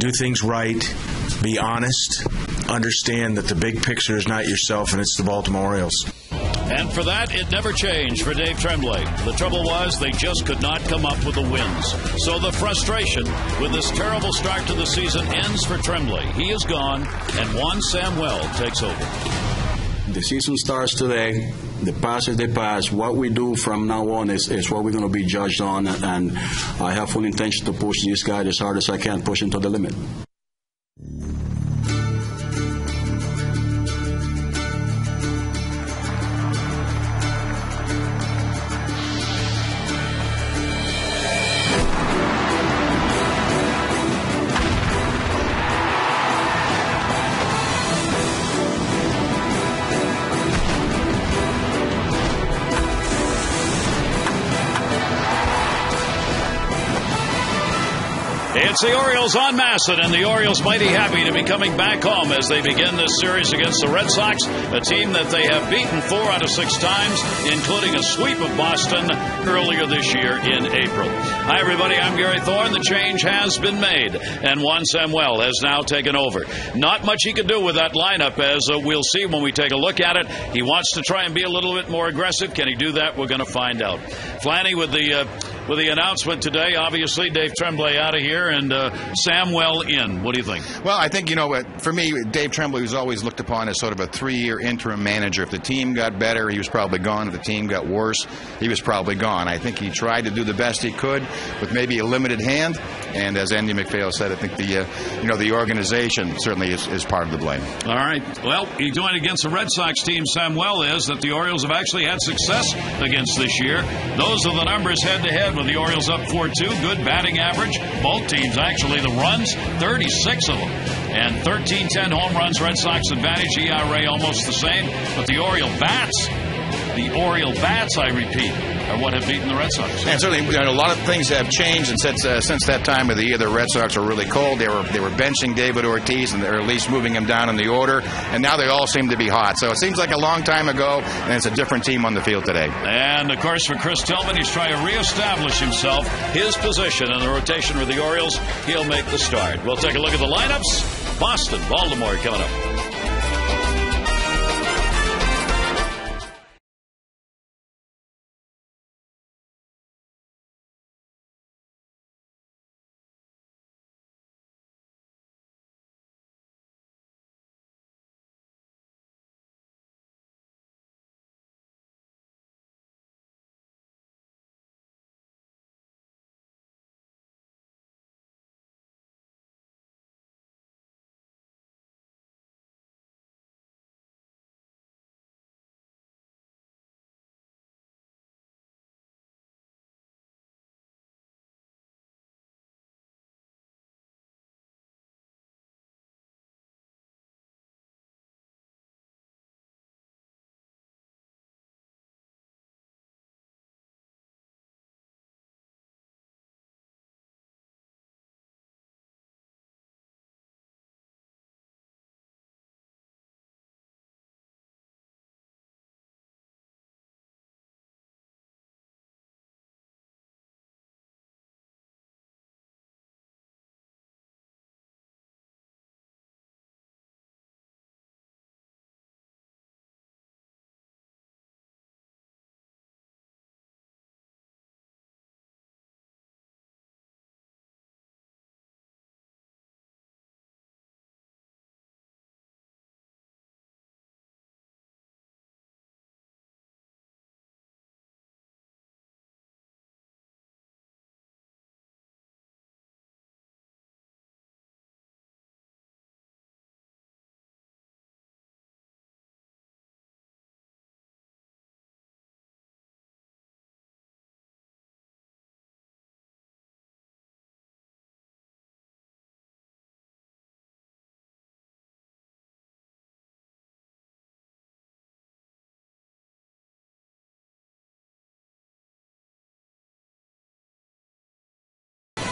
do things right, be honest, understand that the big picture is not yourself and it's the Baltimore Orioles. And for that, it never changed for Dave Tremblay. The trouble was they just could not come up with the wins. So the frustration with this terrible start to the season ends for Tremblay. He is gone, and Juan Samuel takes over. The season starts today. The past is the past. What we do from now on is what we're going to be judged on, and I have full intention to push this guy as hard as I can, push him to the limit. It's the Orioles on Masson, and the Orioles mighty happy to be coming back home as they begin this series against the Red Sox, a team that they have beaten 4 out of 6 times, including a sweep of Boston earlier this year in April. Hi, everybody. I'm Gary Thorne. The change has been made, and Juan Samuel has now taken over. Not much he can do with that lineup, as we'll see when we take a look at it. He wants to try and be a little bit more aggressive. Can he do that? We're going to find out. Flanny, with the announcement today, obviously, Dave Tremblay out of here and Samuel in. What do you think? Well, I think, for me, Dave Tremblay was always looked upon as sort of a 3-year interim manager. If the team got better, he was probably gone. If the team got worse, he was probably gone. I think he tried to do the best he could with maybe a limited hand. And as Andy McPhail said, I think the organization certainly is part of the blame. All right. Well, he's doing against the Red Sox team, Samuel is, that the Orioles have actually had success against this year. Those are the numbers head-to-head with the Orioles up 4-2. Good batting average. Both teams, actually, the runs, 36 of them. And 13-10 home runs, Red Sox advantage, ERA almost the same. But the Oriole bats, I repeat, are what have beaten the Red Sox. And certainly, a lot of things have changed, and since that time of the year, the Red Sox were really cold. They were benching David Ortiz, and they're at least moving him down in the order. And now they all seem to be hot. So it seems like a long time ago, and it's a different team on the field today. And of course, for Chris Tillman, he's trying to reestablish himself, his position in the rotation with the Orioles. He'll make the start. We'll take a look at the lineups. Boston, Baltimore coming up.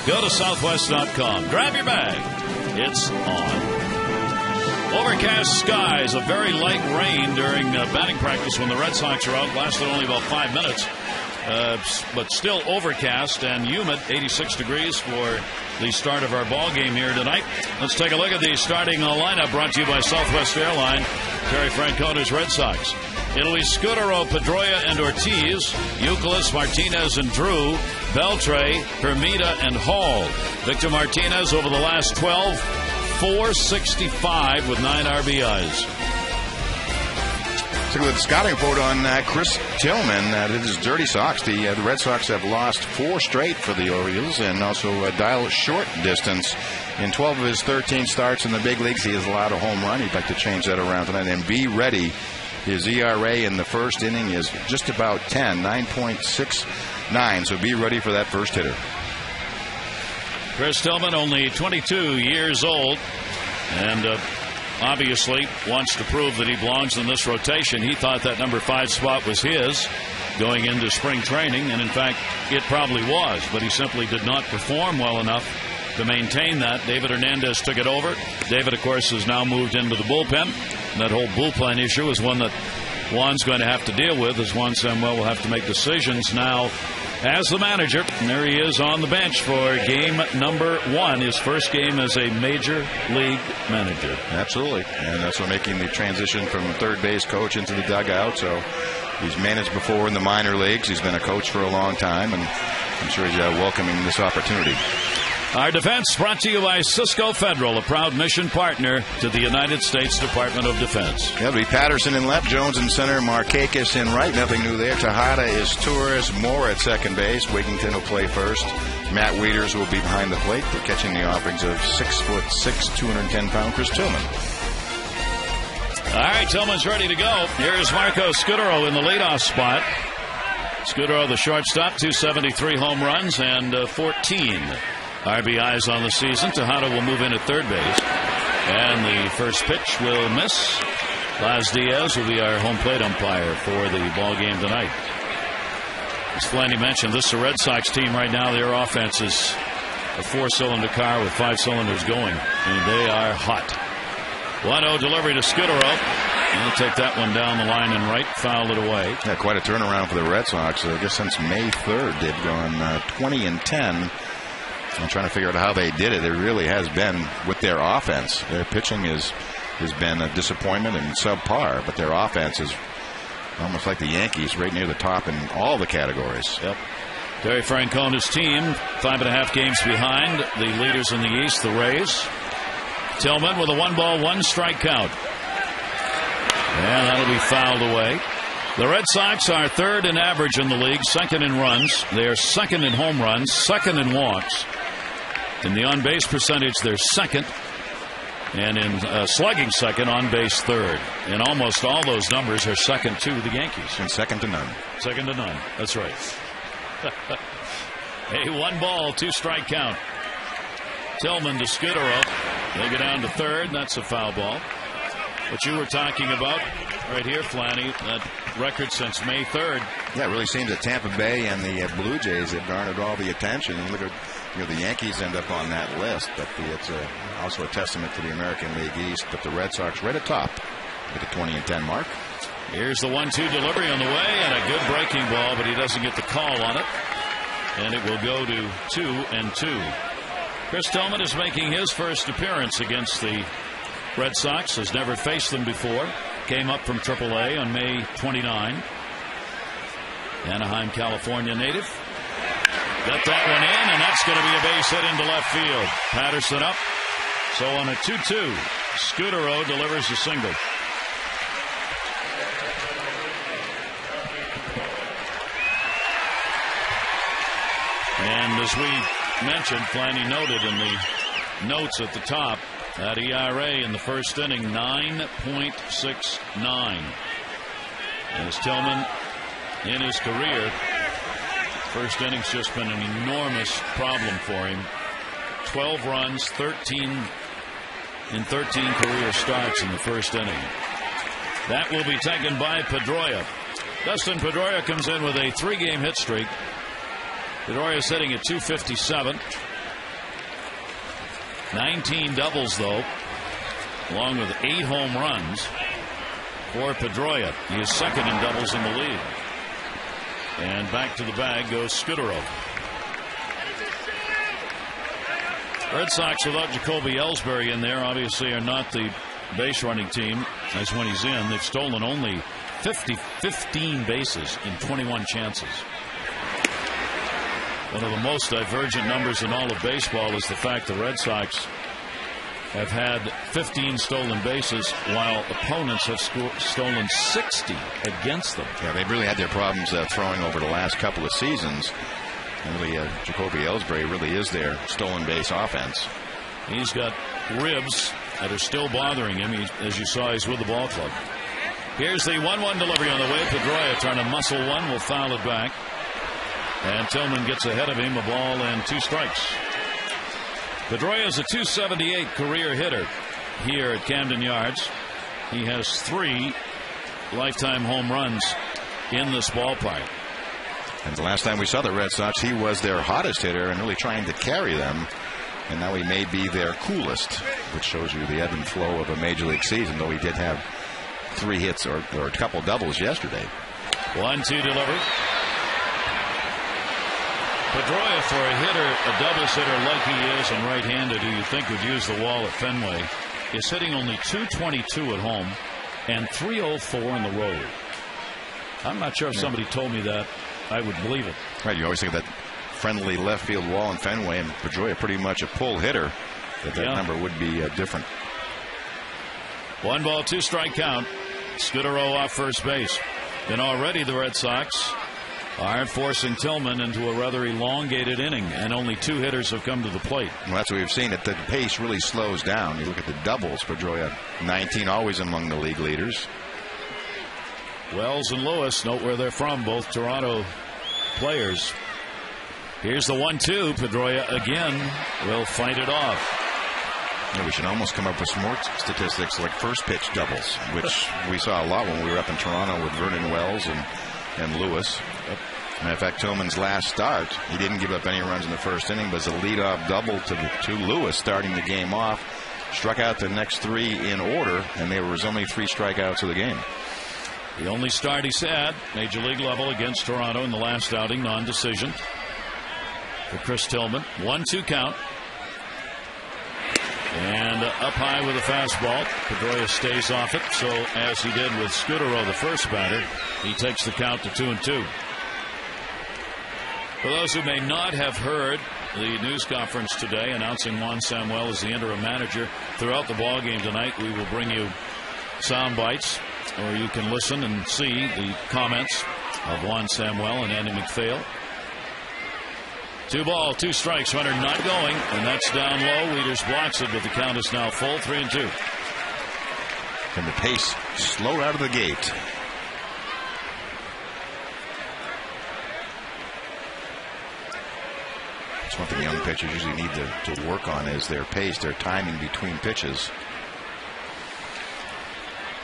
Go to Southwest.com. Grab your bag. It's on. Overcast skies, a very light rain during batting practice when the Red Sox are out. Lasted only about 5 minutes. but still overcast and humid. 86 degrees for the start of our ball game here tonight. Let's take a look at the starting lineup brought to you by Southwest Airlines. Terry Francona's Red Sox. It'll be Scudero, Pedroia, and Ortiz, Youkilis, Martinez, and Drew, Beltre, Hermida, and Hall. Victor Martinez over the last 12, 465 with 9 RBIs. Let's look at the scouting report on Chris Tillman. This is Dirty Sox. The Red Sox have lost 4 straight for the Orioles and also dial short distance. In 12 of his 13 starts in the big leagues, he has allowed a home run. He'd like to change that around tonight. And be ready. His ERA in the first inning is just about 10, 9.69. So be ready for that first hitter. Chris Tillman, only 22 years old, and obviously wants to prove that he belongs in this rotation. He thought that number 5 spot was his going into spring training, and in fact it probably was, but he simply did not perform well enough to maintain that. David Hernandez took it over. David, of course, has now moved into the bullpen. That whole bullpen issue is one that Juan's going to have to deal with, as Juan Samuel will have to make decisions now as the manager. And there he is on the bench for game number 1, his first game as a major league manager. Absolutely. And that's what making the transition from third base coach into the dugout. So he's managed before in the minor leagues. He's been a coach for a long time, and I'm sure he's welcoming this opportunity. Our defense brought to you by Cisco Federal, a proud mission partner to the United States Department of Defense. It'll be Patterson in left, Jones in center, Markakis in right. Nothing new there. Tejada is Torres, Moore at second base. Wigington will play first. Matt Wieters will be behind the plate. They're catching the offerings of 6'6", 210-pound Chris Tillman. All right, Tillman's ready to go. Here's Marco Scudero in the leadoff spot. Scudero, the shortstop, 273 home runs and 14 RBIs on the season. Tejada will move in at third base. And the first pitch will miss. Laz Diaz will be our home plate umpire for the ball game tonight. As Flanny mentioned, this is a Red Sox team right now. Their offense is a 4-cylinder car with 5 cylinders going. And they are hot. 1-0 delivery to Scudero. And he'll take that one down the line and right, fouled it away. Yeah, quite a turnaround for the Red Sox. I guess since May 3rd, they've gone 20-10. I'm trying to figure out how they did it. It really has been with their offense. Their pitching has been a disappointment and subpar, but their offense is almost like the Yankees, right near the top in all the categories. Yep. Terry Francona's team, 5.5 games behind the leaders in the East, the Rays. Tillman with a 1-ball, 1-strike count. And that'll be fouled away. The Red Sox are third in average in the league, second in runs. They are second in home runs, second in walks. In the on-base percentage, they're second. And in slugging second, on-base third. And almost all those numbers are second to the Yankees. And second to none. Second to none. That's right. A 1-ball, 2-strike count. Tillman to Scudero. They go down to third. That's a foul ball. What you were talking about right here, Flanny, that record since May 3rd. Yeah, it really seems that Tampa Bay and the Blue Jays have garnered all the attention. And look at, the Yankees end up on that list, but it's also a testament to the American League East. But the Red Sox right atop with the 20-10 mark. Here's the 1-2 delivery on the way, and a good breaking ball, but he doesn't get the call on it. And it will go to 2-2. Chris Tillman is making his first appearance against the Red Sox. Has never faced them before. Came up from AAA on May 29. Anaheim, California native. Got that one in, and that's going to be a base hit into left field. Patterson up. So on a 2-2, Scudero delivers a single. And as we mentioned, Flanny noted in the notes at the top, that ERA in the first inning, 9.69. As Tillman, in his career, first inning's just been an enormous problem for him. 12 runs, 13 career starts in the first inning. That will be taken by Pedroia. Dustin Pedroia comes in with a 3-game hit streak. Pedroia sitting at 257. 19 doubles, though, along with 8 home runs for Pedroia. He is second in doubles in the league. And back to the bag goes Scudero. Red Sox without Jacoby Ellsbury in there obviously are not the base running team as when he's in. They've stolen only 15 bases in 21 chances. One of the most divergent numbers in all of baseball is the fact the Red Sox have had 15 stolen bases while opponents have stolen 60 against them. Yeah, they've really had their problems throwing over the last couple of seasons. And really, Jacoby Ellsbury really is their stolen base offense. He's got ribs that are still bothering him. As you saw, he's with the ball club. Here's the 1-1 delivery on the way. Pedroia trying to muscle one, will foul it back. And Tillman gets ahead of him, a ball and 2 strikes. Pedroia is a .278 career hitter here at Camden Yards. He has 3 lifetime home runs in this ballpark. And the last time we saw the Red Sox, he was their hottest hitter and really trying to carry them. And now he may be their coolest, which shows you the ebb and flow of a major league season, though he did have 3 hits or a couple doubles yesterday. 1-2 delivery. Pedroia, for a hitter, a doubles hitter like he is and right-handed, who you think would use the wall at Fenway, is hitting only .222 at home and .304 in the road. I'm not sure if somebody told me that I would believe it. Right, you always think of that friendly left field wall in Fenway, and Pedroia pretty much a pull hitter, that number would be different. 1 ball, 2 strike count. Scudero off first base. And already the Red Sox are forcing Tillman into a rather elongated inning, and only 2 hitters have come to the plate. Well, that's what we've seen. That the pace really slows down. You look at the doubles. Pedroia 19, always among the league leaders. Wells and Lewis, note where they're from, both Toronto players. Here's the 1-2. Pedroia again will fight it off. Yeah, we should almost come up with some more statistics like first pitch doubles, which we saw a lot when we were up in Toronto with Vernon Wells and Lewis. Matter of fact, Tillman's last start, he didn't give up any runs in the first inning, but as a leadoff double to Lewis starting the game off. Struck out the next 3 in order, and there was only 3 strikeouts of the game. The only start he's had, major league level, against Toronto in the last outing, non-decision for Chris Tillman. 1-2 count. And up high with a fastball. Pedroia stays off it. So as he did with Scudero, the first batter, he takes the count to 2-2. For those who may not have heard the news conference today announcing Juan Samuel as the interim manager, throughout the ballgame tonight we will bring you sound bites, or you can listen and see the comments of Juan Samuel and Andy McPhail. 2 ball, 2 strikes, runner not going, and that's down low. Wieters blocks it, but the count is now full, 3-2. And the pace slowed out of the gate. That's one thing young pitchers usually need to work on is their pace, their timing between pitches.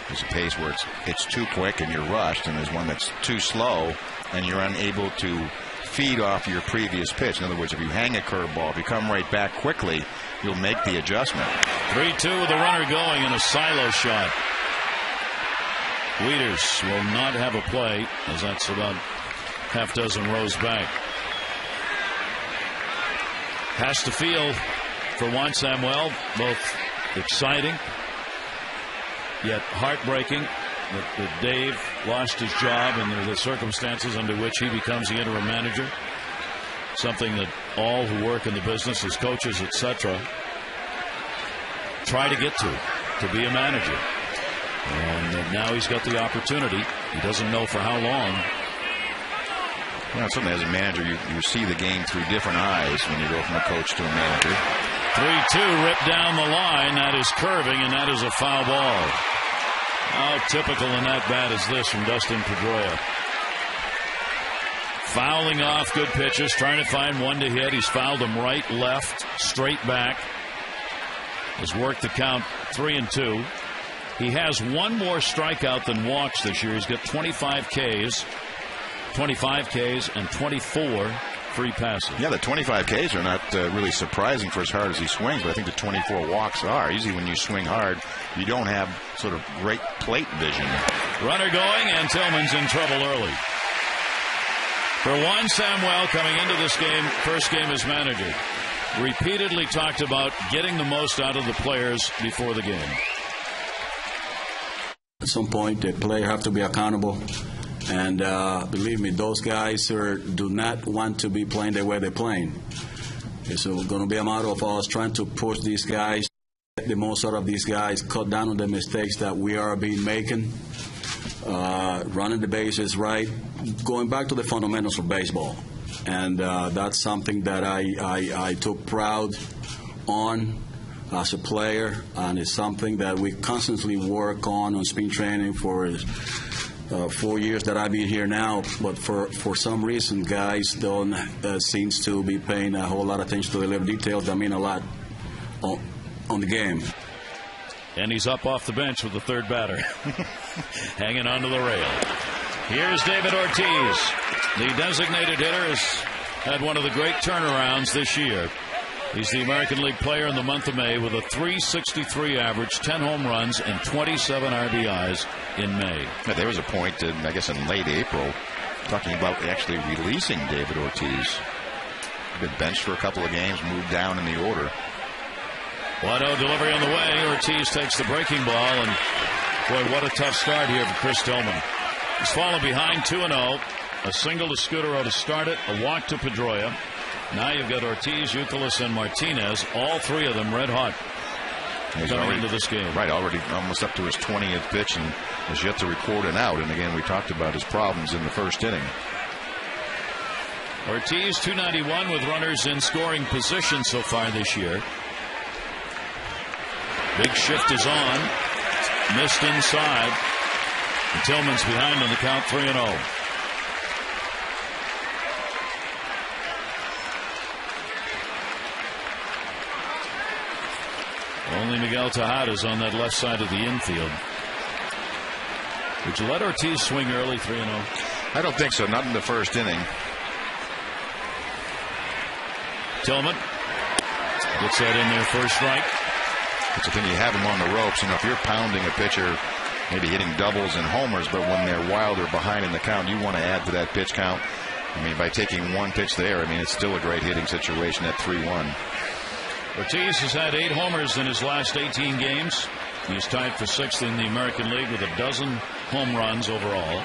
There's a pace where it's too quick and you're rushed, and there's one that's too slow and you're unable to feed off your previous pitch. In other words, if you hang a curveball, if you come right back quickly, you'll make the adjustment. 3-2 with the runner going and a silo shot. Wieters will not have a play, as that's about half dozen rows back. Has to feel for Juan Samuel both exciting yet heartbreaking that Dave lost his job and the circumstances under which he becomes the interim manager. Something that all who work in the business as coaches, etc., try to get to be a manager. And now he's got the opportunity. He doesn't know for how long. Well, something as a manager, you see the game through different eyes when you go from a coach to a manager. 3-2 ripped down the line. That is curving, and that is a foul ball. How typical in that bat is this from Dustin Pedroia? Fouling off good pitches, trying to find one to hit. He's fouled them right, left, straight back. Has worked the count 3-2. He has 1 more strikeout than walks this year. He's got 25 Ks and 24 free passes. Yeah, the 25 Ks are not really surprising for as hard as he swings, but I think the 24 walks are. Usually when you swing hard, you don't have sort of great plate vision. Runner going, and Tillman's in trouble early. For Juan Samuel, coming into this game, first game as manager, repeatedly talked about getting the most out of the players before the game. At some point, the players have to be accountable. And believe me, those guys do not want to be playing the way they're playing. It's going to be a matter of us trying to push these guys, get the most out of these guys, cut down on the mistakes that we are making, running the bases right, going back to the fundamentals of baseball. And that's something that I took proud on as a player, and it's something that we constantly work on spring training for 4 years that I've been here now. But for some reason, guys don't seems to be paying a whole lot of attention to the little details that mean a lot on the game. And he's up off the bench with the third batter, hanging onto the rail. Here's David Ortiz. The designated hitter has had one of the great turnarounds this year. He's the American League Player in the month of May with a .363 average, 10 home runs, and 27 RBIs in May. Yeah, there was a point, I guess, in late April, talking about actually releasing David Ortiz. Been benched for a couple of games, moved down in the order. 1-0 delivery on the way. Ortiz takes the breaking ball, and boy, what a tough start here for Chris Tillman. He's fallen behind 2-0. A single to Scudero to start it, a walk to Pedroia. Now you've got Ortiz, Youkilis, and Martinez, all three of them red hot. He's coming into this game. Right, already almost up to his 20th pitch and has yet to record an out. And again, we talked about his problems in the first inning. Ortiz, .291 with runners in scoring position so far this year. Big shift is on. Missed inside. And Tillman's behind on the count, 3-0. Only Miguel Tejada's on that left side of the infield. Would you let Ortiz swing early, 3-0? I don't think so. Not in the first inning. Tillman gets that in there for a strike. But the thing, you have him on the ropes. You know, if you're pounding a pitcher, maybe hitting doubles and homers, but when they're wild or behind in the count, you want to add to that pitch count. I mean, by taking one pitch there, I mean, it's still a great hitting situation at 3-1. Ortiz has had 8 homers in his last 18 games. He's tied for 6th in the American League with a dozen home runs overall.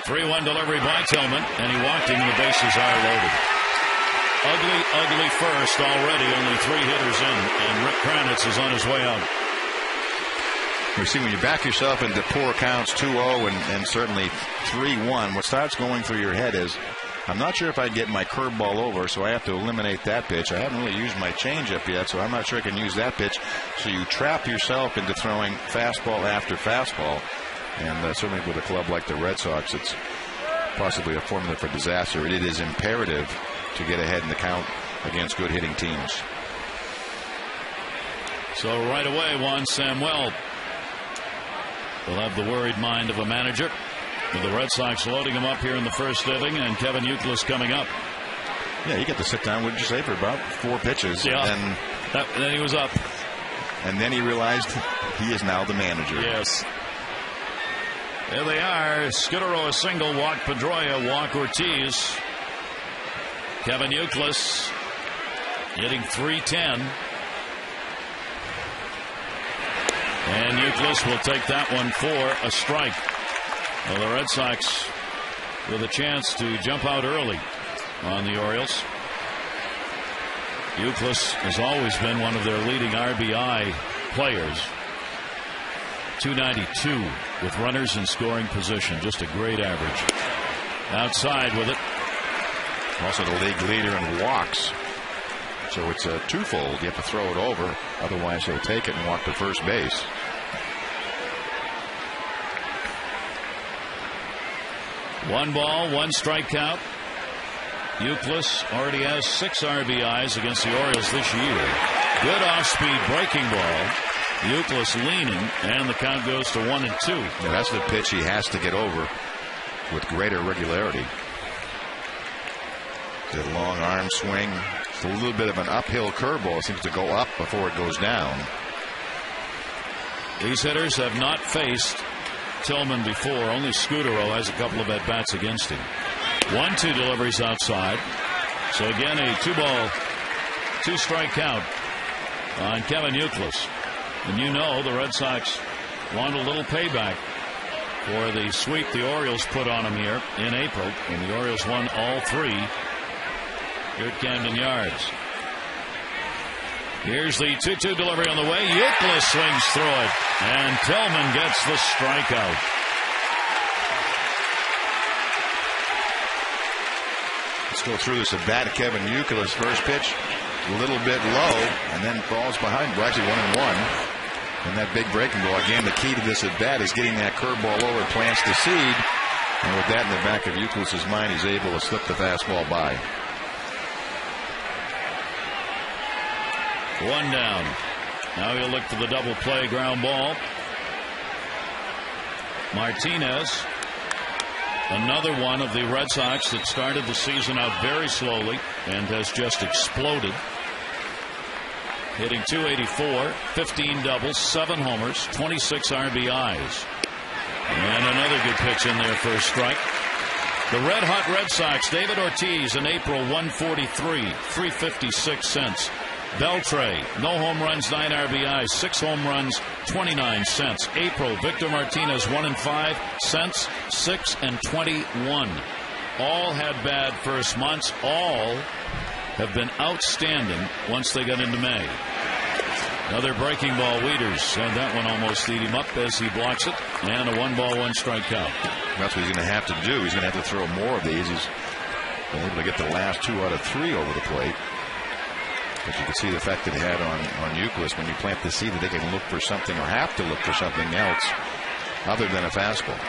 3-1 delivery by Tillman, and he walked him, and the bases are loaded. Ugly first already, only 3 hitters in, and Rick Kranitz is on his way out. You see, when you back yourself into poor counts, 2-0 and certainly 3-1, what starts going through your head is, I'm not sure if I get my curveball over, so I have to eliminate that pitch. I haven't really used my changeup yet, so I'm not sure I can use that pitch. So you trap yourself into throwing fastball after fastball. And certainly with a club like the Red Sox, it's possibly a formula for disaster. It is imperative to get ahead in the count against good hitting teams. So right away, Juan Samuel will have the worried mind of a manager, with the Red Sox loading him up here in the first inning, and Kevin Youkilis coming up. Yeah, he got to sit down, what did you say, for about 4 pitches. Yeah, and then he was up. And then he realized he is now the manager. Yes. There they are. Scudero a single, walk Pedroia, walk Ortiz. Kevin Youkilis hitting .310. And Youkilis will take that one for a strike. Well, the Red Sox with a chance to jump out early on the Orioles. Youkilis has always been one of their leading RBI players. .292 with runners in scoring position. Just a great average. Outside with it. Also the league leader in walks. So it's a twofold. You have to throw it over. Otherwise he'll take it and walk to first base. One ball, one strikeout. Youkilis already has 6 RBIs against the Orioles this year. Good off-speed breaking ball. Youkilis leaning, and the count goes to 1-2. Yeah, that's the pitch he has to get over with greater regularity. The long arm swing. It's a little bit of an uphill curveball. It seems to go up before it goes down. These hitters have not faced Tillman before. Only Scudero has a couple of at-bats against him. 1-2 deliveries outside. So again, a 2-ball, 2-strike count on Kevin Youkilis. And you know the Red Sox want a little payback for the sweep the Orioles put on them here in April. And the Orioles won all 3 here at Camden Yards. Here's the 2-2 delivery on the way. Youkilis swings through it. And Tillman gets the strikeout. Let's go through this at bat. Kevin Youkilis, first pitch, a little bit low, and then falls behind. Well, actually 1-1. And that big breaking ball. Again, the key to this at bat is getting that curveball over, plants the seed. And with that in the back of Youkilis' mind, he's able to slip the fastball by. 1 down. Now he'll look for the double play ground ball. Martinez, another one of the Red Sox that started the season out very slowly and has just exploded. Hitting .284, 15 doubles, 7 homers, 26 RBIs. And another good pitch in there for a strike. The red hot Red Sox, David Ortiz in April, 143, 356 cents. Beltre, no home runs, 9 RBIs, 6 home runs, 29 cents. April, Victor Martinez, 1-5 cents, 6 and 21. All had bad first months. All have been outstanding once they got into May. Another breaking ball, Wieters, and that one almost eat him up as he blocks it. And a 1-ball, 1-strike count. That's what he's going to have to do. He's going to have to throw more of these. He's been able to get the last 2 out of 3 over the plate. But you can see the effect that it had on Youkilis when you plant the seed that they can look for something or have to look for something else other than a fastball.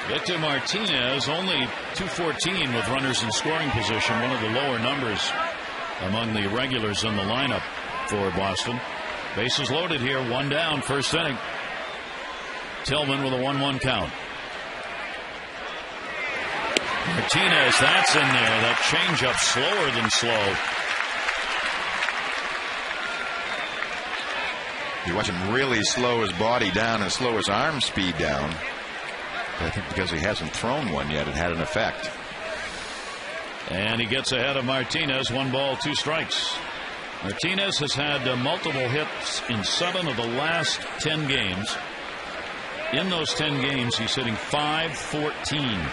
Victor Martinez only .214 with runners in scoring position, one of the lower numbers among the regulars in the lineup for Boston. Bases loaded here, 1 down, first inning. Tillman with a 1-1 count. Martinez, that's in there. That changeup slower than slow. You watch him really slow his body down and slow his arm speed down. But I think because he hasn't thrown one yet, it had an effect. And he gets ahead of Martinez. 1 ball, 2 strikes. Martinez has had multiple hits in 7 of the last 10 games. In those 10 games, he's hitting .514.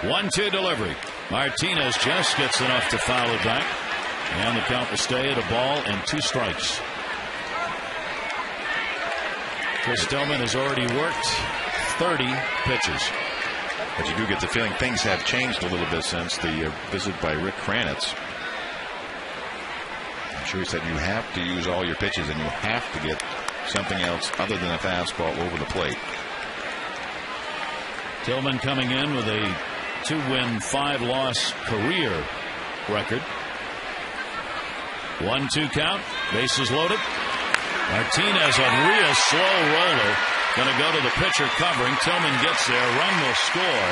1-2 delivery. Martinez just gets enough to foul it back. And the count will stay at 1 ball and 2 strikes. Chris Tillman has already worked 30 pitches. But you do get the feeling things have changed a little bit since the visit by Rick Kranitz. I'm sure he said you have to use all your pitches and you have to get something else other than a fastball over the plate. Tillman coming in with a 2-win, 5-loss career record. 1-2 count. Bases loaded. Martinez, a real slow roller. Going to go to the pitcher covering. Tillman gets there. Run will score.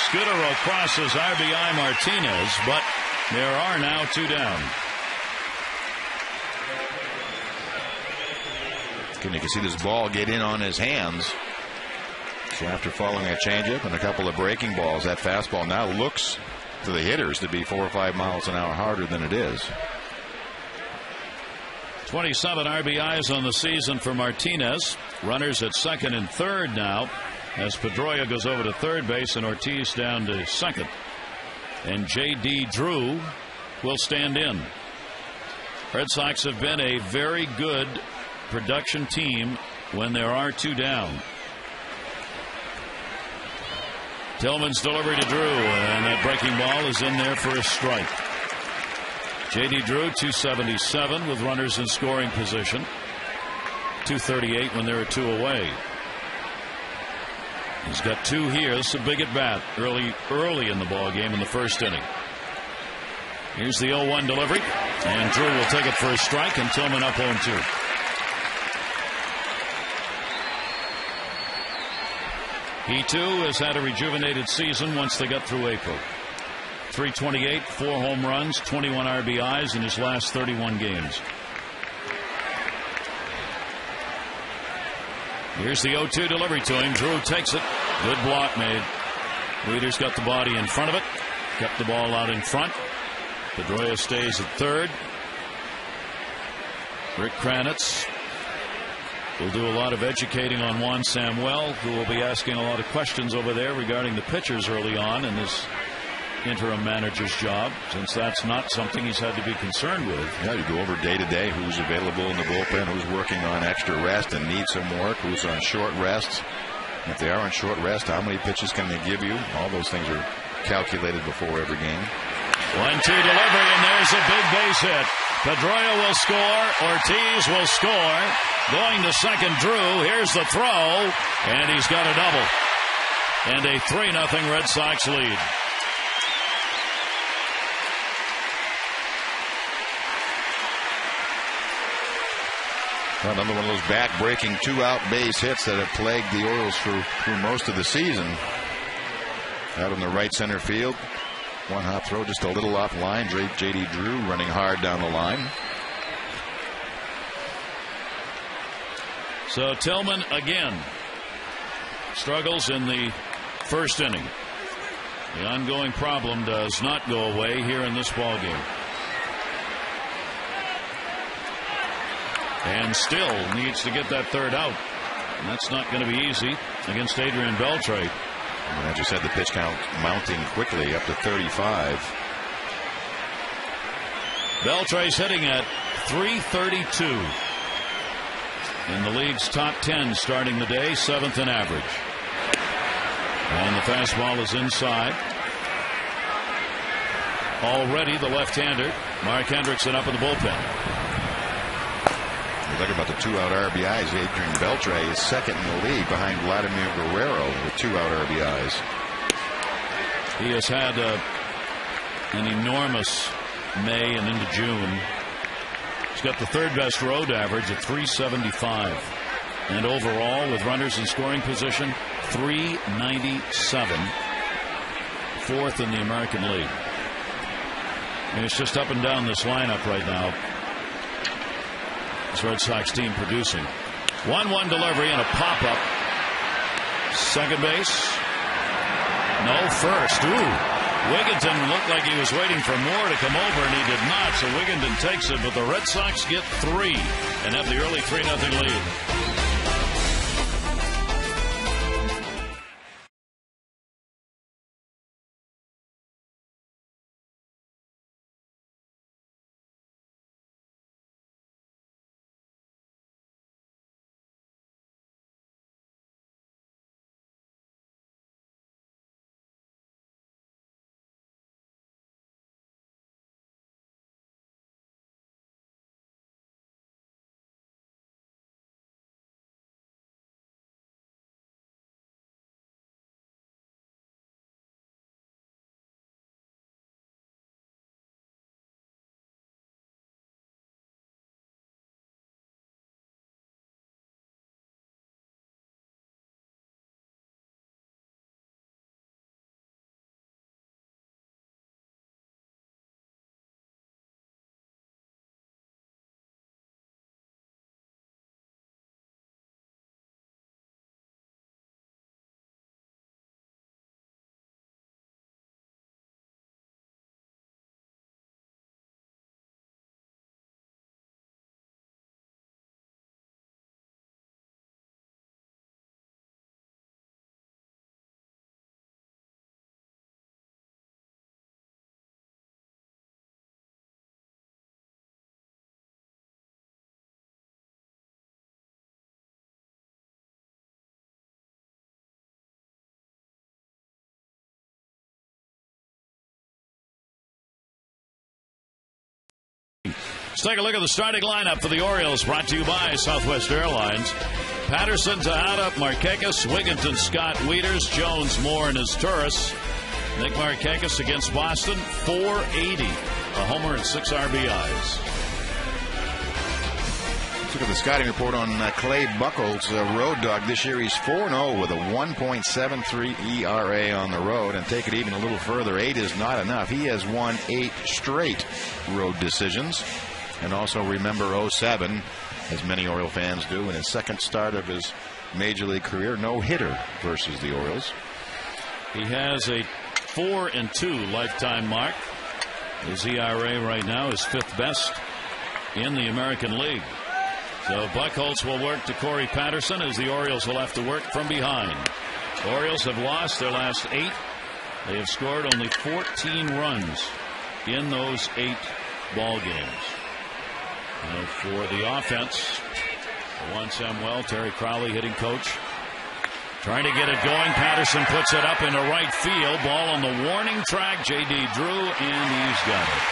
Scudero crosses RBI Martinez, but there are now 2 down. And you can see this ball get in on his hands. So after following a changeup and a couple of breaking balls, that fastball now looks to the hitters to be 4 or 5 miles an hour harder than it is. 27 RBIs on the season for Martinez. Runners at second and third now as Pedroia goes over to third base and Ortiz down to second. And J.D. Drew will stand in. Red Sox have been a very good production team when there are 2 down. Tillman's delivery to Drew, and that breaking ball is in there for a strike. J.D. Drew, 277 with runners in scoring position. 238 when there are 2 away. He's got 2 here. This is a big at bat early in the ball game in the first inning. Here's the 0-1 delivery, and Drew will take it for a strike, and Tillman up 0-2. He too has had a rejuvenated season once they got through April. 328, 4 home runs, 21 RBIs in his last 31 games. Here's the 0-2 delivery to him. Drew takes it. Good block made. Wieters got the body in front of it. Kept the ball out in front. Pedroia stays at third. Rick Kranitz will do a lot of educating on Juan Samuel, who will be asking a lot of questions over there regarding the pitchers early on in this interim manager's job, since that's not something he's had to be concerned with. Yeah, you go over day to day who's available in the bullpen, who's working on extra rest and needs some work, who's on short rests. If they are on short rest, how many pitches can they give you? All those things are calculated before every game. 1-2 delivery, and there's a big base hit. Pedroia will score. Ortiz will score. Going to second, Drew. Here's the throw, and he's got a double. And a 3-0 Red Sox lead. Another one of those back-breaking 2-out base hits that have plagued the Orioles through most of the season. Out in the right center field. One hop throw just a little off line. J.D. Drew running hard down the line. So Tillman again struggles in the first inning. The ongoing problem does not go away here in this ballgame. And still needs to get that third out. And that's not going to be easy against Adrian Beltre. I just had the pitch count mounting quickly up to 35. Beltre's hitting at .332 in the league's top 10 starting the day, 7th in average. And the fastball is inside. Already the left-hander, Mark Hendrickson, up in the bullpen. Talk about the 2-out RBIs. Adrian Beltre is second in the league behind Vladimir Guerrero with 2-out RBIs. He has had an enormous May and into June. He's got the third best road average at .375. And overall, with runners in scoring position, .397. Fourth in the American League. And it's just up and down this lineup right now. This Red Sox team producing. 1-1 delivery and a pop-up. Second base. No, first. Ooh. Wigginton looked like he was waiting for Moore to come over, and he did not. So Wigginton takes it, but the Red Sox get 3 and have the early 3-0 lead. Let's take a look at the starting lineup for the Orioles, brought to you by Southwest Airlines. Patterson, Tejada, Markakis, Wigginton, Scott, Wieters, Jones, Moore, and Turris. Nick Markakis against Boston, .480, a homer and 6 RBIs. Let's look at the scouting report on Clay Buchholz, road dog. This year he's 4-0 with a 1.73 ERA on the road. And take it even a little further, 8 is not enough. He has won 8 straight road decisions. And also remember 07, as many Oriole fans do, in his second start of his Major League career no-hitter versus the Orioles. He has a 4-2 lifetime mark. His ERA right now is 5th best in the American League. So Buchholz will work to Corey Patterson as the Orioles will have to work from behind. The Orioles have lost their last 8. They have scored only 14 runs in those 8 ball games. For the offense, Juan Samuel, Terry Crowley hitting coach, trying to get it going. Patterson puts it up into right field. Ball on the warning track. J.D. Drew, and he's got it.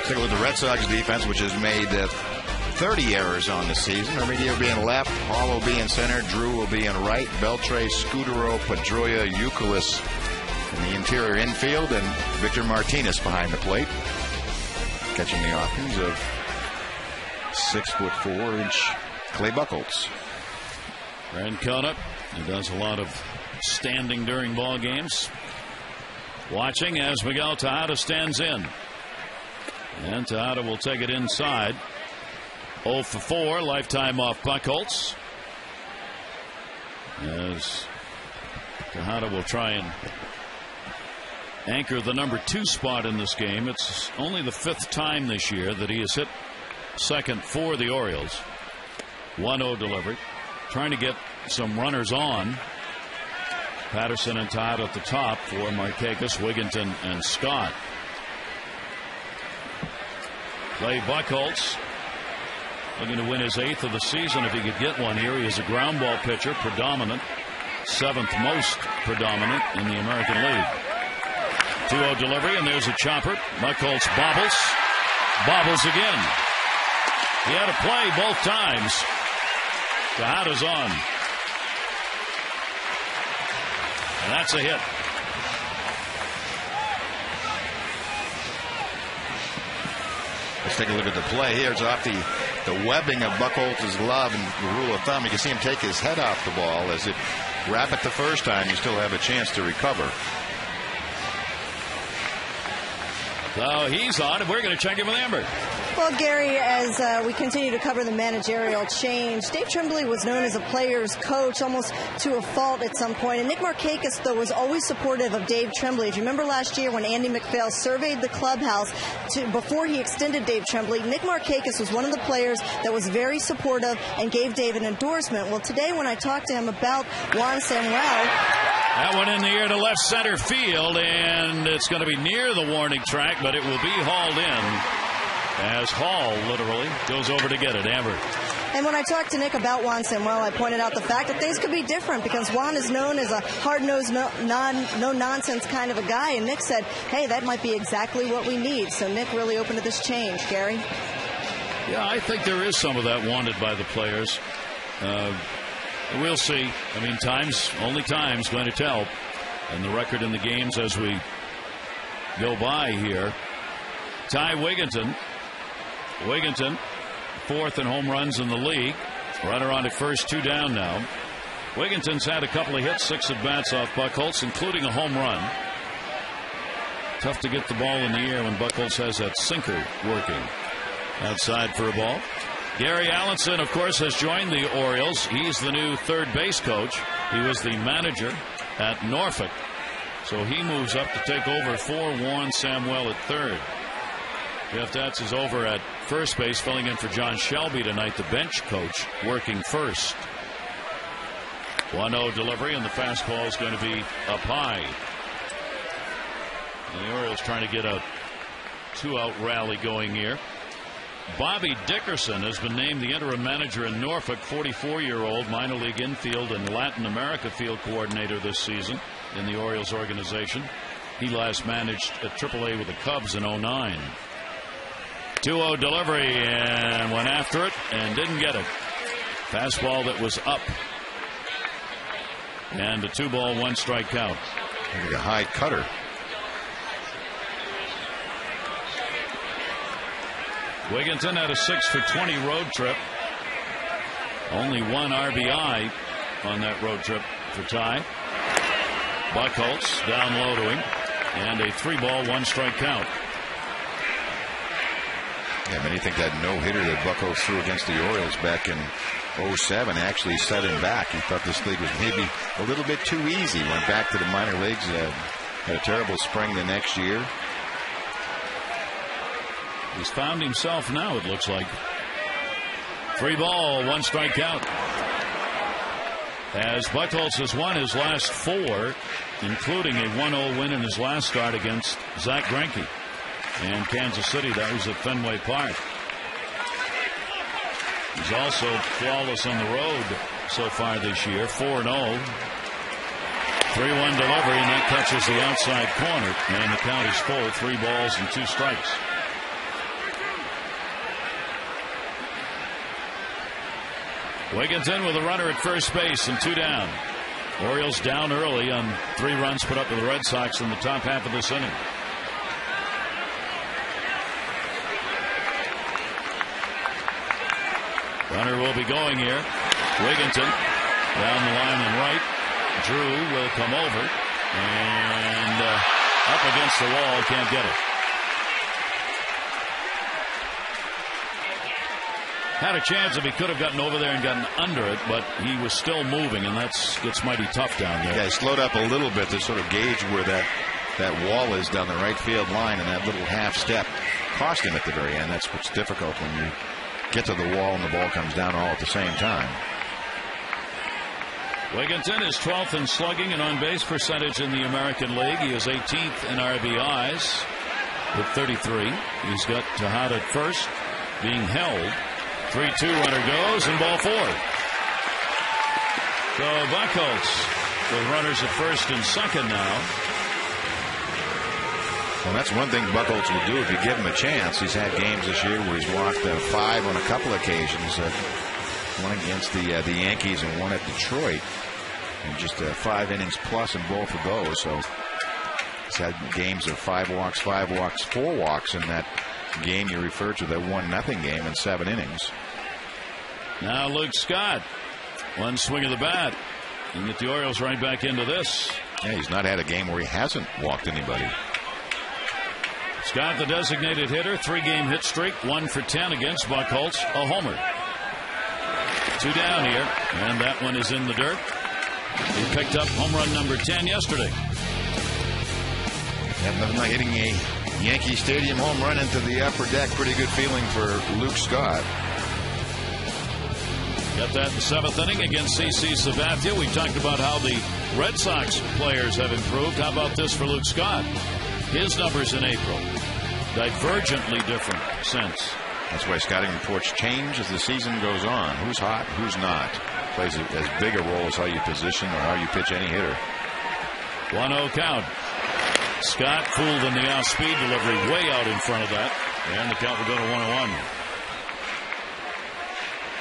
Take a look at the Red Sox defense, which has made 30 errors on the season. Remedy will be in left, Hall will be in center, Drew will be in right, Beltre, Scudero, Pedroia, Youkilis in the interior infield, and Victor Martinez behind the plate, catching the offense of 6'4" Clay Buchholz. Francona, he does a lot of standing during ball games. Watching as Miguel Tejada stands in. And Tejada will take it inside. 0 for 4, lifetime off Buchholz. As Tejada will try and anchor the number 2 spot in this game. It's only the 5th time this year that he has hit second for the Orioles. 1-0 delivery. Trying to get some runners on. Patterson and Tejada at the top for Markakis, Wigginton, and Scott. Clay Buchholz looking to win his 8th of the season if he could get one here. He is a ground ball pitcher, predominant, 7th most predominant in the American League. 2-0 delivery, and there's a chopper. Buchholz bobbles again. He had a play both times. Tejada's on. And that's a hit. Let's take a look at the play here. It's off the webbing of Buchholz's glove, and the rule of thumb, you can see him take his head off the ball. As it wrap it the first time, you still have a chance to recover. So he's on, and we're going to check in with Amber. Well, Gary, as we continue to cover the managerial change, Dave Tremblay was known as a player's coach almost to a fault at some point. And Nick Markakis, though, was always supportive of Dave Tremblay. If you remember last year when Andy MacPhail surveyed the clubhouse before he extended Dave Tremblay, Nick Markakis was one of the players that was very supportive and gave Dave an endorsement. Well, today when I talked to him about Juan Samuel, that one in the air to left center field, and it's going to be near the warning track, but it will be hauled in as Hall literally goes over to get it. Amber. And when I talked to Nick about Juan Samuel, I pointed out the fact that things could be different because Juan is known as a hard-nosed, no-nonsense kind of a guy. And Nick said, hey, that might be exactly what we need. So Nick really open to this change. Gary? Yeah, I think there is some of that wanted by the players. We'll see. I mean, only time's going to tell. And the record in the games as we go by here. Ty Wigginton, 4th in home runs in the league. Runner on at first, 2 down now. Wigginton's had a couple of hits, 6 at-bats off Buchholz, including a home run. Tough to get the ball in the air when Buchholz has that sinker working. Outside for a ball. Gary Allenson, of course, has joined the Orioles. He's the new third base coach. He was the manager at Norfolk. So he moves up to take over for Juan Samuel at third. Jeff Datz is over at first base, filling in for John Shelby tonight, the bench coach, working first. 1-0 delivery, and the fastball is going to be up high. And the Orioles trying to get a 2-out rally going here. Bobby Dickerson has been named the interim manager in Norfolk, 44-year-old minor league infield and Latin America field coordinator this season in the Orioles organization. He last managed at AAA with the Cubs in 2009. 2-0 delivery and went after it and didn't get it. Fastball that was up. And a 2-ball, 1-strike count. Maybe a high cutter. Wigginton had a 6-for-20 road trip. Only 1 RBI on that road trip for Ty. Buchholz down low to him. And a 3-ball, 1-strike count. Yeah, I mean, you think that no-hitter that Buchholz threw against the Orioles back in 07 actually set him back. He thought this league was maybe a little bit too easy. Went back to the minor leagues, had a terrible spring the next year. He's found himself now, it looks like. 3 ball, 1 strike count. As Buchholz has won his last 4, including a 1-0 win in his last start against Zach Greinke and Kansas City. That was at Fenway Park. He's also flawless on the road so far this year, 4-0. 3-1 delivery, and that catches the outside corner, and the count is full. 3 balls and 2 strikes. Wiggins in with a runner at first base and 2 down. Orioles down early on 3 runs put up by the Red Sox in the top half of this inning. Runner will be going here. Wigginton down the line and right. Drew will come over and up against the wall. Can't get it. Had a chance if he could have gotten over there and gotten under it, but he was still moving, and gets mighty tough down there. Yeah, he slowed up a little bit to sort of gauge where that wall is down the right field line, and that little half step cost him at the very end. That's what's difficult when you get to the wall and the ball comes down all at the same time. Wigginton is 12th in slugging and on-base percentage in the American League. He is 18th in RBIs with 33. He's got Tejada at first, being held. 3-2 runner goes, and ball 4. So Buchholz with runners at first and second now. Well, that's one thing Buchholz will do if you give him a chance. He's had games this year where he's walked 5 on a couple occasions. One against the Yankees and one at Detroit. And just 5 innings plus in both of those. So he's had games of 5 walks, 4 walks in that game you referred to, that 1-0 game in 7 innings. Now Luke Scott, 1 swing of the bat, and get the Orioles right back into this. Yeah, he's not had a game where he hasn't walked anybody. Scott, the designated hitter, 3-game hit streak, 1 for 10 against Buchholz, a homer. 2 down here, and that one is in the dirt. He picked up home run number 10 yesterday. Yeah, nothing like hitting a Yankee Stadium home run into the upper deck. Pretty good feeling for Luke Scott. Got that in the 7th inning against CC Sabathia. We talked about how the Red Sox players have improved. How about this for Luke Scott? His numbers in April, divergently different since. That's why scouting reports change as the season goes on. Who's hot, who's not. Plays as big a role as how you position or how you pitch any hitter. 1-0 count. Scott fooled in the off-speed delivery, way out in front of that, and the count will go to 1-1.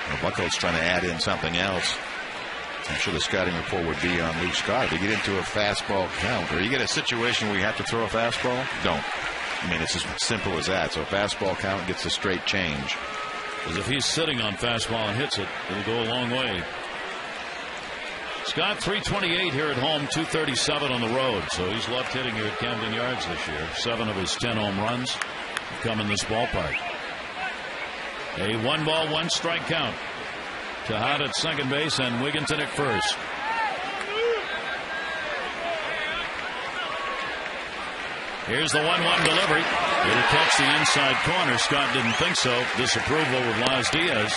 Well, Buchholz trying to add in something else. I'm sure the scouting report would be on Luke Scott. If you get into a fastball count, or you get a situation where you have to throw a fastball, don't. I mean, it's as simple as that. So a fastball count gets a straight change. Because if he's sitting on fastball and hits it, it'll go a long way. Scott, 328 here at home, 237 on the road. So he's left hitting here at Camden Yards this year. 7 of his 10 home runs have come in this ballpark. A 1 ball, 1 strike count. Tejada at second base and Wigginton at first. Here's the 1-1 delivery. It'll catch the inside corner. Scott didn't think so. Disapproval with Laz Diaz.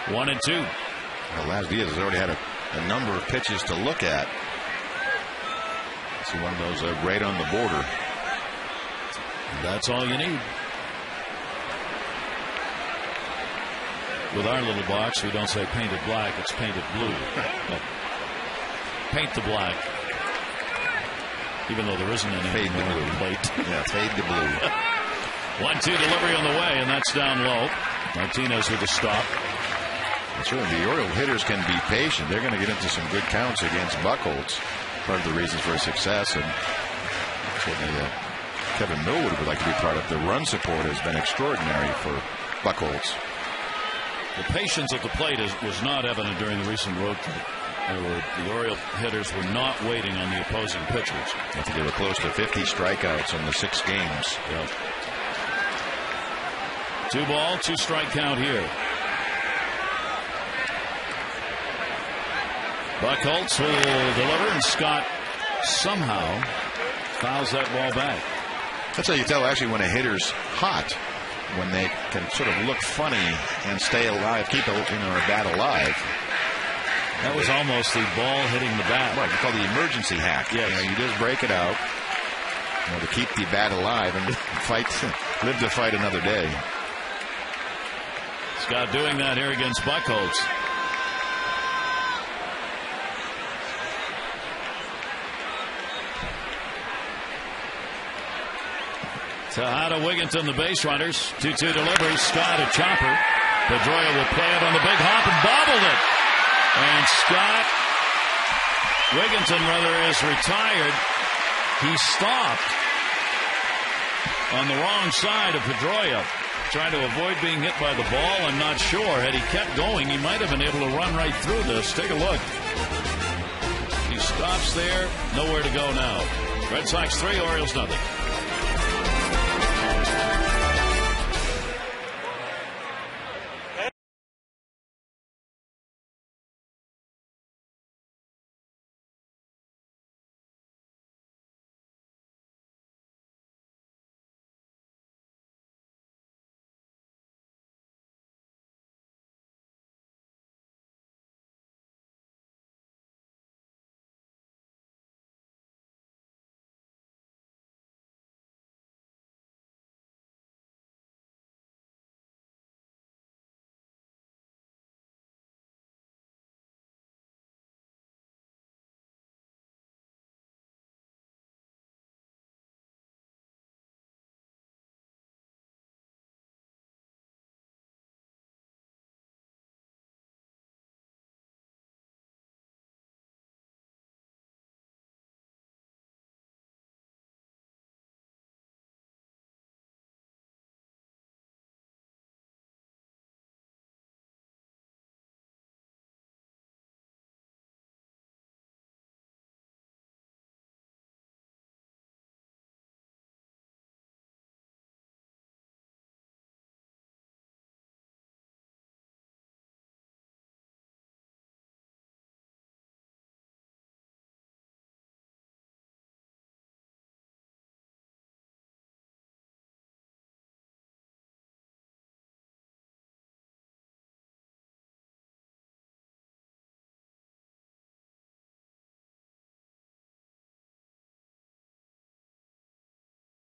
1-2. Well, Laz Diaz has already had a number of pitches to look at. See one of those right on the border. That's all you need. With our little box, we don't say painted black, it's painted blue. Paint the black. Even though there isn't any fade the blue plate. Yeah, fade the blue. 1-2 delivery on the way, and that's down low. Martinez with a stop. That's right. The Oriole hitters can be patient. They're going to get into some good counts against Buchholz. Part of the reasons for success, and certainly Kevin Millwood would like to be part of. The run support has been extraordinary for Buchholz. The patience at the plate was not evident during the recent road trip. The Oriole hitters were not waiting on the opposing pitchers. I think they were close to 50 strikeouts in the 6 games. Yep. 2 ball, 2 strike count here. Buchholz will deliver, and Scott somehow fouls that ball back. That's how you tell actually when a hitter's hot, when they can sort of look funny and stay alive, keep a bat alive. That was almost the ball hitting the bat. Right, you call the emergency hack. Yes. You just break it out to keep the bat alive and live to fight another day. Scott doing that here against Buchholz. Tejada, Wigginton, the base runners. 2-2 delivery. Scott, a chopper. Pedroia will play it on the big hop and bobbled it. And Scott, Wigginton is retired. He stopped on the wrong side of Pedroia, trying to avoid being hit by the ball. I'm not sure. Had he kept going, he might have been able to run right through this. Take a look. He stops there. Nowhere to go now. Red Sox 3, Orioles nothing.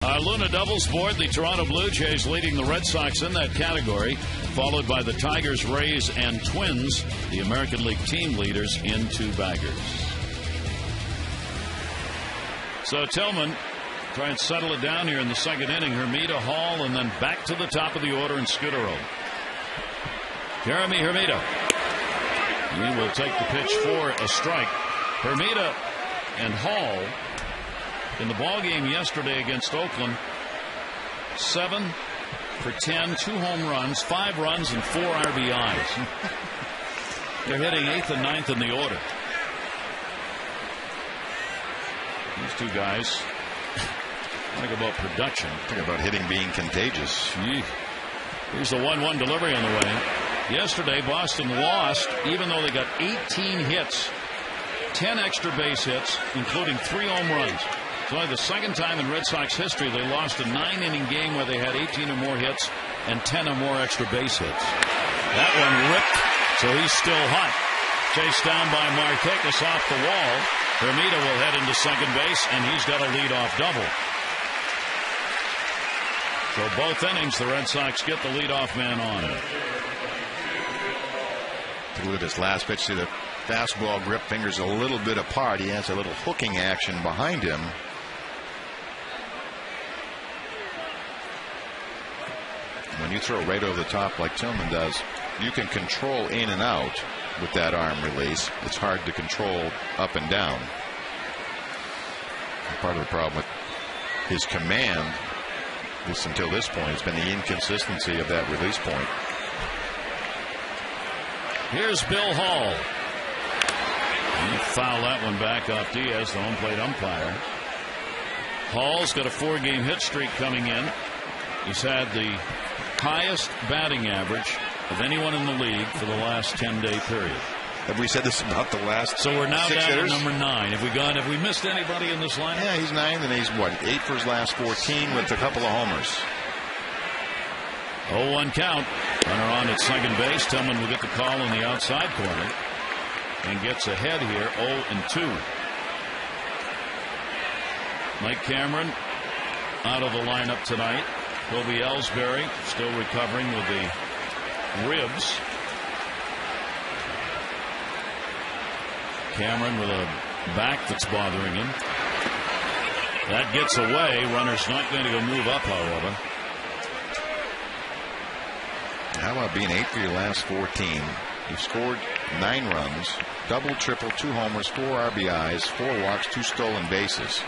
Our Luna doubles board, the Toronto Blue Jays leading the Red Sox in that category, followed by the Tigers, Rays, and Twins, the American League team leaders in 2 baggers. So Tillman trying to settle it down here in the second inning. Hermida, Hall, and then back to the top of the order in Scudero. Jeremy Hermida. He will take the pitch for a strike. Hermida and Hall in the ball game yesterday against Oakland, 7 for 10, 2 home runs, 5 runs, and 4 RBIs. They're hitting 8th and 9th in the order. These 2 guys, talk about production. Talk about hitting being contagious. Gee. Here's the 1-1 delivery on the way. Yesterday, Boston lost, even though they got 18 hits, 10 extra base hits, including 3 home runs. It's only the second time in Red Sox history they lost a 9-inning game where they had 18 or more hits and 10 or more extra base hits. That one ripped, so he's still hot. Chased down by Markakis off the wall. Hermida will head into second base, and he's got a leadoff double. So both innings, the Red Sox get the leadoff man on. Look at this last pitch. See the fastball grip, fingers a little bit apart. He has a little hooking action behind him. When you throw right over the top like Tillman does, you can control in and out with that arm release. It's hard to control up and down. And part of the problem with his command, until this point, has been the inconsistency of that release point. Here's Bill Hall. He fouled that one back off Diaz, the home plate umpire. Hall's got a 4-game hit streak coming in. He's had the highest batting average of anyone in the league for the last 10-day period. Have we said this about the last? So we're now six down hitters? to number 9. Have we missed anybody in this lineup? Yeah, he's 9th, and he's what, 8 for his last 14 with a couple of homers. 0-1 count. Runner on at second base. Tillman will get the call in the outside corner and gets ahead here. 0-2. Mike Cameron out of the lineup tonight. Kobe Ellsbury still recovering with the ribs. Cameron with a back that's bothering him. That gets away. Runner's not going to go move up, however. How about being 8 for your last 14? You've scored 9 runs, double, triple, 2 homers, 4 RBIs, 4 walks, 2 stolen bases.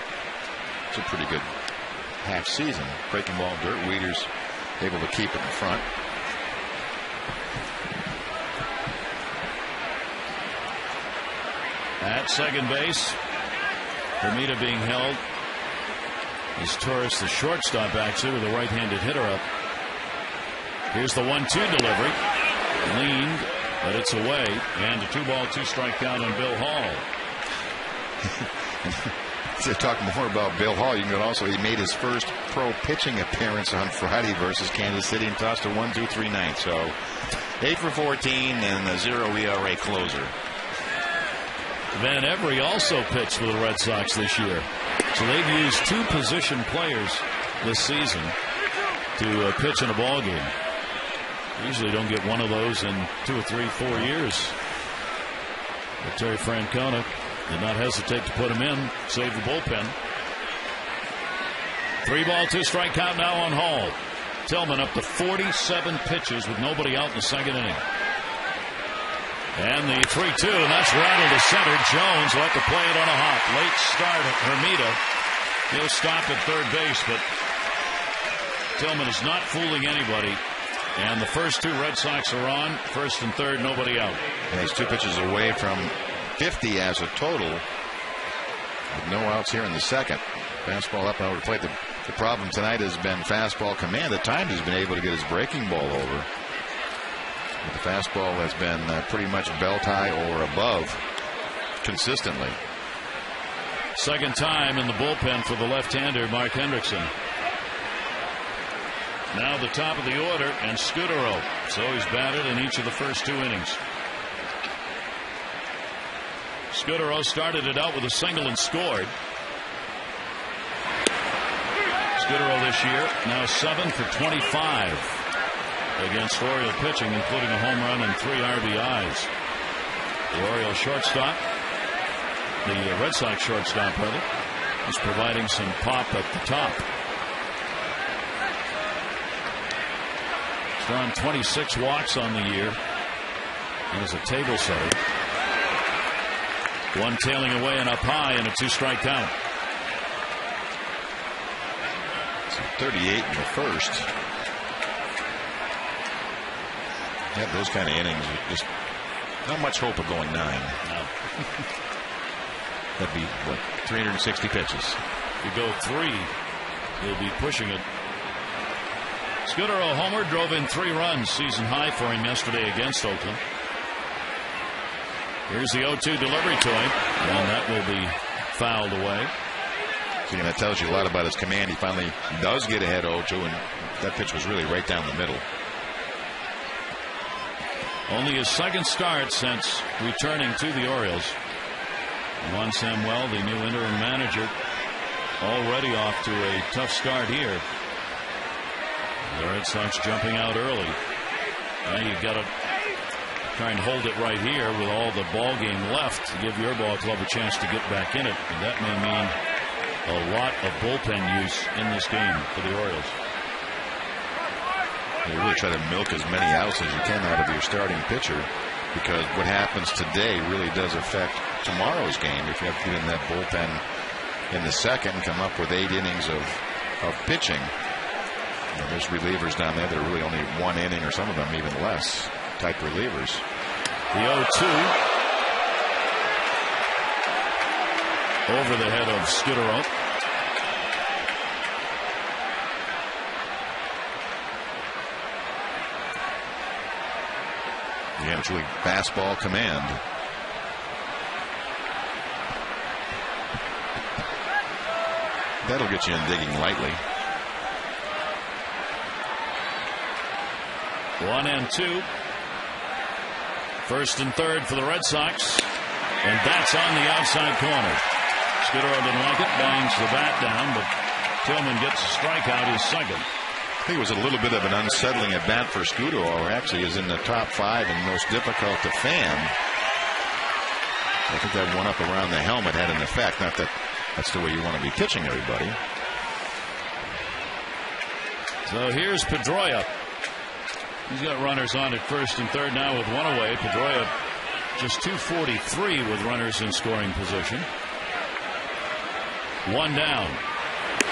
It's a pretty good half season. Breaking ball dirt. Wieters able to keep it in front. At second base, Hermida being held. Is Torres, the shortstop, actually, with a right-handed hitter up. Here's the 1-2 delivery. Leaned, but it's away. And a 2-ball, 2-strike count on Bill Hall. To talk more about Bill Hall, you can also, he made his first pro pitching appearance on Friday versus Kansas City and tossed a 1-2-3 ninth. So 8 for 14 and a 0 ERA closer. Van Every also pitched for the Red Sox this year. So they've used 2 position players this season to pitch in a ball game. Usually don't get one of those in 2 or 3, 4 years. But Terry Francona did not hesitate to put him in, save the bullpen. 3-ball, 2-strike count now on Hall. Tillman up to 47 pitches with nobody out in the second inning. And the 3-2, and that's rattled to center. Jones will have to play it on a hop. Late start at Hermida. He'll stop at third base, but Tillman is not fooling anybody. And the first 2 Red Sox are on. First and third, nobody out. And he's 2 pitches away from 50 as a total, with no outs here in the second. Fastball up and over the plate. The problem tonight has been fastball command. At times he's been able to get his breaking ball over. But the fastball has been pretty much belt high or above consistently. Second time in the bullpen for the left-hander, Mark Hendrickson. Now the top of the order, and Scudero. So he's batted in each of the first 2 innings. Scudero started it out with a single and scored. Scudero this year now 7 for 25 against Oriole pitching, including a home run and 3 RBIs. The Oriole shortstop, the Red Sox shortstop, rather, is providing some pop at the top. He's drawn 26 walks on the year and is a table setter. 1 tailing away and up high, and a 2-strike count. So 38 in the first. Yeah, those kind of innings, just not much hope of going 9. No. That'd be, what, 360 pitches. If you go 3, he'll be pushing it. Scudero homer, drove in 3 runs, season high for him yesterday against Oakland. Here's the 0-2 delivery to him, and that will be fouled away. So that tells you a lot about his command. He finally does get ahead 0-2, and that pitch was really right down the middle. Only his second start since returning to the Orioles. Juan Samuel, the new interim manager, already off to a tough start here. The Red Sox jumping out early. Now you've got to try and hold it right here with all the ball game left to give your ball club a chance to get back in it. And that may mean a lot of bullpen use in this game for the Orioles. You really try to milk as many outs as you can out of your starting pitcher, because what happens today really does affect tomorrow's game. If you have to get in that bullpen in the second and come up with 8 innings of pitching, there's relievers down there that are really only 1 inning, or some of them even less, type relievers. The 0-2 over the head of Scudero. Yeah, truly fastball command. That'll get you in digging lightly. 1-2. First and third for the Red Sox. And that's on the outside corner. Scudero didn't like it, bangs the bat down, but Tillman gets a strikeout, his second. I think it was a little bit of an unsettling at bat for Scudero, or actually is in the top 5 and most difficult to fan. I think that one up around the helmet had an effect. Not that that's the way you want to be pitching everybody. So here's Pedroia. He's got runners on at first and third now with one away. Pedroia just 243 with runners in scoring position. One down.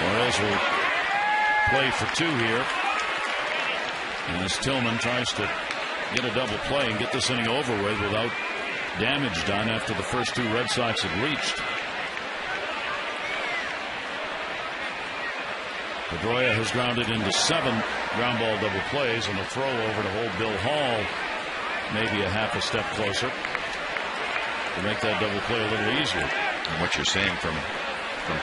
Orioles will play for 2 here. And as Tillman tries to get a double play and get this inning over with without damage done after the first 2 Red Sox had reached. Pedroia has grounded into 7 ground ball double plays, and a throw over to hold Bill Hall maybe a half a step closer to make that double play a little easier. And what you're saying from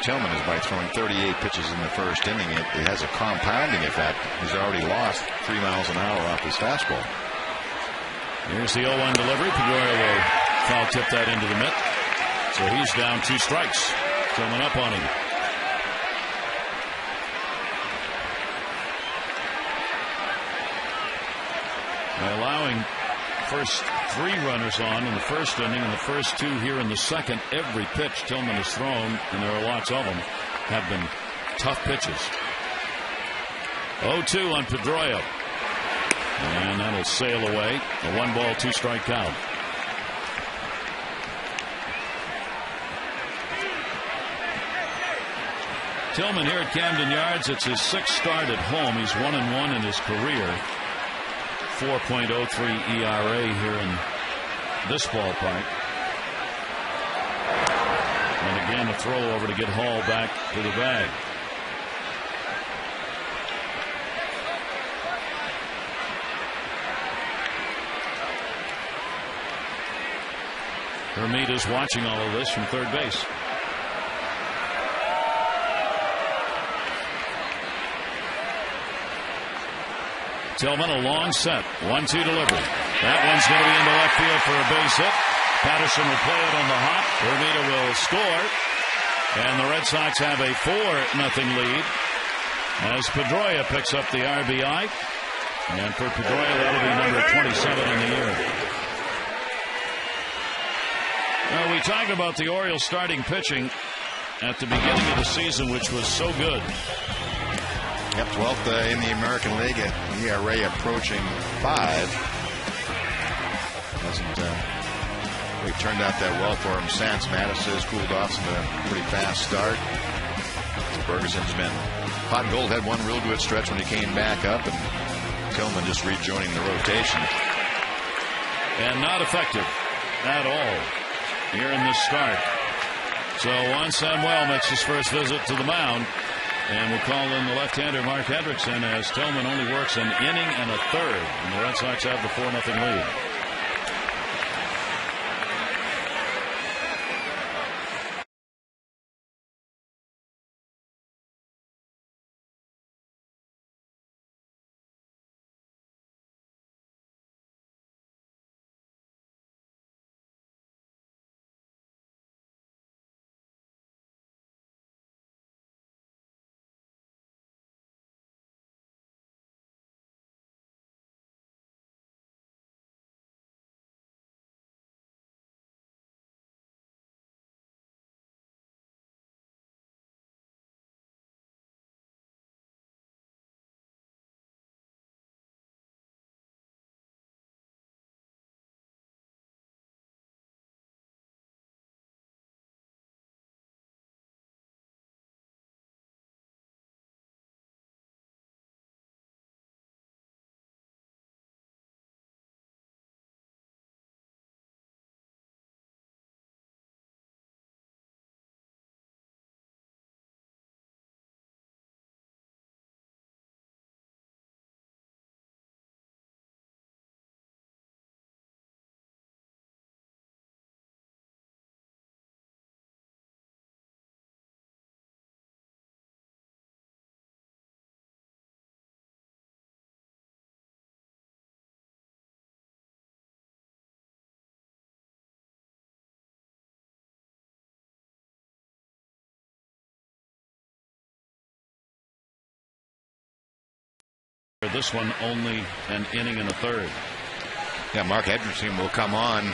Tillman is by throwing 38 pitches in the first inning, it has a compounding effect. He's already lost 3 miles an hour off his fastball. Here's the 0-1 delivery. Pedroia will foul tip that into the mitt. So he's down 2 strikes. Tillman up on him. By allowing first 3 runners on in the first inning and the first 2 here in the second, every pitch Tillman has thrown, and there are lots of them, have been tough pitches. 0-2 on Pedroia. And that'll sail away. A 1-ball, 2-strike count. Tillman here at Camden Yards. It's his 6th start at home. He's 1-1 in his career. 4.03 ERA here in this ballpark. And again, a throw over to get Hall back to the bag. Hermite is watching all of this from third base. Tillman, a long set. 1-2 delivery. That one's going to be into left field for a base hit. Patterson will play it on the hop. Hermite will score. And the Red Sox have a 4-0 lead as Pedroia picks up the RBI. And for Pedroia, that'll be number 27 in the year. Now, we talk about the Orioles starting pitching at the beginning of the season, which was so good. Yep, 12th in the American League, ERA approaching 5. Hasn't really turned out that well for him since. Mattis has cooled off to a pretty fast start. Ferguson's been hot and gold, had one real good stretch when he came back up, and Tillman just rejoining the rotation. And not effective at all here in this start. So Juan Samuel makes his first visit to the mound. And we'll call in the left-hander Mark Hendrickson as Tillman only works an inning and a third. And the Red Sox have the 4-0 lead. this one only an inning and a third. Yeah, Mark Hendrickson will come on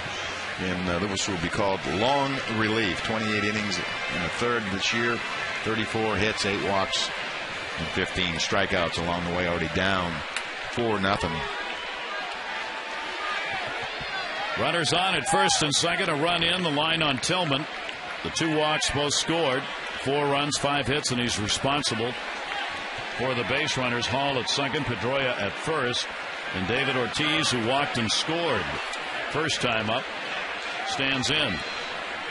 in this will be called long relief. 28 innings in a third this year, 34 hits, 8 walks, and 15 strikeouts along the way. Already down 4-0. Runners on at first and second. A run in. The line on Tillman. The 2 walks both scored. 4 runs, 5 hits, and he's responsible for the base runners. Hall at second, Pedroia at first, and David Ortiz, who walked and scored first time up, stands in.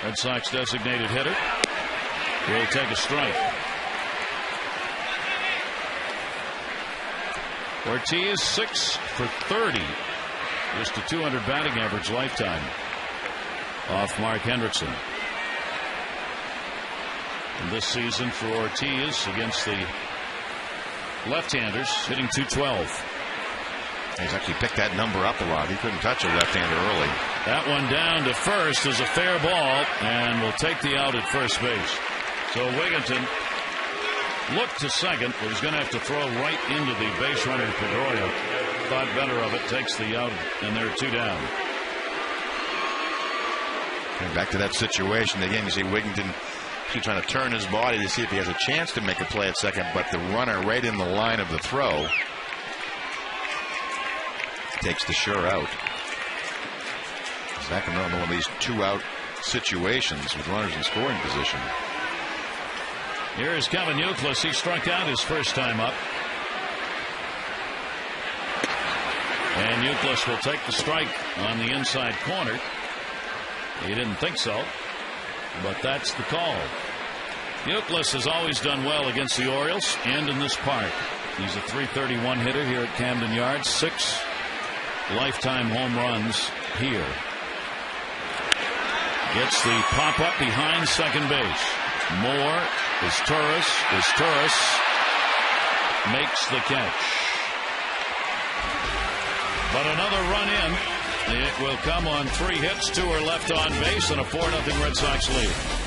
Red Sox designated hitter will take a strike. Ortiz 6 for 30. Just a 200 batting average lifetime off Mark Hendrickson. And this season for Ortiz against the left-handers, hitting .212. He's actually picked that number up a lot. He couldn't touch a left-hander early. That one down to first is a fair ball and will take the out at first base. So Wigginton looked to second, but was going to have to throw right into the base runner Pedroia. Thought better of it, takes the out, and they're 2 down. And back to that situation again. You see Wigginton trying to turn his body to see if he has a chance to make a play at second, but the runner right in the line of the throw takes the sure out. Zach in one of these 2-out situations with runners in scoring position. Here's Kevin Youkilis. He struck out his first time up. And Youkilis will take the strike on the inside corner. He didn't think so, but that's the call. Youkilis has always done well against the Orioles and in this park. He's a .331 hitter here at Camden Yards. 6 lifetime home runs here. Gets the pop-up behind second base. Moore is Turris. Makes the catch. But another run in. It will come on 3 hits. 2 are left on base and a 4-0 Red Sox lead.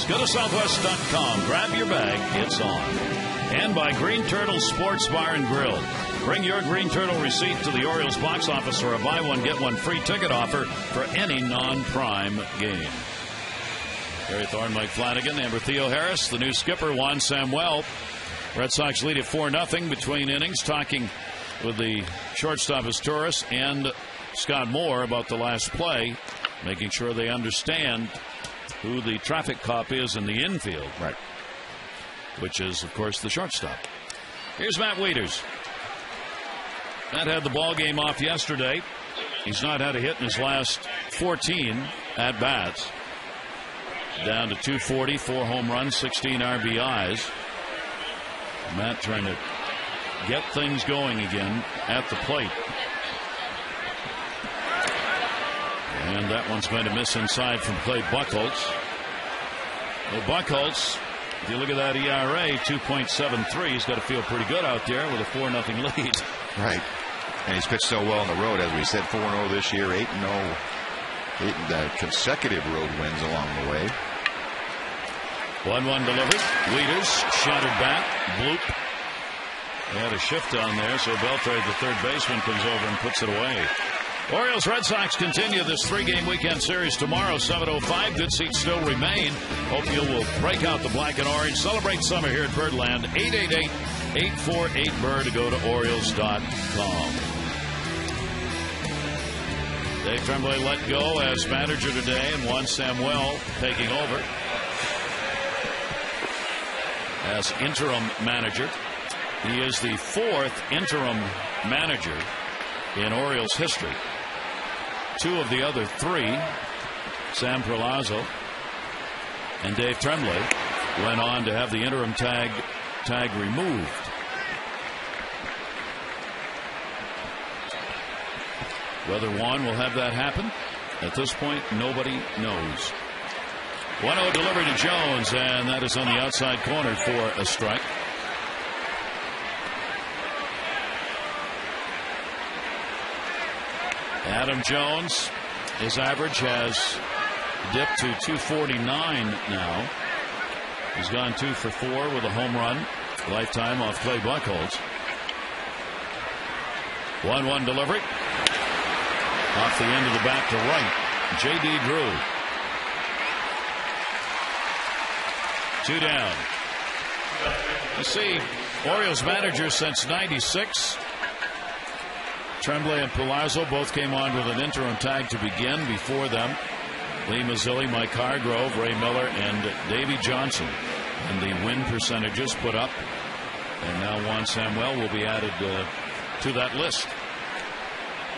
Go to Southwest.com. Grab your bag. It's on. And by Green Turtle Sports Bar and Grill. Bring your Green Turtle receipt to the Orioles box office or a buy one, get one free ticket offer for any non-prime game. Barry Thorne, Mike Flanagan, Amber Theo Harris, the new skipper, Juan Samuel. Red Sox lead at 4-0 between innings. Talking with the shortstop as Turris and Scott Moore about the last play, making sure they understand who the traffic cop is in the infield. Right. Which is, of course, the shortstop. Here's Matt Wieters. Matt had the ball game off yesterday. He's not had a hit in his last 14 at-bats. Down to .240, 4 home runs, 16 RBIs. Matt trying to get things going again at the plate. And that one's going to miss inside from Clay Buchholz. Well, Buchholz, if you look at that ERA, 2.73, he's got to feel pretty good out there with a 4-0 lead. Right. And he's pitched so well on the road, as we said, 4-0 this year, 8-0. 8 consecutive road wins along the way. 1-1 delivered. Wieters, shattered bat, bloop. They had a shift on there, so Beltre, the third baseman, comes over and puts it away. Orioles Red Sox continue this 3-game weekend series tomorrow, 7:05. Good seats still remain. Hope you will break out the black and orange. Celebrate summer here at Birdland. 888-848-BIRD to go to Orioles.com. Dave Tremblay let go as manager today, and Juan Samuel taking over as interim manager. He is the 4th interim manager in Orioles history. 2 of the other 3, Sam Perlazzo and Dave Tremblay, went on to have the interim tag removed. Whether Juan will have that happen, at this point, nobody knows. 1-0 delivery to Jones, and that is on the outside corner for a strike. Adam Jones, his average has dipped to 249 now. He's gone 2 for 4 with a home run lifetime off Clay Buchholz. 1-1 delivery. Off the end of the bat to right. J.D. Drew. 2 down. You see, Orioles manager since '96. Tremblay and Palazzo both came on with an interim tag to begin. Before them, Lee Mazzilli, Mike Hargrove, Ray Miller, and Davey Johnson. And the win percentages put up. And now Juan Samuel will be added to that list.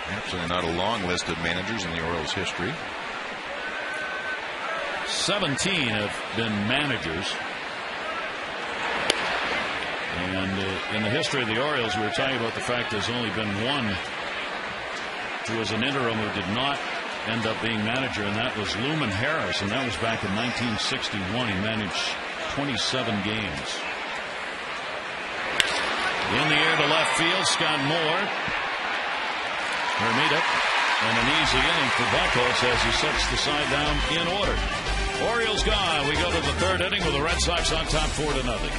Actually, not a long list of managers in the Orioles' history. 17 have been managers. And in the history of the Orioles, we were talking about the fact there's only been one who was an interim who did not end up being manager, and that was Luman Harris, and that was back in 1961. He managed 27 games. In the air to left field, Scott Moore. Hermita, and an easy inning for Buchholz as he sets the side down in order. Orioles gone. We go to the 3rd inning with the Red Sox on top 4-0.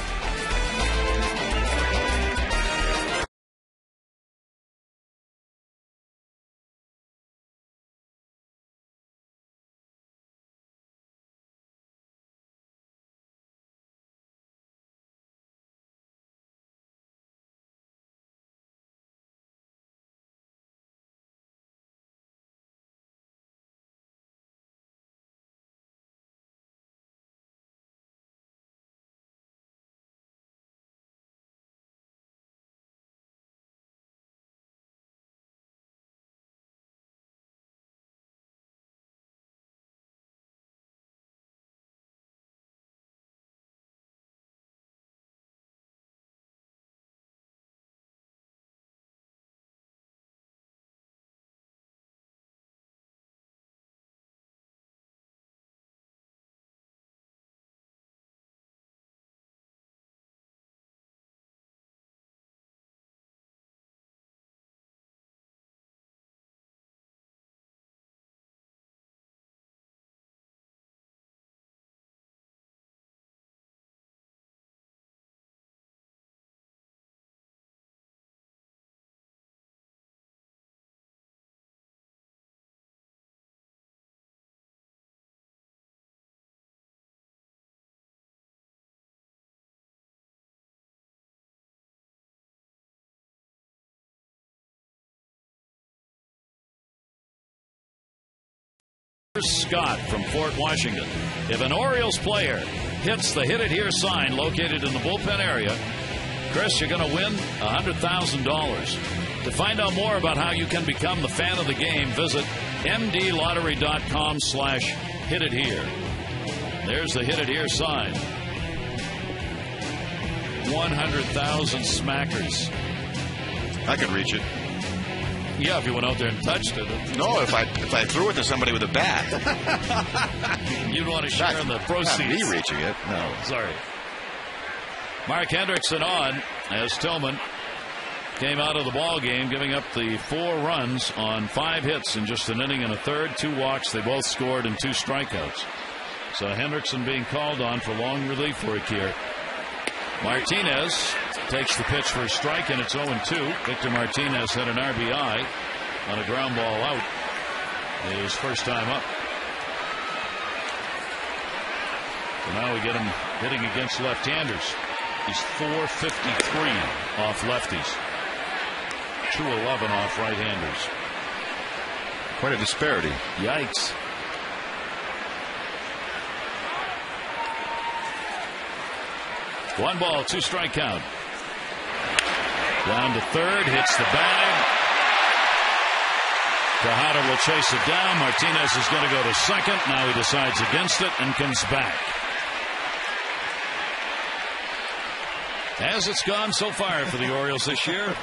Scott from Fort Washington. If an Orioles player hits the Hit It Here sign located in the bullpen area, Chris, you're going to win $100,000. To find out more about how you can become the fan of the game, visit mdlottery.com/hitithere. There's the Hit It Here sign. 100,000 smackers. I could reach it. Yeah, if you went out there and touched it. No, if I threw it to somebody with a bat. You'd want to share in the proceeds. Not me reaching it. No. Sorry. Mark Hendrickson on as Tillman came out of the ball game, giving up the 4 runs on 5 hits in just an inning and a third, 2 walks. They both scored and 2 strikeouts. So Hendrickson being called on for long relief work here. Martinez takes the pitch for a strike, and it's 0-2. Victor Martinez had an RBI on a ground ball out. His first time up. So now we get him hitting against left-handers. He's .453 off lefties. .211 off right-handers. Quite a disparity. Yikes. One ball, 2 strike count. Down to third, hits the bag. Tejada will chase it down. Martinez is going to go to second. Now he decides against it and comes back. As it's gone so far for the Orioles this year.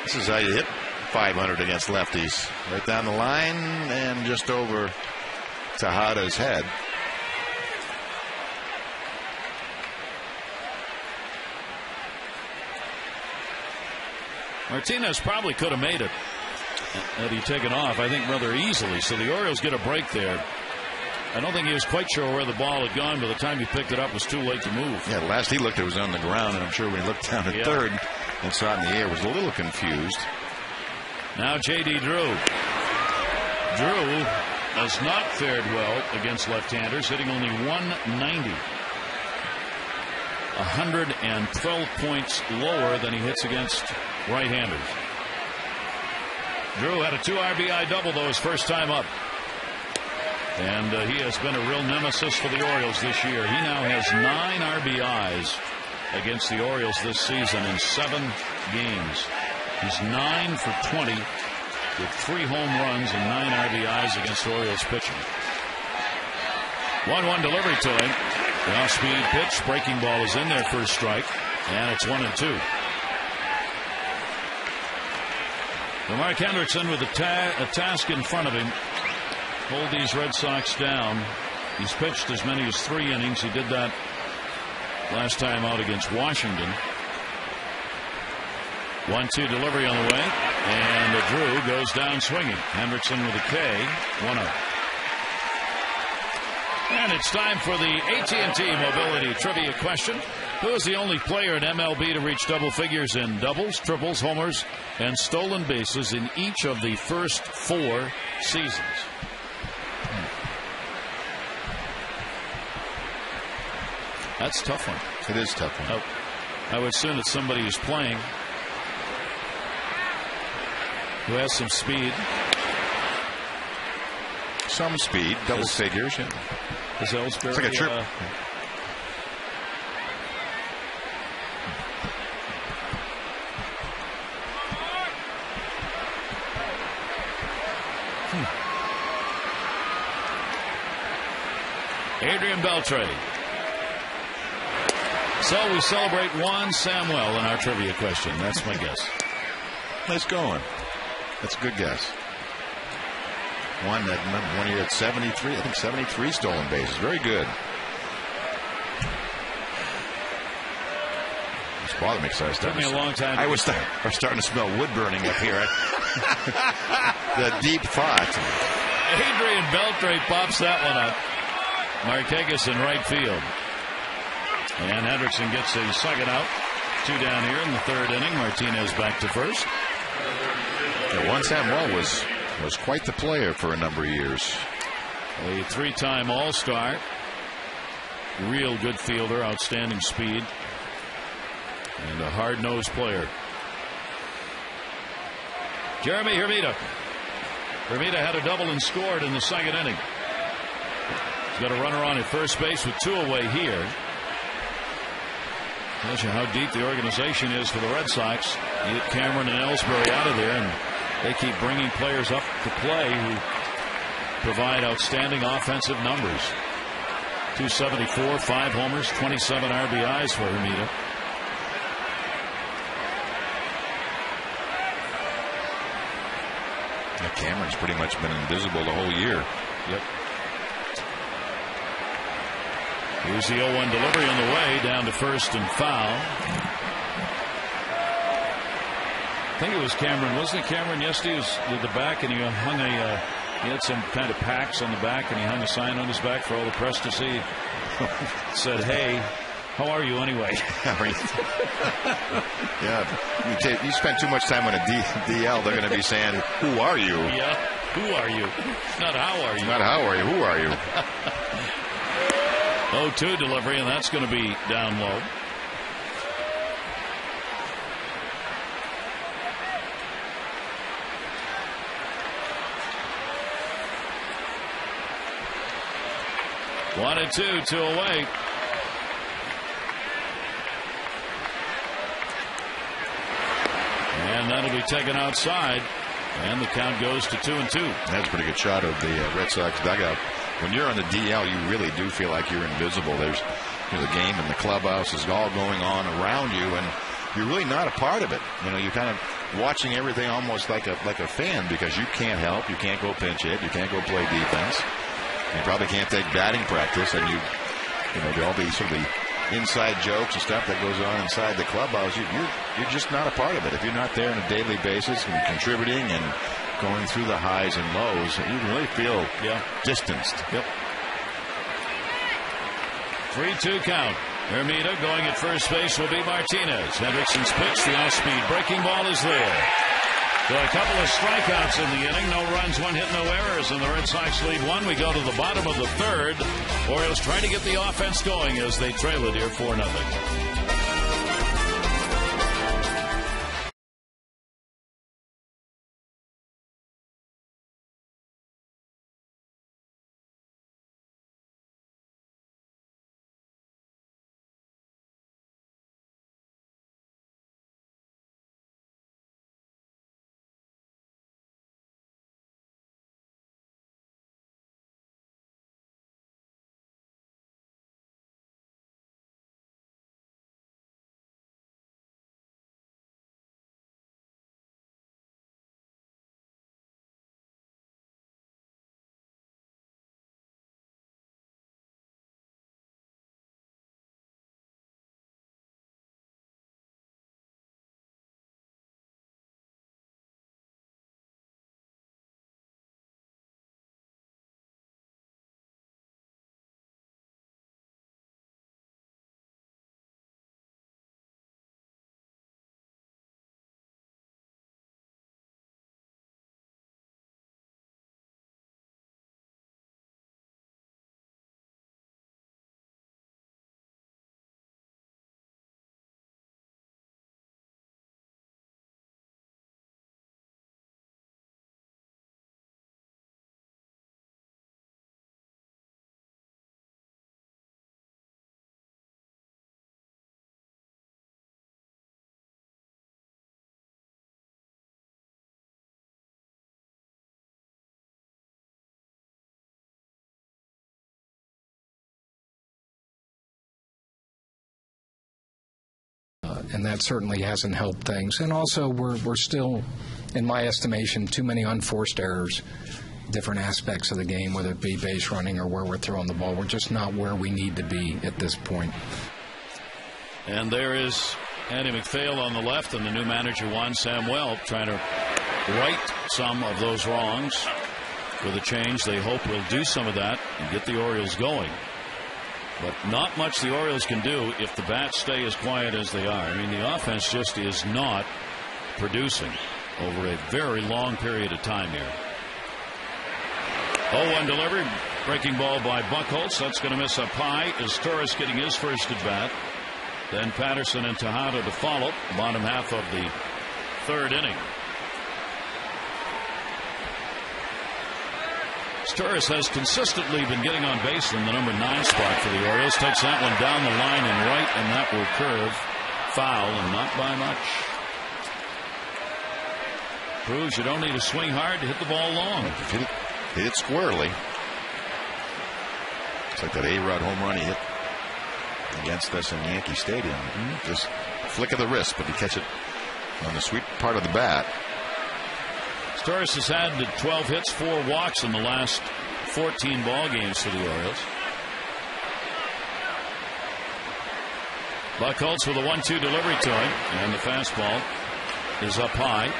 This is how you hit 500 against lefties. Right down the line and just over Tejada's head. Martinez probably could have made it had he taken off, I think, rather easily. So the Orioles get a break there. I don't think he was quite sure where the ball had gone. By the time he picked it up, it was too late to move. Yeah, last he looked, it was on the ground, and I'm sure when he looked down at third and saw it in the air, was a little confused. Now J.D. Drew. Drew has not fared well against left-handers, hitting only .190. 112 points lower than he hits against right-handers. Drew had a 2 RBI double, though, his first time up. And he has been a real nemesis for the Orioles this year. He now has 9 RBIs against the Orioles this season in 7 games. He's 9 for 20 with 3 home runs and 9 RBIs against Orioles pitching. 1-1 delivery to him. The off-speed pitch. Breaking ball is in there for a strike. And it's 1-2. Mark Hendrickson with a task in front of him. Hold these Red Sox down. He's pitched as many as 3 innings. He did that last time out against Washington. 1-2 delivery on the way. And Drew goes down swinging. Hendrickson with a K. 1-0. And it's time for the AT&T Mobility Trivia question. Who is the only player in MLB to reach double figures in doubles, triples, homers, and stolen bases in each of the first 4 seasons? That's a tough one. It is a tough one. I would assume it's somebody who's playing, who has some speed. Some speed, double figures. Yeah. Is Ellsbury, it's like a trip. Adrian Beltre. So we celebrate Juan Samuel in our trivia question. That's my guess. Nice going. That's a good guess. One year at 73, I think 73 stolen bases. Very good. It's bothering me because I was starting. Took me a long time. I was starting to smell wood burning up here. The deep thought. Adrian Beltre pops that one up. Marquez in right field. And Hendrickson gets a second out. 2 down here in the 3rd inning. Martinez back to first. Yeah, Juan Samuel was quite the player for a number of years. A 3-time All-Star. Real good fielder, outstanding speed, and a hard-nosed player. Jeremy Hermida. Hermida had a double and scored in the 2nd inning. He's got a runner on at first base with 2 away here. Tells you how deep the organization is for the Red Sox. You get Cameron and Ellsbury out of there, and they keep bringing players up to play who provide outstanding offensive numbers. 274, 5 homers, 27 RBIs for Hermida. Cameron's pretty much been invisible the whole year. Yep. Here's the 0-1 delivery on the way down to first and foul. I think it was Cameron. Wasn't it Cameron yesterday? He was at the back and he hung he had some kind of packs on the back and he hung a sign on his back for all the press to see. Said, "Hey, how are you anyway?" Yeah, you spend too much time on a DL, they're going to be saying, "Who are you?" Yeah, who are you? Not how are you. Not how are you. Who are you? 0-2 delivery, and that's going to be down low. One and two away. And that'll be taken outside. And the count goes to 2-2. That's a pretty good shot of the Red Sox dugout. When you're on the DL, you really do feel like you're invisible. There's the game in the clubhouse is all going on around you, and you're really not a part of it. You're kind of watching everything almost like a fan, because you can't help. You can't go pinch hit. You can't go play defense. You probably can't take batting practice, and all these sort of the inside jokes and stuff that goes on inside the clubhouse. You're just not a part of it. If you're not there on a daily basis and contributing and going through the highs and lows, you really feel distanced. Yep. 3-2 count. Hermida going at first base will be Martinez. Hendrickson's pitch, the off-speed breaking ball is there. So a couple of strikeouts in the inning. No runs, one hit, no errors, and the Red Sox lead one. We go to the bottom of the third. Orioles trying to get the offense going as they trail it here 4-0. And that certainly hasn't helped things. And also, we're still, in my estimation, too many unforced errors, different aspects of the game, whether it be base running or where we're throwing the ball. We're just not where we need to be at this point. And there is Andy McPhail on the left, and the new manager, Juan Samuel, trying to right some of those wrongs with a change. They hope will do some of that and get the Orioles going. But not much the Orioles can do if the bats stay as quiet as they are. I mean, the offense just is not producing over a very long period of time here. 0-1 delivery. Breaking ball by Buchholz. That's going to miss up high as Torres getting his first at bat. Then Patterson and Tejada to follow. Bottom half of the third inning. Torres has consistently been getting on base in the number 9 spot for the Orioles. Takes that one down the line and right, and that will curve foul, and not by much. Proves you don't need to swing hard to hit the ball long. Hit it squarely. It's like that A-Rod home run he hit against us in Yankee Stadium. Just flick of the wrist, but you catch it on the sweet part of the bat. Torres has had 12 hits, 4 walks in the last 14 ball games for the Orioles. Buchholz with a 1-2 delivery to him, and the fastball is up high.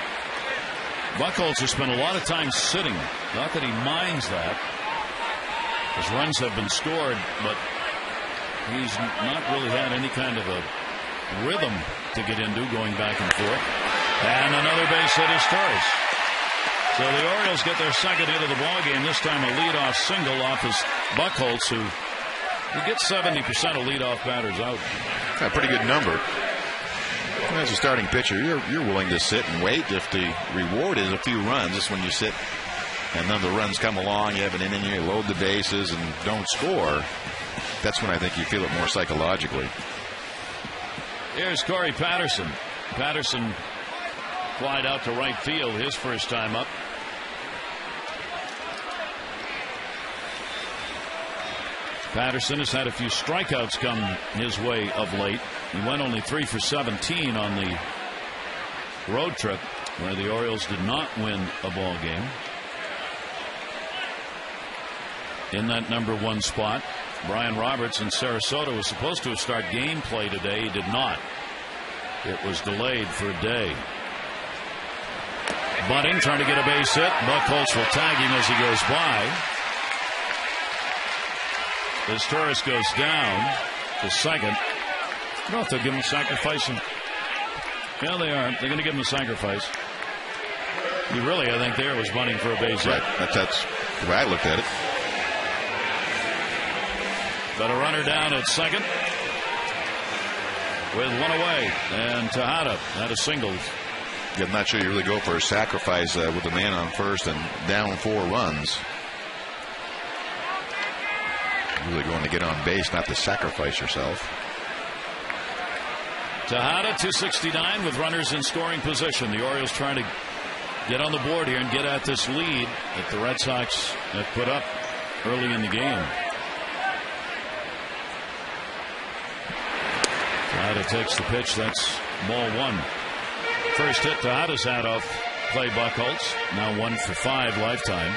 Buchholz has spent a lot of time sitting. Not that he minds that, as runs have been scored, but he's not really had any kind of a rhythm to get into going back and forth. And another base hit is Torres. So the Orioles get their second hit of the ball game. This time a leadoff single off his Buchholz, who gets 70% of leadoff batters out. A pretty good number. As a starting pitcher, you're willing to sit and wait if the reward is a few runs. Just when you sit and none of the runs come along, you have an inning, you load the bases and don't score. That's when I think you feel it more psychologically. Here's Corey Patterson. Patterson flied out to right field his first time up. Patterson has had a few strikeouts come his way of late. He went only 3 for 17 on the road trip where the Orioles did not win a ball game. In that number 1 spot, Brian Roberts in Sarasota was supposed to have started gameplay today. He did not. It was delayed for a day. Bunting trying to get a base hit. Buchholz will tag him as he goes by. As Torres goes down to second. I don't know if they'll give him a sacrifice. Yeah, they are. They're going to give him a sacrifice. He really, I think, there was bunting for a base hit. Right. That's the way I looked at it. Got a runner down at second with 1 away. And Tejada had a single. I'm not sure you really go for a sacrifice with a man on first and down 4 runs. Really going to get on base, not to sacrifice yourself. Tejada 269 with runners in scoring position. The Orioles trying to get on the board here and get at this lead that the Red Sox have put up early in the game. Tejada takes the pitch. That's ball 1. First hit Tejada's had off Clay Buchholz. Now 1 for 5 lifetime.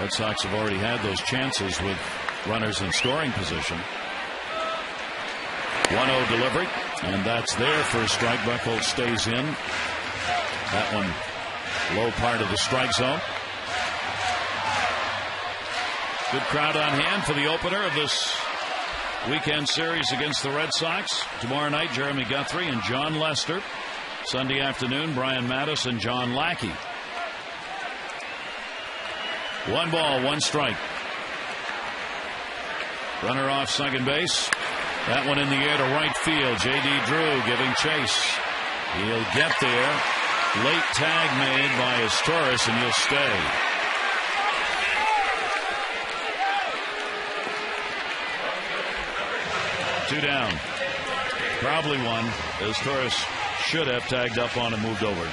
Red Sox have already had those chances with runners in scoring position. 1-0 delivery, and that's there for a strike. Buchholz stays in. That one low part of the strike zone. Good crowd on hand for the opener of this weekend series against the Red Sox. Tomorrow night, Jeremy Guthrie and John Lester. Sunday afternoon, Brian Mattis and John Lackey. 1 ball, 1 strike. Runner off second base. That one in the air to right field. J.D. Drew giving chase. He'll get there. Late tag made by his Torres, and he'll stay. Two down. Probably one, as Torres should have tagged up on and moved over.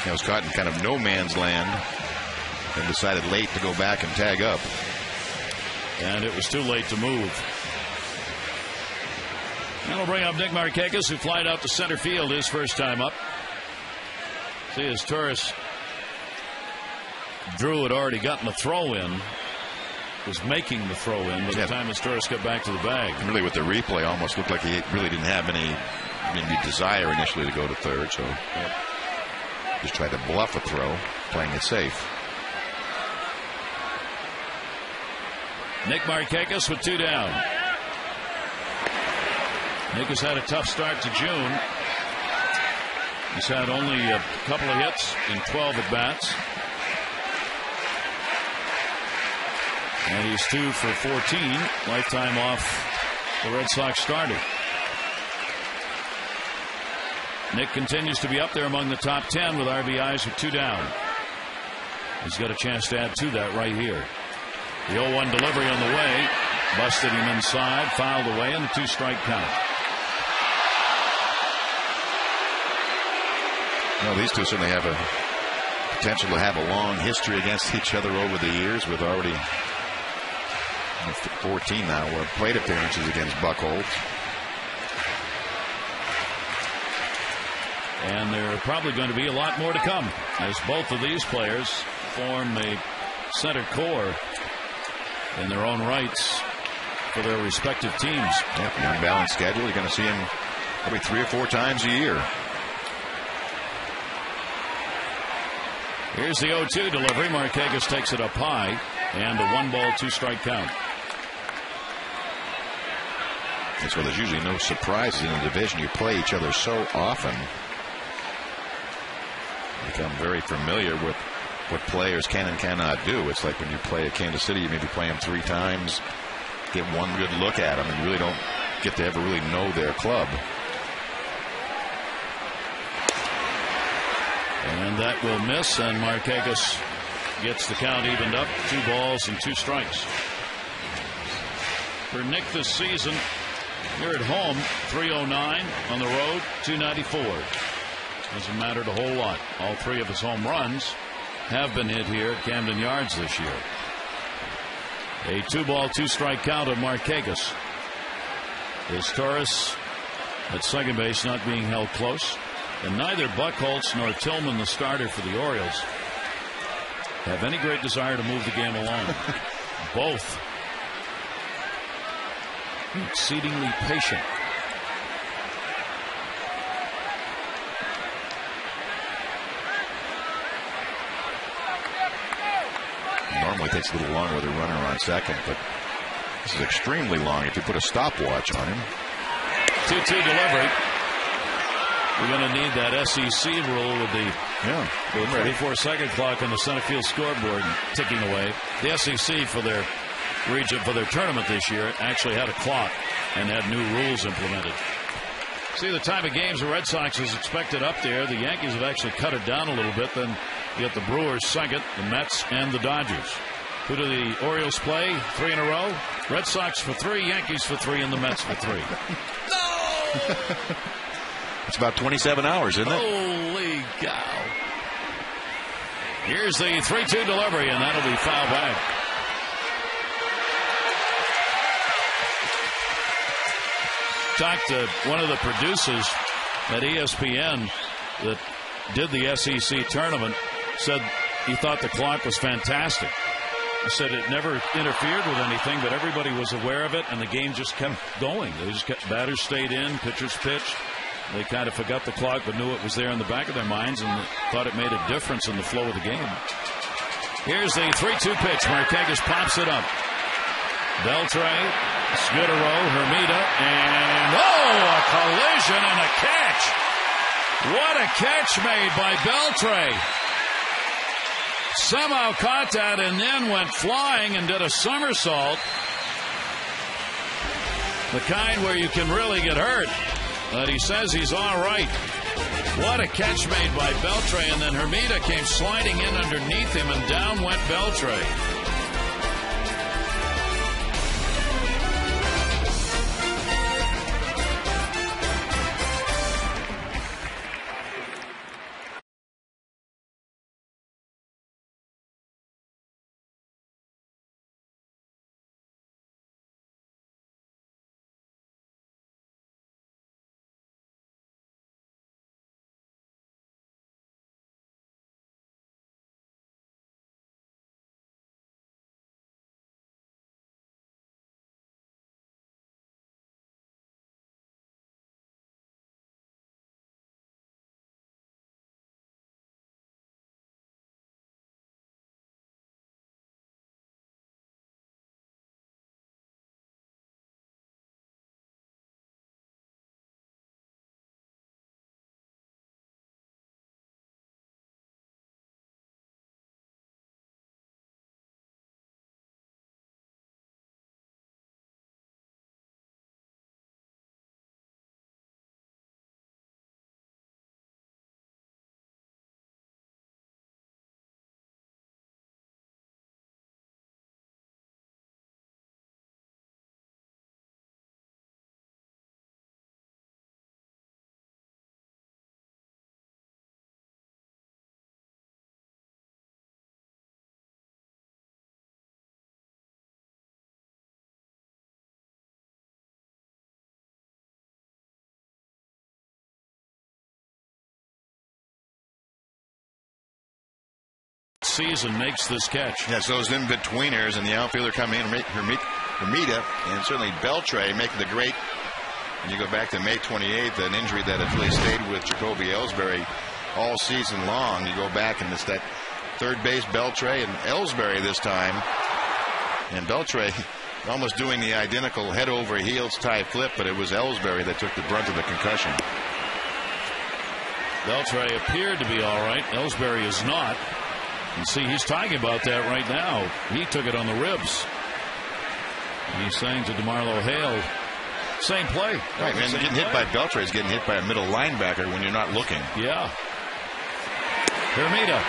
He was caught in kind of no man's land and decided late to go back and tag up. And it was too late to move. That'll bring up Nick Markakis, who flied out to center field his first time up. See, as Torres, Drew had already gotten the throw in, was making the throw in by the time as Torres got back to the bag. And really, with the replay, almost looked like he really didn't have any desire initially to go to third, so just tried to bluff a throw, playing it safe. Nick Markakis with 2 down. Nick has had a tough start to June. He's had only a couple of hits in 12 at-bats. And he's 2 for 14. Lifetime off the Red Sox starter. Nick continues to be up there among the top 10 with RBIs with 2 down. He's got a chance to add to that right here. The 0-1 delivery on the way. Busted him inside, fouled away, and the 2-strike count. Well, these two certainly have a potential to have a long history against each other over the years, with already 14 now plate appearances against Buckholz. And there are probably going to be a lot more to come as both of these players form a center core in their own rights for their respective teams. Yeah, an unbalanced schedule. You're going to see him probably 3 or 4 times a year. Here's the 0-2 delivery. Markakis takes it up high, and a 1-ball, 2-strike count. That's why there's usually no surprises in the division. You play each other so often. You become very familiar with what players can and cannot do. It's like when you play at Kansas City, you maybe play them 3 times, get one good look at them, and you really don't get to ever really know their club. And that will miss, and Markakis gets the count evened up. 2 balls and 2 strikes. For Nick this season, here at home, 309, on the road, 294. Doesn't matter a whole lot. All 3 of his home runs have been hit here at Camden Yards this year. A 2-ball, 2-strike count of Markakis. Is Torres at second base not being held close? And neither Buckholz nor Tillman, the starter for the Orioles, have any great desire to move the game along. Both exceedingly patient. Normally it takes a little longer with a runner on second, but this is extremely long if you put a stopwatch on him. 2-2 delivery. We're going to need that SEC rule with the 34-second clock on the center field scoreboard ticking away. The SEC for their region, for their tournament this year, actually had a clock and had new rules implemented. See, the time of games the Red Sox is expected up there. The Yankees have actually cut it down a little bit. Then you get the Brewers second, the Mets, and the Dodgers. Who do the Orioles play? 3 in a row? Red Sox for 3, Yankees for 3, and the Mets for 3. No! It's about 27 hours, isn't it? Holy cow. Here's the 3-2 delivery, and that'll be foul back. Talked to one of the producers at ESPN that did the SEC tournament, said he thought the clock was fantastic. He said it never interfered with anything, but everybody was aware of it, and the game just kept going. They just kept, batters stayed in, pitchers pitched. They kind of forgot the clock, but knew it was there in the back of their minds and thought it made a difference in the flow of the game. Here's the 3-2 pitch. Markakis pops it up. Beltre, Scudero, Hermida, and a collision and a catch. What a catch made by Beltre. Somehow caught that and then went flying and did a somersault. The kind where you can really get hurt. But he says he's all right. What a catch made by Beltre, and then Hermida came sliding in underneath him, and down went Beltre. season makes this catch. Yes, those in-betweeners and the outfielder coming in, Hermida, and certainly Beltre making the great. And you go back to May 28th, an injury that had really stayed with Jacoby Ellsbury all season long. You go back and it's that third base Beltre and Ellsbury this time. And Beltre almost doing the identical head over heels tie flip, but it was Ellsbury that took the brunt of the concussion. Beltre appeared to be all right. Ellsbury is not. And see, he's talking about that right now. He took it on the ribs. And he's saying to DeMarlo Hale, same play. Right, man, getting hit by Beltre is getting hit by a middle linebacker when you're not looking. Yeah. Hermida.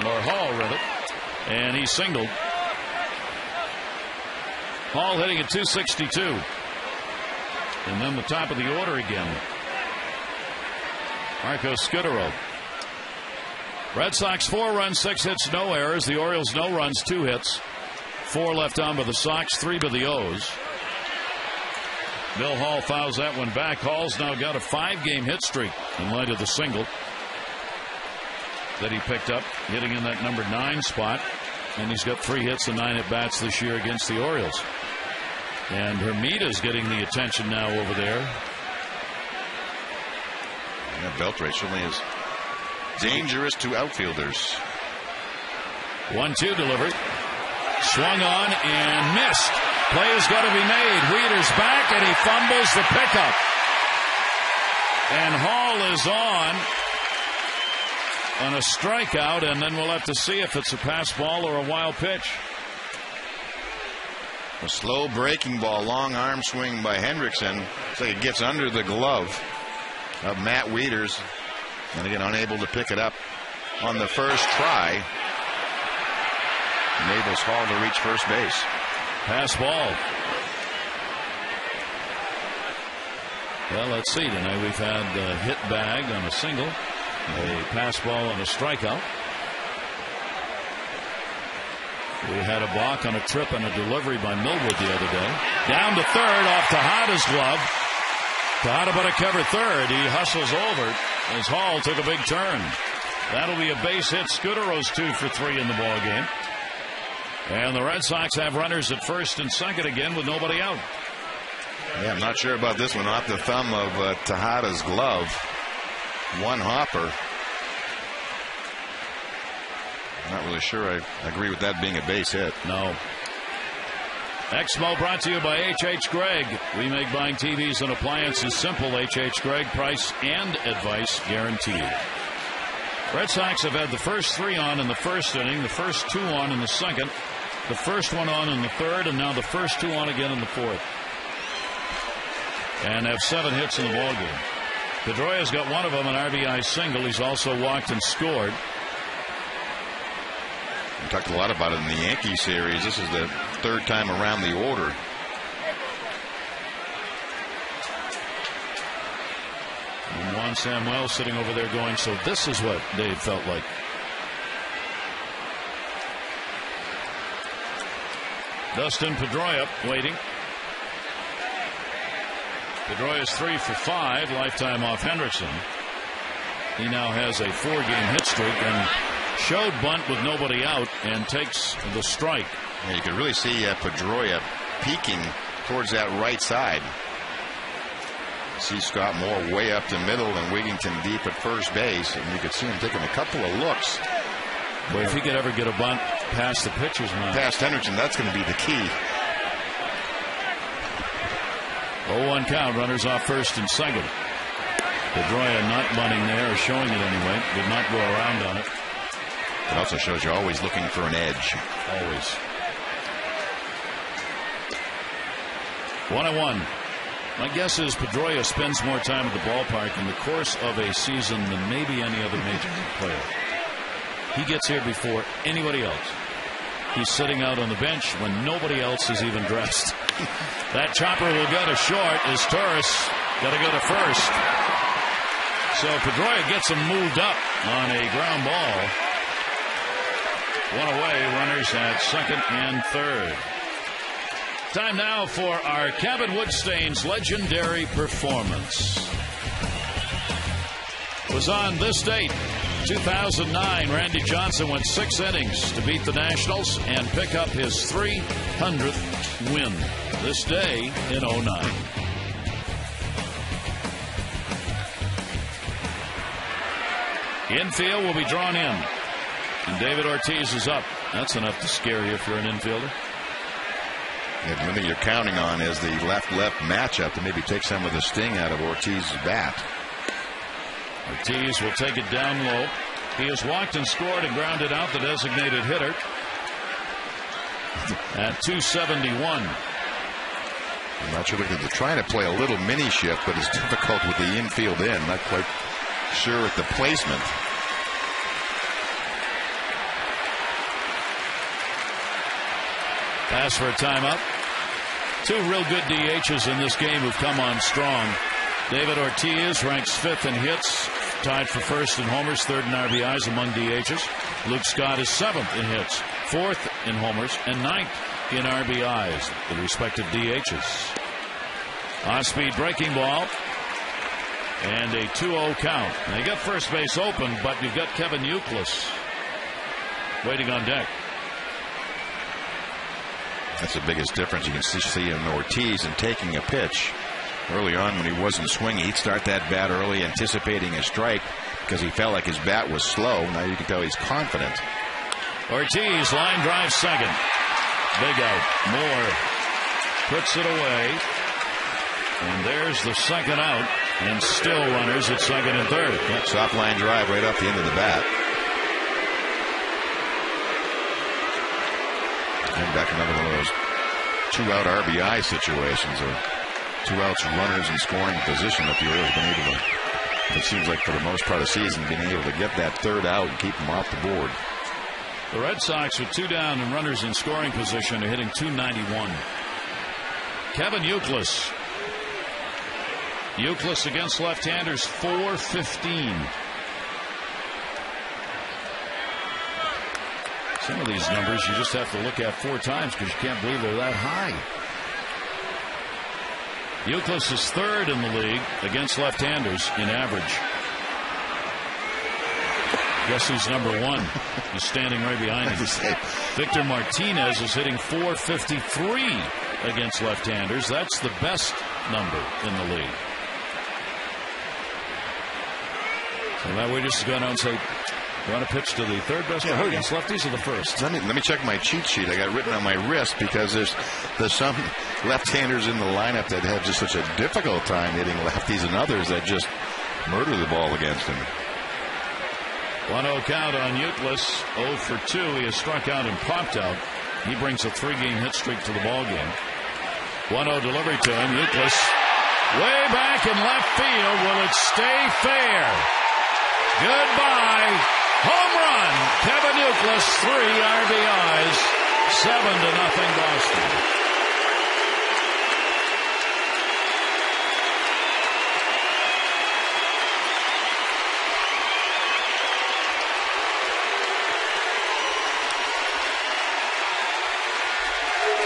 Or Hall, rather. And he singled. Hall hitting at 262. And then the top of the order again. Marco Scudero. Red Sox 4 runs, 6 hits, no errors. The Orioles no runs, 2 hits. 4 left on by the Sox, 3 by the O's. Bill Hall fouls that one back. Hall's now got a 5-game hit streak in light of the single that he picked up, hitting in that number 9 spot. And he's got 3 hits and 9 at-bats this year against the Orioles. And Hermida's getting the attention now over there. Yeah, Beltre certainly is dangerous to outfielders. 1-2 delivery. Swung on and missed. Play's got to be made. Weeder's back and he fumbles the pickup. And Hall is on a strikeout, and then we'll have to see if it's a pass ball or a wild pitch. A slow breaking ball, long arm swing by Hendrickson. It's like it gets under the glove of Matt Weeders. And again, unable to pick it up on the first try. Enables Hall to reach first base. Pass ball. Well, let's see. Tonight we've had a hit bag on a single, a pass ball and a strikeout. We had a balk on a trip and a delivery by Millwood the other day. Down to third off Tejada's glove. Tejada better cover third. He hustles over as Hall took a big turn. That'll be a base hit. Scudero's 2 for 3 in the ball game. And the Red Sox have runners at first and second again with nobody out. Yeah, I'm not sure about this one. Off the thumb of Tejada's glove. One hopper. I'm not really sure I agree with that being a base hit. No. Exmo brought to you by H.H. Gregg. We make buying TVs and appliances simple. H.H. Gregg, price and advice guaranteed. Red Sox have had the first 3 on in the first inning, the first 2 on in the second, the first 1 on in the third, and now the first 2 on again in the fourth. And have 7 hits in the ballgame. Pedroia's got one of them, an RBI single. He's also walked and scored. We talked a lot about it in the Yankee series. This is the 3rd time around the order. And Juan Samuel sitting over there going, so this is what Dave felt like. Dustin Pedroia waiting. Pedroia's 3 for 5, lifetime off Hendrickson. He now has a 4-game hit streak and showed bunt with nobody out and takes the strike. Yeah, you could really see Pedroia peeking towards that right side. See Scott Moore way up the middle and Wigington deep at first base, and you could see him taking a couple of looks. Well, if he could ever get a bunt past the pitcher's mound. Past Hendrickson, that's going to be the key. 0-1 count, runners off first and second. Pedroia not bunting there, or showing it anyway. Did not go around on it. It also shows you're always looking for an edge. Always. 1-1. My guess is Pedroia spends more time at the ballpark in the course of a season than maybe any other major league player. He gets here before anybody else. He's sitting out on the bench when nobody else is even dressed. That chopper will go to short as Torres got to go to first. So Pedroia gets him moved up on a ground ball. 1 away, runners at second and third. Time now for our Cabot Woodstain's legendary performance. It was on this date, 2009, Randy Johnson went 6 innings to beat the Nationals and pick up his 300th win this day in 2009. Infield will be drawn in, and David Ortiz is up. That's enough to scare you if you're an infielder. The only thing you're counting on is the left-left matchup to maybe take some of the sting out of Ortiz's bat. Ortiz will take it down low. He has walked and scored and grounded out the designated hitter at 271. I'm not sure they're trying to play a little mini shift, but it's difficult with the infield in. Not quite sure with the placement. Pass for a timeout. 2 real good DHs in this game who've come on strong. David Ortiz ranks 5th in hits, tied for 1st in homers, 3rd in RBIs among DHs. Luke Scott is 7th in hits, 4th in homers, and 9th in RBIs, the respective DHs. On-speed breaking ball, and a 2-0 count. Now you got first base open, but you've got Kevin Youkilis waiting on deck. That's the biggest difference you can see in Ortiz in taking a pitch. Early on when he wasn't swinging, he'd start that bat early anticipating a strike because he felt like his bat was slow. Now you can tell he's confident. Ortiz line drive second. Big out. Moore puts it away. And there's the second out. And still runners at second and third. Soft line drive right off the end of the bat. And back another one of those 2-out RBI situations, or 2 outs runners in scoring position. If you've been able to, it seems like for the most part of the season, being able to get that 3rd out and keep them off the board. The Red Sox with 2 down and runners in scoring position are hitting .291. Kevin Youkilis. Youkilis against left-handers, .415. Some of these numbers you just have to look at 4 times because you can't believe they're that high. Youkilis is 3rd in the league against left-handers in average. Guess who's number 1? He's standing right behind him. Victor Martinez is hitting .453 against left-handers. That's the best number in the league. So that way just go down and say, you want to pitch to the 3rd best player against lefties or the 1st? Let me check my cheat sheet. I got it written on my wrist because there's some left-handers in the lineup that have just such a difficult time hitting lefties, and others that just murder the ball against him. 1-0 count on Youkilis. 0 for 2. He has struck out and popped out. He brings a 3-game hit streak to the ball game. 1-0 delivery to him. Youkilis way back in left field. Will it stay fair? Goodbye. Home run. Kevin Youkilis, 3 RBIs, 7-0 Boston.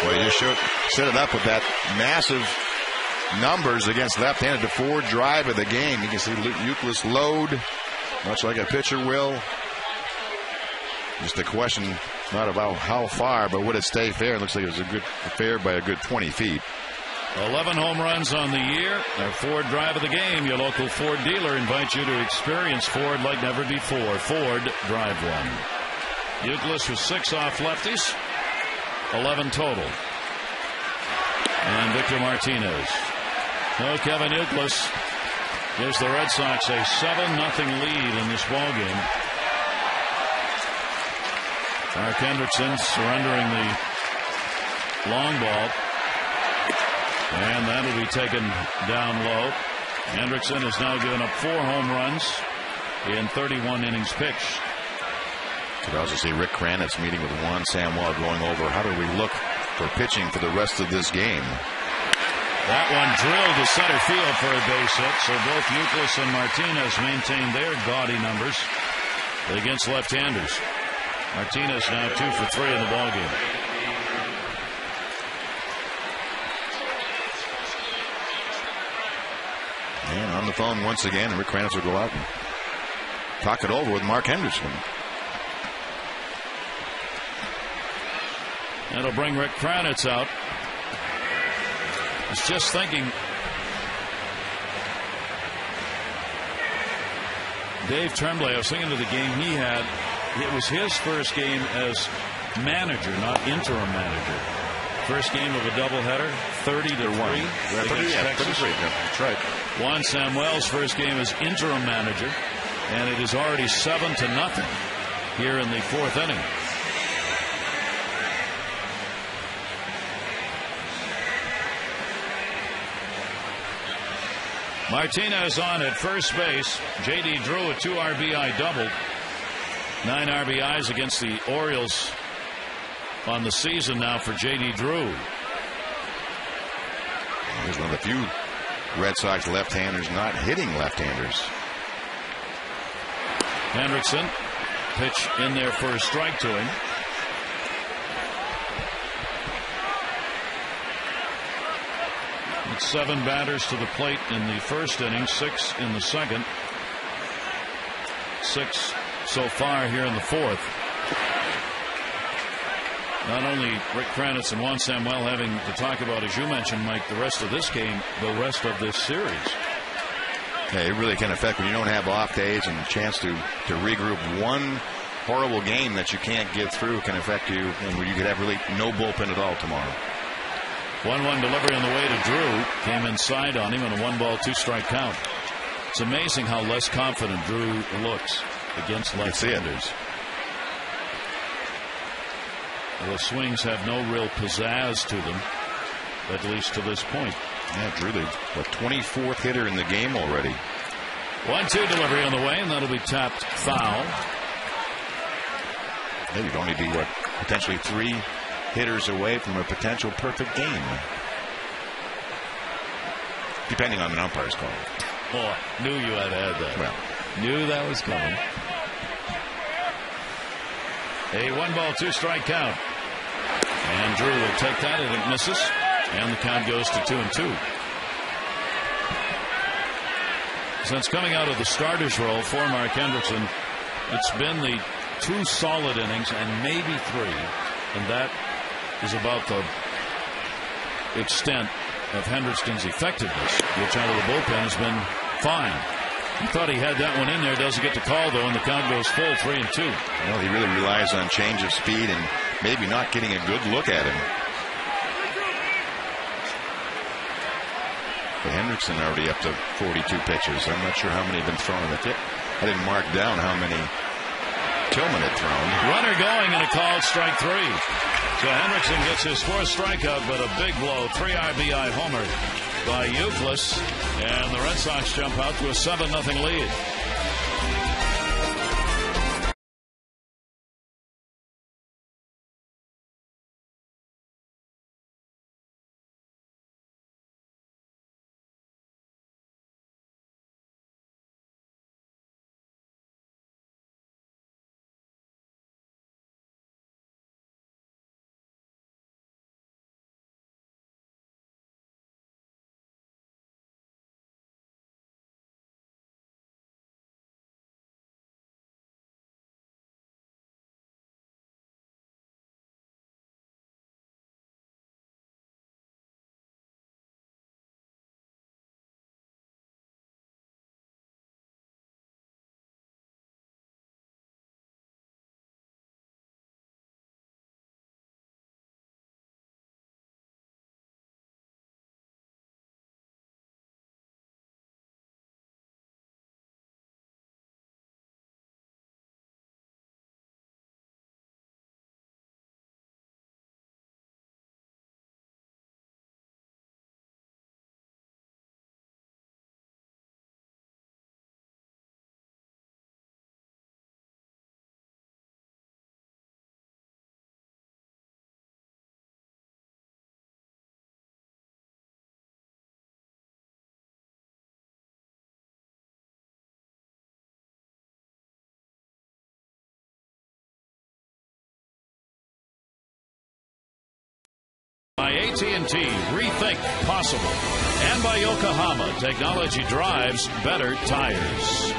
Well, you just set it up with that massive numbers against left-handed. The 4 drive of the game. You can see Youkilis load, much like a pitcher will. Just a question, not about how far, but would it stay fair? It looks like it was a good fair by a good 20 feet. 11 home runs on the year. Our Ford drive of the game. Your local Ford dealer invites you to experience Ford like never before. Ford Drive 1. Youkilis with 6 off lefties. 11 total. And Victor Martinez. No, Kevin Youkilis gives the Red Sox a 7-0 lead in this ball game. Mark Hendrickson surrendering the long ball. And that'll be taken down low. Hendrickson has now given up 4 home runs in 31 innings pitched. Could also see Rick Kranitz meeting with Juan Samuel, going over how do we look for pitching for the rest of this game. That one drilled to center field for a base hit. So both Youkilis and Martinez maintain their gaudy numbers against left-handers. Martinez now 2 for 3 in the ballgame. And on the phone once again, Rick Kranitz will go out and talk it over with Mark Henderson. That'll bring Rick Kranitz out. I was just thinking, Dave Tremblay, I was thinking of the game he had. It was his first game as manager, not interim manager. First game of a doubleheader, 30-3 against Texas. That's right. Juan Samuel's first game as interim manager, and it is already 7-0 here in the fourth inning. Martinez on at first base. J.D. Drew a 2 RBI double. 9 RBIs against the Orioles on the season now for J.D. Drew. He's one of the few Red Sox left-handers not hitting left-handers. Hendrickson, pitch in there for a strike to him. It's 7 batters to the plate in the first inning, 6 in the second, 6 so far here in the fourth. Not only Rick Kranitz and Juan Samuel having to talk about, as you mentioned, Mike, the rest of this game, the rest of this series. Yeah, it really can affect when you don't have off days and a chance to regroup. One horrible game that you can't get through can affect you, and where you could have really no bullpen at all tomorrow. 1-1 delivery on the way to Drew. Came inside on him on a 1-ball, 2-strike count. It's amazing how less confident Drew looks against left-handers. The swings have no real pizzazz to them, at least to this point. Yeah, Drew, the 24th hitter in the game already. 1-2 delivery on the way, and that'll be tapped foul. Yeah, you'd only be, potentially 3 hitters away from a potential perfect game, depending on an umpire's call. Oh, knew you had to add that. Well, knew that was coming. A 1-ball, 2-strike count. And Drew will take that, and it misses. And the count goes to 2-2. Since coming out of the starter's role for Mark Hendrickson, it's been the 2 solid innings and maybe 3. And that is about the extent of Hendrickson's effectiveness, which out of the bullpen has been fine. He thought he had that one in there. Doesn't get the call, though, and the count goes full, 3-2. Well, he really relies on change of speed and maybe not getting a good look at him. But Hendrickson already up to 42 pitches. I'm not sure how many have been thrown in the tip. I didn't mark down how many Tillman had thrown. Runner going and a called strike 3. So Hendrickson gets his 4th strikeout, but a big blow, 3 RBI homer by Euclid, and the Red Sox jump out to a 7-0 lead. By AT&T, rethink possible. And by Yokohama, technology drives better tires.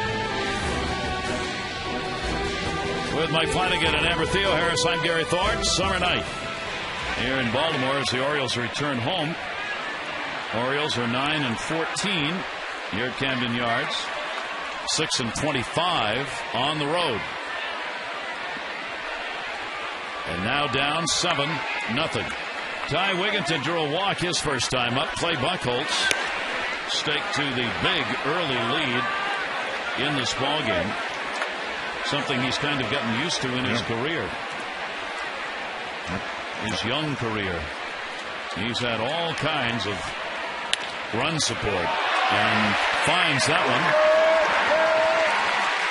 With Mike Flanagan and Amber Theo Harris, I'm Gary Thorne. Summer night here in Baltimore as the Orioles return home. Orioles are 9-14 here at Camden Yards. 6-25 on the road. And now down 7-0. Ty Wigginton drew a walk his first time up. Clay Buchholz staked to the big early lead in this ball game. Something he's kind of gotten used to in his career. His young career. He's had all kinds of run support and finds that one.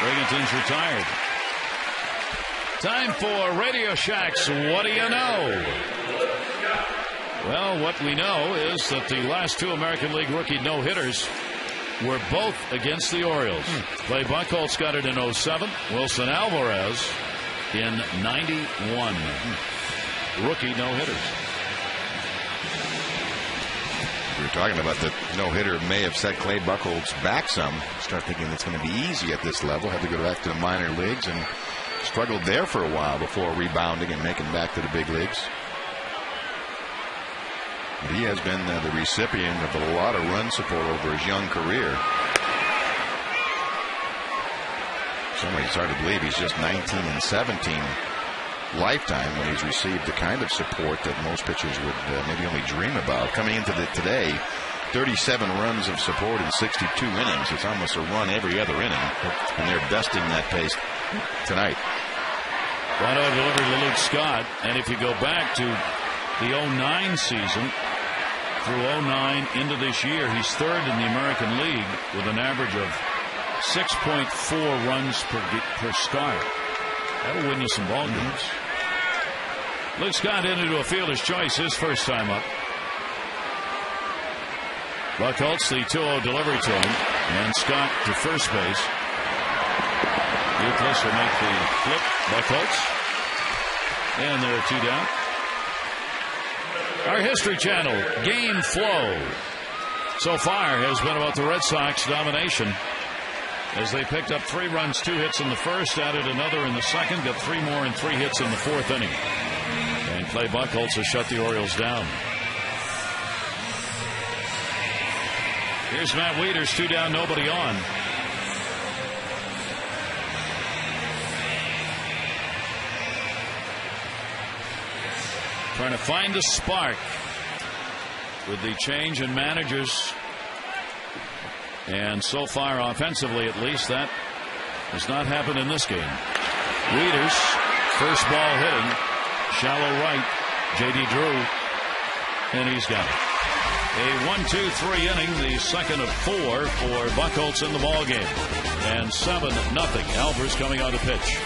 Wigginton's retired. Time for Radio Shack's What Do You Know? Well, what we know is that the last two American League rookie no-hitters were both against the Orioles. Clay Buchholz got it in 07. Wilson Alvarez in 91. Rookie no-hitters. We were talking about the no-hitter may have set Clay Buchholz back some. Start thinking it's going to be easy at this level. Had to go back to the minor leagues and struggled there for a while before rebounding and making back to the big leagues. But he has been the recipient of a lot of run support over his young career. Someway it's hard to believe he's just 19 and 17 lifetime when he's received the kind of support that most pitchers would maybe only dream about. Coming into today, 37 runs of support in 62 innings. It's almost a run every other inning, and they're besting that pace tonight. 1-0 delivery to Luke Scott, and if you go back to the 09 season, through 09 into this year, he's third in the American League with an average of 6.4 runs per start. That'll win you some ball games. Luke Scott into a fielder's choice his first time up. Buchholz, the 2-0 delivery to him, and Scott to first base. Euclid will make the flip. Buchholz, and there are two down. Our History Channel game flow so far has been about the Red Sox domination as they picked up 3 runs, 2 hits in the first, added another in the second, got 3 more and 3 hits in the fourth inning. And Clay Buchholz has shut the Orioles down. Here's Matt Wieters, 2 down, nobody on. Trying to find a spark with the change in managers. And so far, offensively at least, that has not happened in this game. Wieters, first ball hitting, shallow right, J.D. Drew, and he's got it. A 1-2-3 inning, the second of 4 for Buchholz in the ball game. And 7-0. Albers coming on to pitch.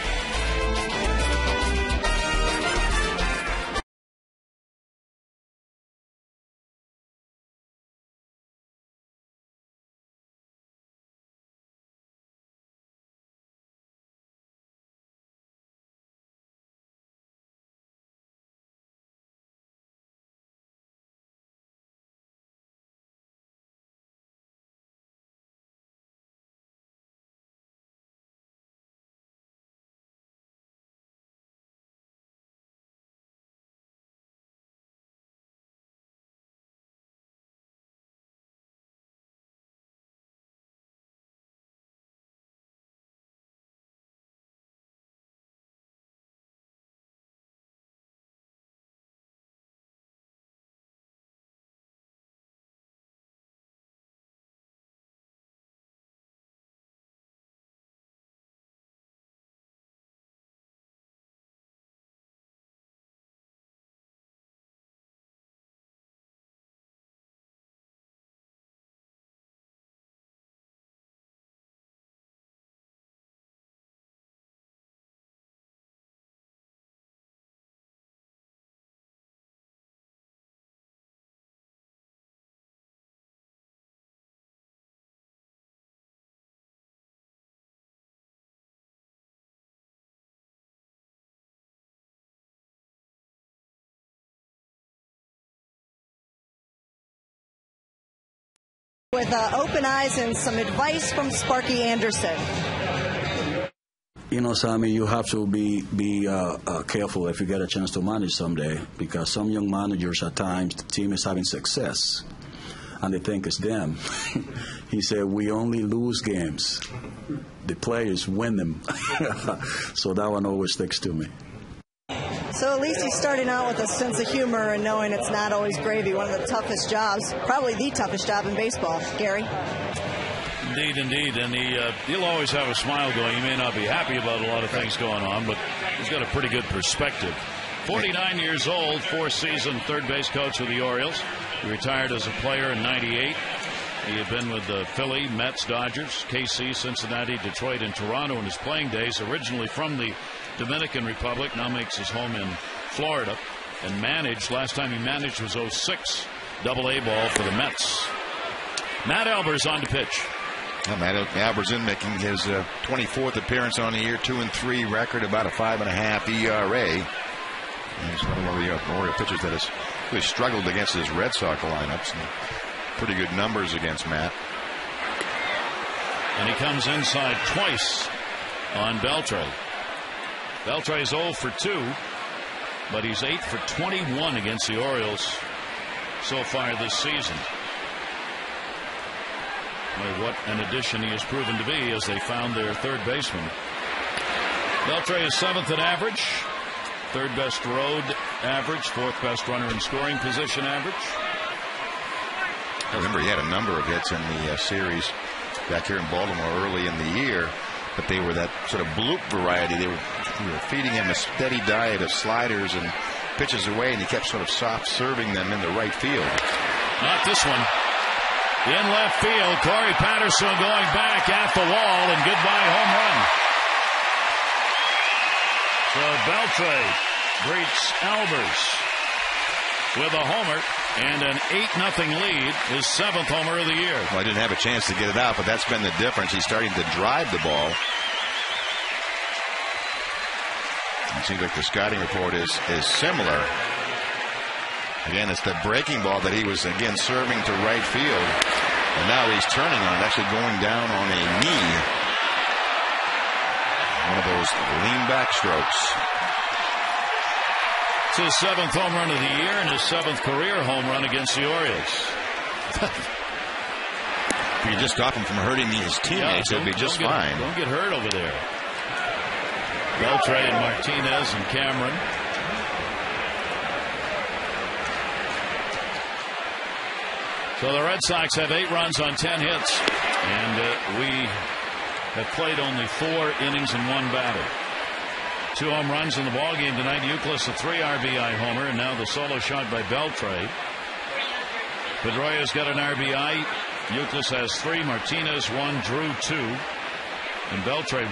With open eyes and some advice from Sparky Anderson. Sammy, you have to be careful if you get a chance to manage someday, because some young managers at times, the team is having success and they think it's them. He said, we only lose games. The players win them. So that one always sticks to me. So at least he's starting out with a sense of humor and knowing it's not always gravy. One of the toughest jobs, probably the toughest job in baseball. Gary? Indeed. And he'll always have a smile going. He may not be happy about a lot of things going on, but he's got a pretty good perspective. 49 years old, four-season third base coach of the Orioles. He retired as a player in '98. He had been with the Philly, Mets, Dodgers, KC, Cincinnati, Detroit, and Toronto in his playing days. Originally from the Dominican Republic, now makes his home in Florida. And last time he managed was '06, AA ball for the Mets. Matt Albers on to pitch. Well, Matt Albers in, making his 24th appearance on the year, 2-3 record, about a 5.5 ERA. And he's one of the Oriole pitchers that has really struggled against his Red Sox lineups. And pretty good numbers against Matt. And he comes inside twice on Beltre. Beltre's 0 for 2, but he's 8 for 21 against the Orioles so far this season. Well, what an addition he has proven to be as they found their third baseman. Beltre is 7th in average, 3rd best road average, 4th best runner in scoring position average. I remember he had a number of hits in the series back here in Baltimore early in the year, but they were that sort of bloop variety. We were feeding him a steady diet of sliders and pitches away, and he kept sort of soft serving them in the right field. Not this one. In left field, Corey Patterson going back at the wall, and goodbye home run. So Beltre greets Albers with a homer and an 8-0 lead, his 7th homer of the year. Well, I didn't have a chance to get it out, but that's been the difference. He's starting to drive the ball. It seems like the scouting report is similar. Again, it's the breaking ball that he was, again, serving to right field. And now he's turning on it, actually going down on a knee. One of those lean back strokes. It's his 7th home run of the year and his 7th career home run against the Orioles. If you just stop him from hurting his teammates, he'll be just fine. Don't get hurt over there. Beltre and Martinez and Cameron. So the Red Sox have 8 runs on 10 hits, and we have played only 4 innings and 1 batter. 2 home runs in the ballgame tonight. Youkilis a 3 RBI homer, and now the solo shot by Beltre. Pedroia's got an RBI. Youkilis has 3, Martinez 1, Drew 2, and Beltre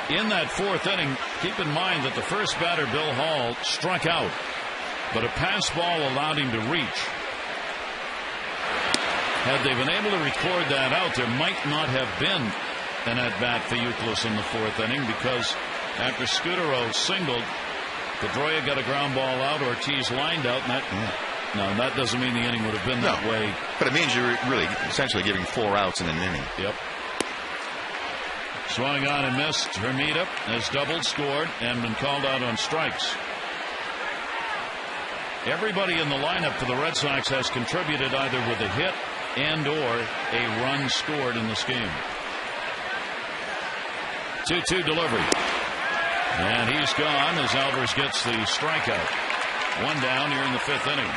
1. In that 4th inning, keep in mind that the first batter, Bill Hall, struck out, but a pass ball allowed him to reach. Had they been able to record that out, there might not have been an at-bat for Youkilis in the 4th inning, because after Scudero singled, Pedroia got a ground ball out, Ortiz lined out, and that doesn't mean the inning would have been that way. But it means you're really essentially giving 4 outs in an inning. Yep. Swung on and missed. Hermida has doubled, scored, and been called out on strikes. Everybody in the lineup for the Red Sox has contributed either with a hit and or a run scored in this game. 2-2 delivery. And he's gone as Albers gets the strikeout. 1 down here in the 5th inning.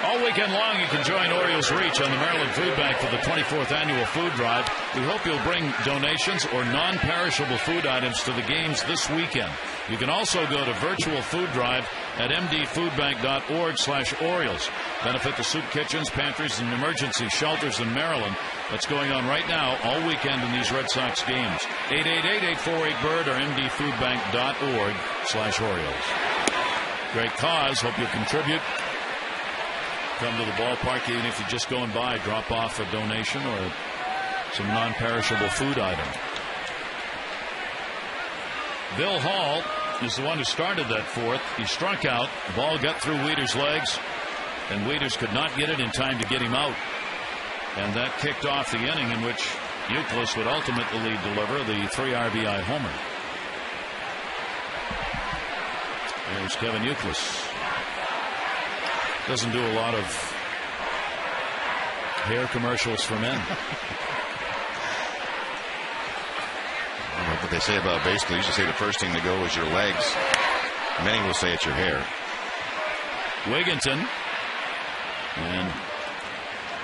All weekend long, you can join Orioles Reach on the Maryland Food Bank for the 24th annual food drive. We hope you'll bring donations or non-perishable food items to the games this weekend. You can also go to virtual food drive at mdfoodbank.org/Orioles. Benefit the soup kitchens, pantries, and emergency shelters in Maryland. That's going on right now all weekend in these Red Sox games. 888-848-BIRD or mdfoodbank.org/Orioles. Great cause. Hope you'll contribute. Come to the ballpark, even if you're just going by, drop off a donation or some non-perishable food item. Bill Hall is the one who started that 4th. He struck out. The ball got through Wieters' legs, and Wieters could not get it in time to get him out. And that kicked off the inning in which Euclid would ultimately deliver the 3 RBI homer. There's Kevin Euclid. Doesn't do a lot of hair commercials for men. What they say about baseball, you usually say the first thing to go is your legs. Many will say it's your hair. Wigginton. And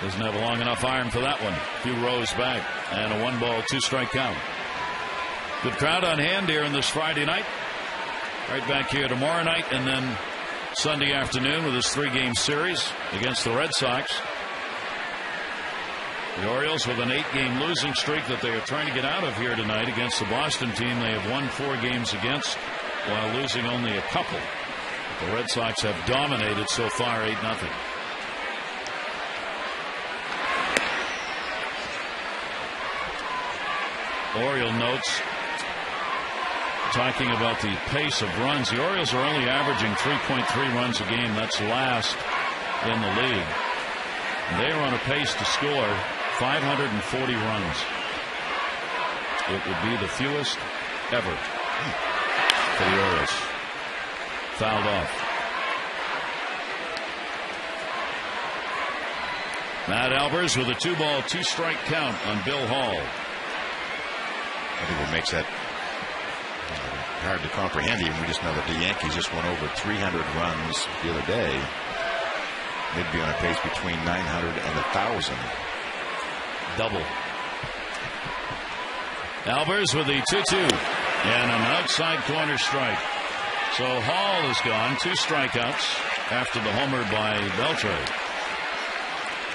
doesn't have a long enough arm for that one. A few rows back. And a 1-ball, 2-strike count. Good crowd on hand here in this Friday night. Right back here tomorrow night. And then Sunday afternoon with this 3-game series against the Red Sox. The Orioles with an 8-game losing streak that they are trying to get out of here tonight against the Boston team they have won 4 games against while losing only a couple. But the Red Sox have dominated so far 8-0. Oriole notes talking about the pace of runs. The Orioles are only averaging 3.3 runs a game. That's last in the league. And they are on a pace to score 540 runs. It would be the fewest ever for the Orioles. Fouled off. Matt Albers with a 2-ball, 2-strike count on Bill Hall. I think what makes that hard to comprehend, even we just know that the Yankees just went over 300 runs the other day. They'd be on a pace between 900 and 1,000. Double. Albers with the 2-2 and an outside corner strike. So Hall is gone. 2 strikeouts after the homer by Beltre.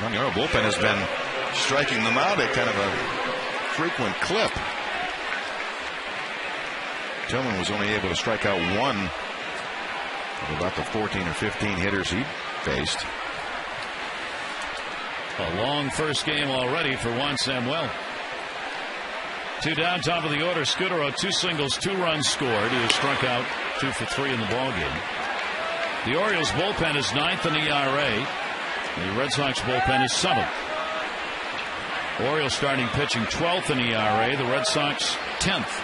Well, you know, bullpen has been striking them out at kind of a frequent clip. Tillman was only able to strike out 1 of about the 14 or 15 hitters he faced. A long first game already for Juan Samuel. 2 down, top of the order. Scudero, 2 singles, 2 runs scored. He has struck out 2 for 3 in the ballgame. The Orioles bullpen is 9th in ERA. The Red Sox bullpen is 7th. Orioles starting pitching 12th in ERA. The Red Sox 10th,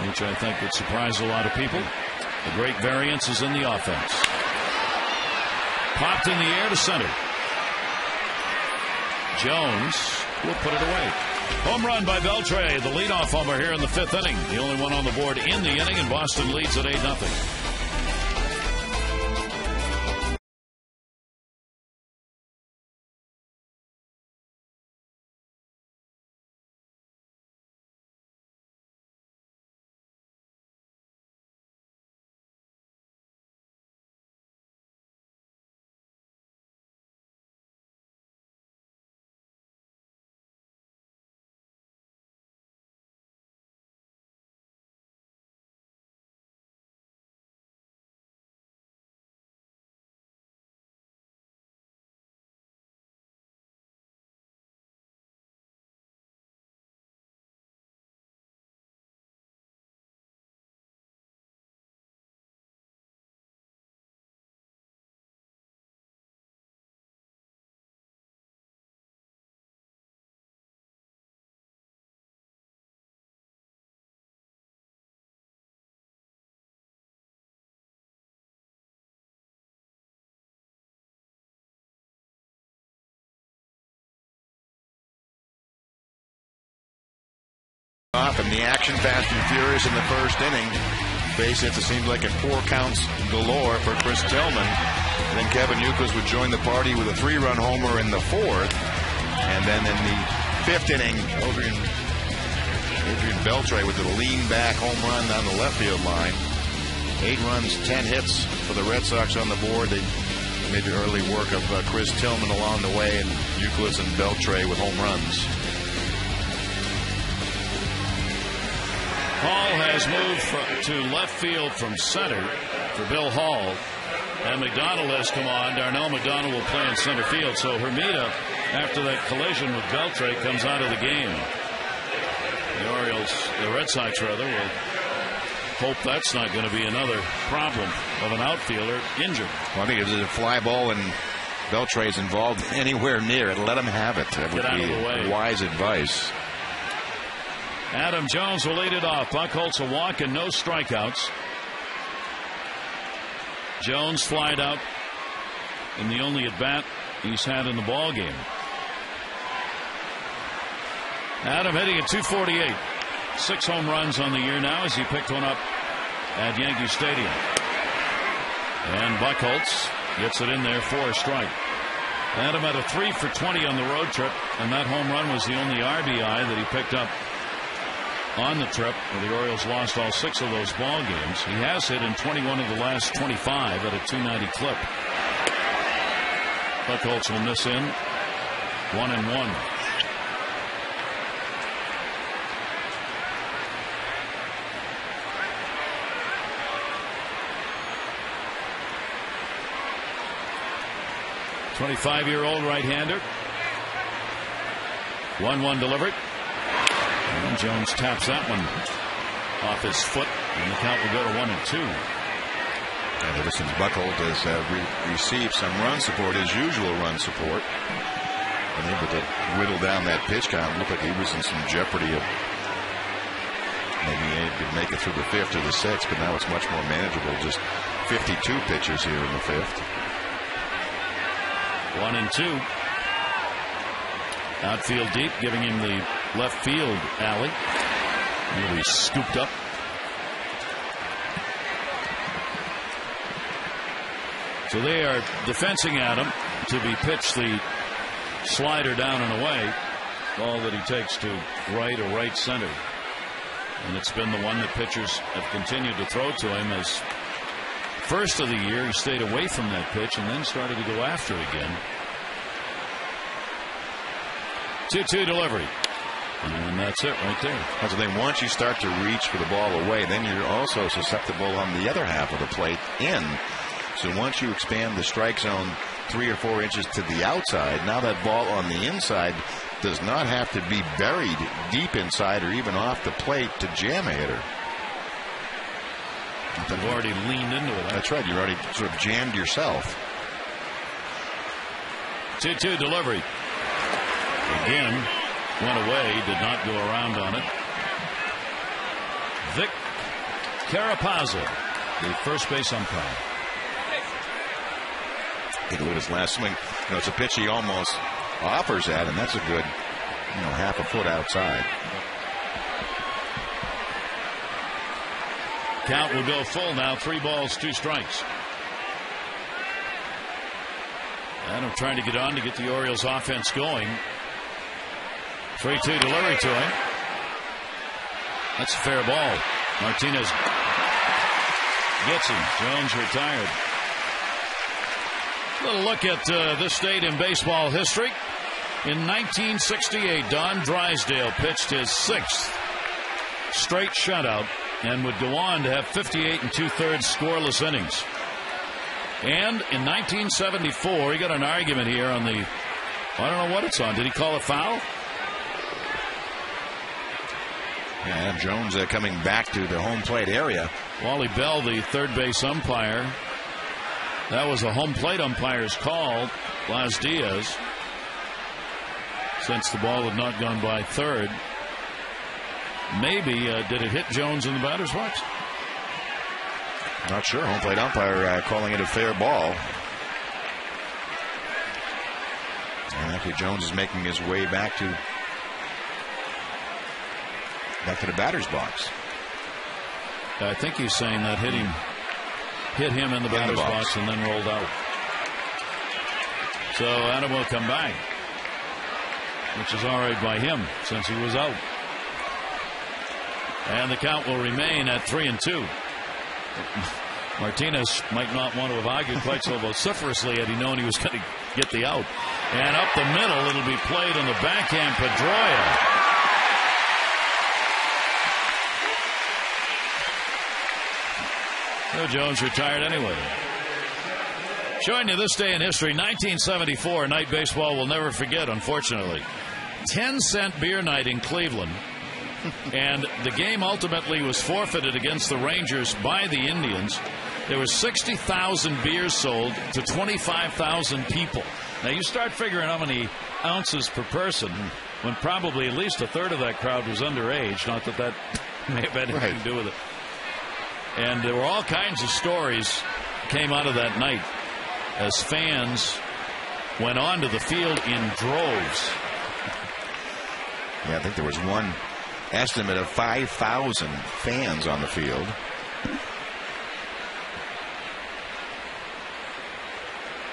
which I think would surprise a lot of people. The great variance is in the offense. Popped in the air to center. Jones will put it away. Home run by Beltre, the leadoff homer here in the 5th inning. The only one on the board in the inning, and Boston leads at 8-0. Off and the action fast and furious in the first inning. Base hits, it seemed like at 4 counts galore for Chris Tillman. And then Kevin Euclid would join the party with a 3-run homer in the 4th. And then in the 5th inning, Adrian Beltre with the lean back home run down the left field line. 8 runs, 10 hits for the Red Sox on the board. They made the early work of Chris Tillman along the way, and Euclid and Beltre with home runs. Hall has moved to left field from center for Bill Hall. And McDonald has come on. Darnell McDonald will play in center field. So Hermida, after that collision with Beltre, comes out of the game. The Red Sox will hope that's not going to be another problem of an outfielder injured. Well, I think it was a fly ball, and Beltre's involved anywhere near it, let him have it. That would Get out of the way. be wise advice. Adam Jones will lead it off. Buchholz a walk and no strikeouts. Jones flied out in the only at-bat he's had in the ball game. Adam hitting at .248. 6 home runs on the year now as he picked one up at Yankee Stadium. And Buchholz gets it in there for a strike. Adam had a 3 for 20 on the road trip, and that home run was the only RBI that he picked up on the trip, where the Orioles lost all 6 of those ball games. He has hit in 21 of the last 25 at a .290 clip. Buchholz will miss in 1-1. .25-year-old right-hander. 1-1 delivered. And Jones taps that one off his foot, and the count will go to 1-2. And ever since Buchholz has received some run support, his usual run support, and able to whittle down that pitch count. Looked like he was in some jeopardy of maybe he could make it through the 5th or the 6th, but now it's much more manageable. Just 52 pitches here in the 5th. 1-2. Outfield deep, giving him the left field alley. Nearly scooped up. So they are defensing Adam to be pitched the slider down and away. Ball that he takes to right or right center. And it's been the one that pitchers have continued to throw to him. As first of the year, he stayed away from that pitch and then started to go after it again. 2-2 delivery. And that's it right there. That's the thing. Once you start to reach for the ball away, then you're also susceptible on the other half of the plate in. So once you expand the strike zone 3 or 4 inches to the outside, now that ball on the inside does not have to be buried deep inside or even off the plate to jam a hitter. You've already leaned into it. That's right. You already sort of jammed yourself. 2-2 delivery. Again, went away, did not go around on it. Vic Carapazza, the first base umpire. Take a look at his last swing. You know, it's a pitch he almost offers at, and that's a good, half a foot outside. Count will go full now. 3 balls, 2 strikes. Adam trying to get on to get the Orioles offense going. 3-2 delivery to him. That's a fair ball. Martinez gets him. Jones retired. A little look at this date in baseball history. In 1968, Don Drysdale pitched his 6th straight shutout and would go on to have 58 2/3 scoreless innings. And in 1974, he got an argument here on the, I don't know what it's on. Did he call a foul? Yeah, Adam Jones coming back to the home plate area. Wally Bell, the third base umpire. That was a home plate umpire's call. Blas Diaz, since the ball had not gone by third. Maybe did it hit Jones in the batter's box? Not sure. Home plate umpire calling it a fair ball. And actually Jones is making his way back to the batter's box. I think he's saying that hit him in the batter's box and then rolled out. So Adam will come back, which is all right by him since he was out. And the count will remain at 3-2. Martinez might not want to have argued quite so vociferously had he known he was going to get the out. And up the middle, it'll be played on the backhand. Pedroia. So Jones retired anyway. Showing you this day in history, 1974, night baseball will never forget, unfortunately. 10-cent beer night in Cleveland. And the game ultimately was forfeited against the Rangers by the Indians. There were 60,000 beers sold to 25,000 people. Now, you start figuring how many ounces per person when probably at least a third of that crowd was underage. Not that may have had anything to do with it. And there were all kinds of stories came out of that night as fans went onto the field in droves. Yeah, I think there was one estimate of 5,000 fans on the field.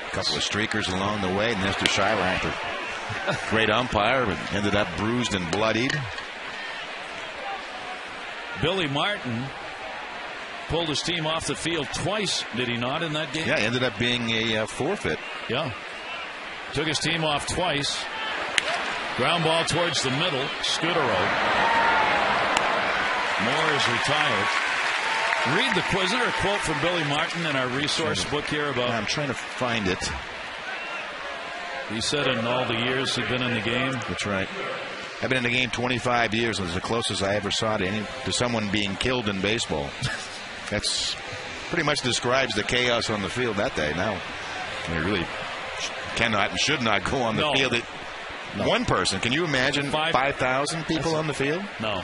A couple of streakers along the way. Mr. Schuyler, great umpire, but ended up bruised and bloodied. Billy Martin pulled his team off the field twice, did he not, in that game? Yeah, ended up being a forfeit. Yeah. Took his team off twice. Ground ball towards the middle. Scudero. Moore is retired. Read the quiz. Is there a quote from Billy Martin in our resource book here about... I'm trying to find it. He said in all the years he'd been in the game. That's right. I've been in the game 25 years, and it's the closest I ever saw to someone being killed in baseball. That's pretty much describes the chaos on the field that day. Now, we really cannot and should not go on the field. One person. Can you imagine 5,000 people on the field? No.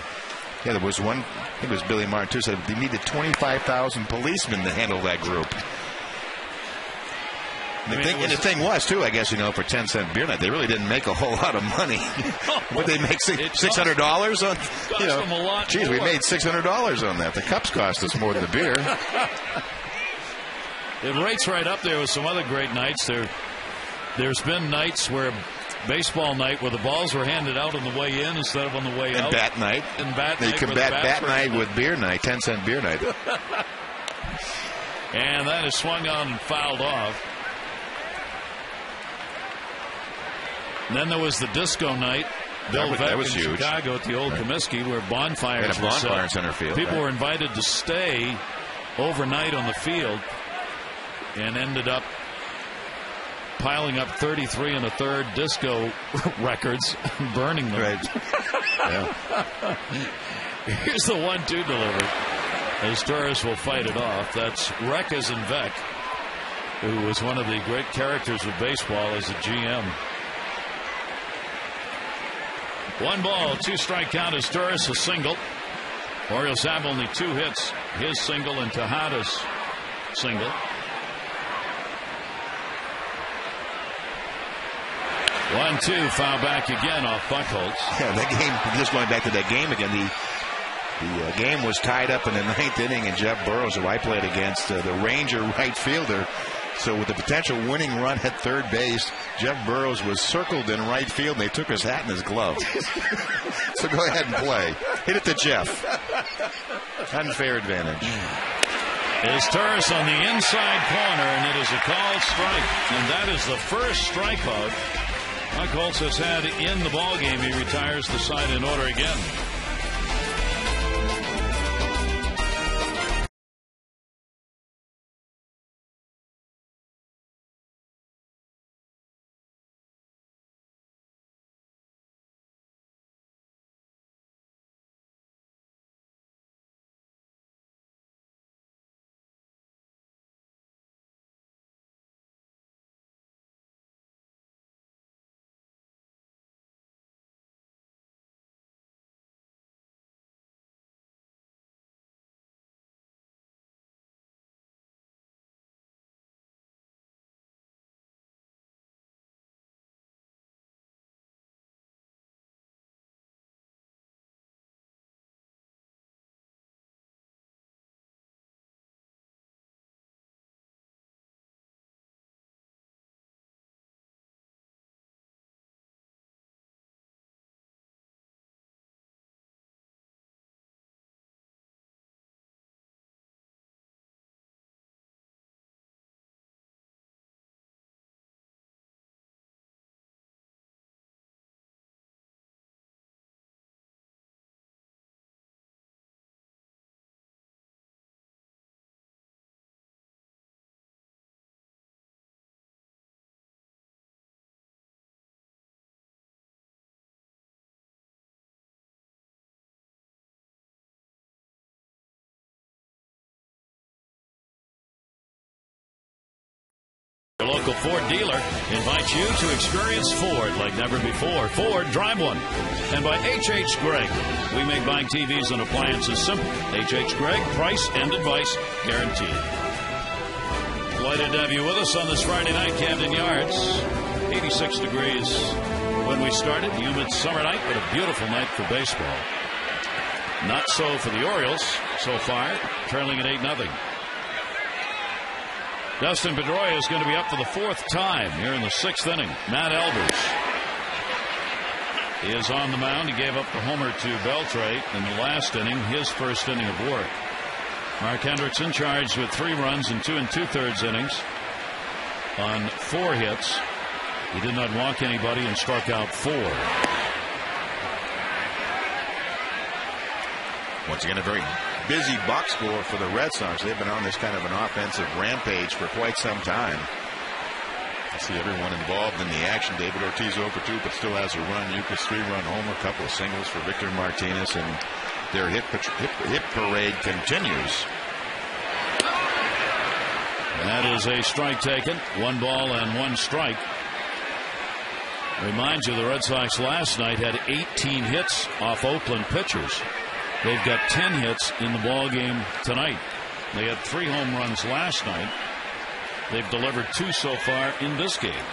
Yeah, there was one. I think it was Billy Martin too. Said they needed 25,000 policemen to handle that group. And the thing was too, I guess, for 10-cent beer night, they really didn't make a whole lot of money. Would they make $600 on? Them a lot geez, more. we made $600 on that. The cups cost us more than the beer. It rates right up there with some other great nights. There's been nights where baseball night where the balls were handed out on the way in instead of on the way out. And bat night. They combat bat night with beer night, 10-cent beer night. And that is swung on and fouled off. And then there was the disco night. Bill Veck in huge. Chicago at the old Comiskey where bonfires were set. In center field. People were invited to stay overnight on the field and ended up piling up 33 1/3 disco records and burning them. Right. Yeah. Here's the 1-2 delivery. As Torres will fight it off. That's Rekas and Veck, who was one of the great characters of baseball as a GM. 1 ball, 2 strike count as Torres a single. Orioles have only 2 hits. His single and Tejada's single. 1-2, foul back again off Buchholz. Yeah, that game, just going back to that game again, the game was tied up in the 9th inning, and Jeff Burrows, who I played against, the Ranger right fielder. So with the potential winning run at third base, Jeff Burrows was circled in right field, and they took his hat and his glove. So go ahead and play. Hit it to Jeff. Unfair advantage. Is Torres on the inside corner, and it is a called strike. And that is the first strikeout Buchholz has had in the ballgame. He retires the side in order again. Your local Ford dealer invites you to experience Ford like never before. Ford, drive one. And by H.H. Gregg, we make buying TVs and appliances simple. H.H. Gregg, price and advice guaranteed. Delighted to have you with us on this Friday night, Camden Yards. 86 degrees when we started. Humid summer night, but a beautiful night for baseball. Not so for the Orioles so far, trailing at 8-0. Dustin Pedroia is going to be up for the 4th time here in the 6th inning. Matt Albers is on the mound. He gave up the homer to Beltre in the last inning, his first inning of work. Mark Hendrickson charged with 3 runs in 2 2/3 innings on 4 hits. He did not walk anybody and struck out 4. Once again, a very busy box score for the Red Sox. They've been on this kind of an offensive rampage for quite some time. I see everyone involved in the action. David Ortiz over 2, but still has a run. Yuka's 3-run homer, a couple of singles for Victor Martinez, and their hit parade continues. That is a strike taken. 1 ball and 1 strike. Remind you, the Red Sox last night had 18 hits off Oakland pitchers. They've got 10 hits in the ball game tonight. They had 3 home runs last night. They've delivered 2 so far in this game.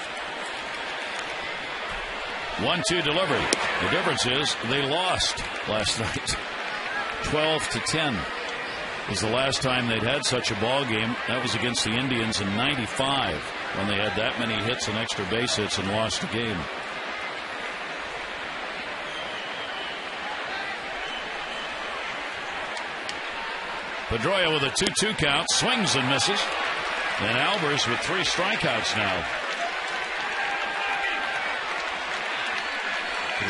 1-2 delivery. The difference is they lost last night. 12-10 was the last time they'd had such a ball game. That was against the Indians in '95 when they had that many hits and extra base hits and lost the game. Pedroia with a 2-2 count, swings and misses. And Albers with 3 strikeouts now.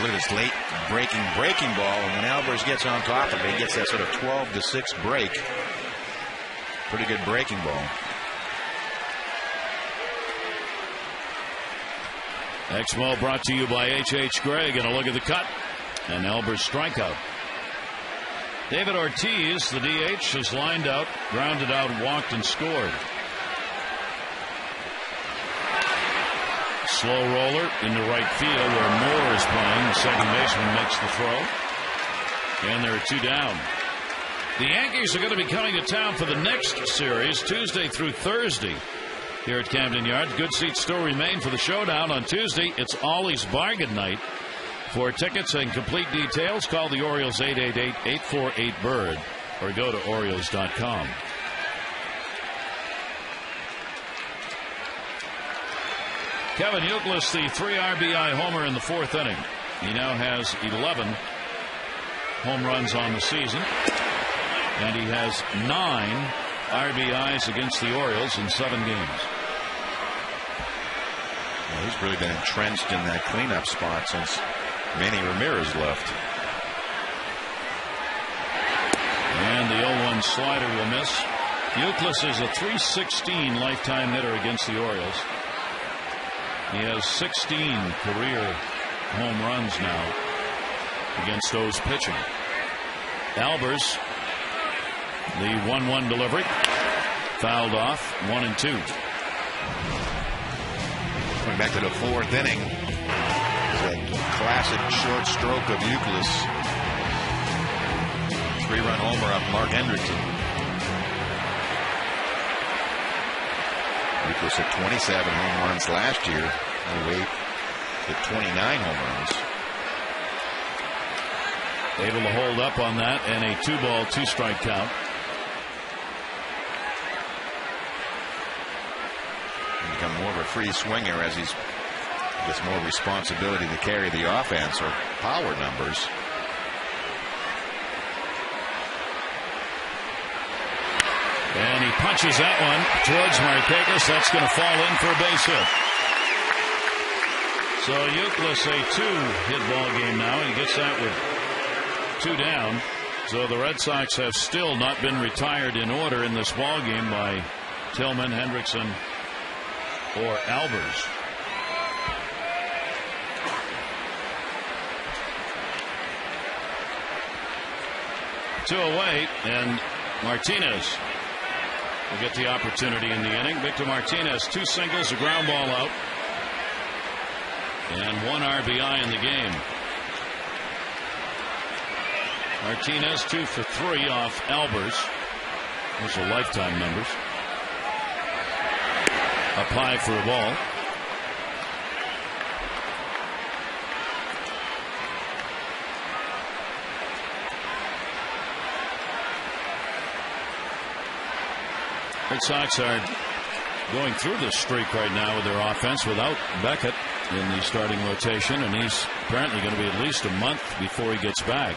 Look at this late breaking ball, and when Albers gets on top of it, he gets that sort of 12-6 break. Pretty good breaking ball. Exmo brought to you by H.H. Gregg, and a look at the cut. And Albers' strikeout. David Ortiz, the DH, has lined out, grounded out, walked, and scored. Slow roller into right field where Moore is playing. The second baseman makes the throw. And there are 2 down. The Yankees are going to be coming to town for the next series, Tuesday through Thursday, here at Camden Yards. Good seats still remain for the showdown on Tuesday. It's Ollie's Bargain Night. For tickets and complete details, call the Orioles 888-848-BIRD or go to Orioles.com. Kevin Youkilis, the 3 RBI homer in the 4th inning. He now has 11 home runs on the season, and he has 9 RBIs against the Orioles in 7 games. Well, he's really been entrenched in that cleanup spot since Manny Ramirez left. And the 0-1 slider will miss. Youkilis is a .316 lifetime hitter against the Orioles. He has 16 career home runs now against those pitching. Albers, the 1-1 delivery, fouled off, 1-2. Going back to the 4th inning. That classic short stroke of Youkilis. 3-run homer off Mark Hendrickson. Youkilis had 27 home runs last year. Wait, at 29 home runs. Able to hold up on that, and a 2-ball, 2-strike count. Become more of a free swinger as he's gets more responsibility to carry the offense or power numbers. And he punches that one towards Markakis. That's going to fall in for a base hit. So Youkilis a 2-hit ball game now. He gets that with 2 down. So the Red Sox have still not been retired in order in this ball game by Tillman, Hendrickson, or Albers. Two away, and Martinez will get the opportunity in the inning. Victor Martinez, 2 singles, a ground ball out, and 1 RBI in the game. Martinez 2 for 3 off Albers. Those are lifetime numbers. Up high for a ball. Red Sox are going through this streak right now with their offense without Beckett in the starting rotation, and he's apparently going to be at least a month before he gets back.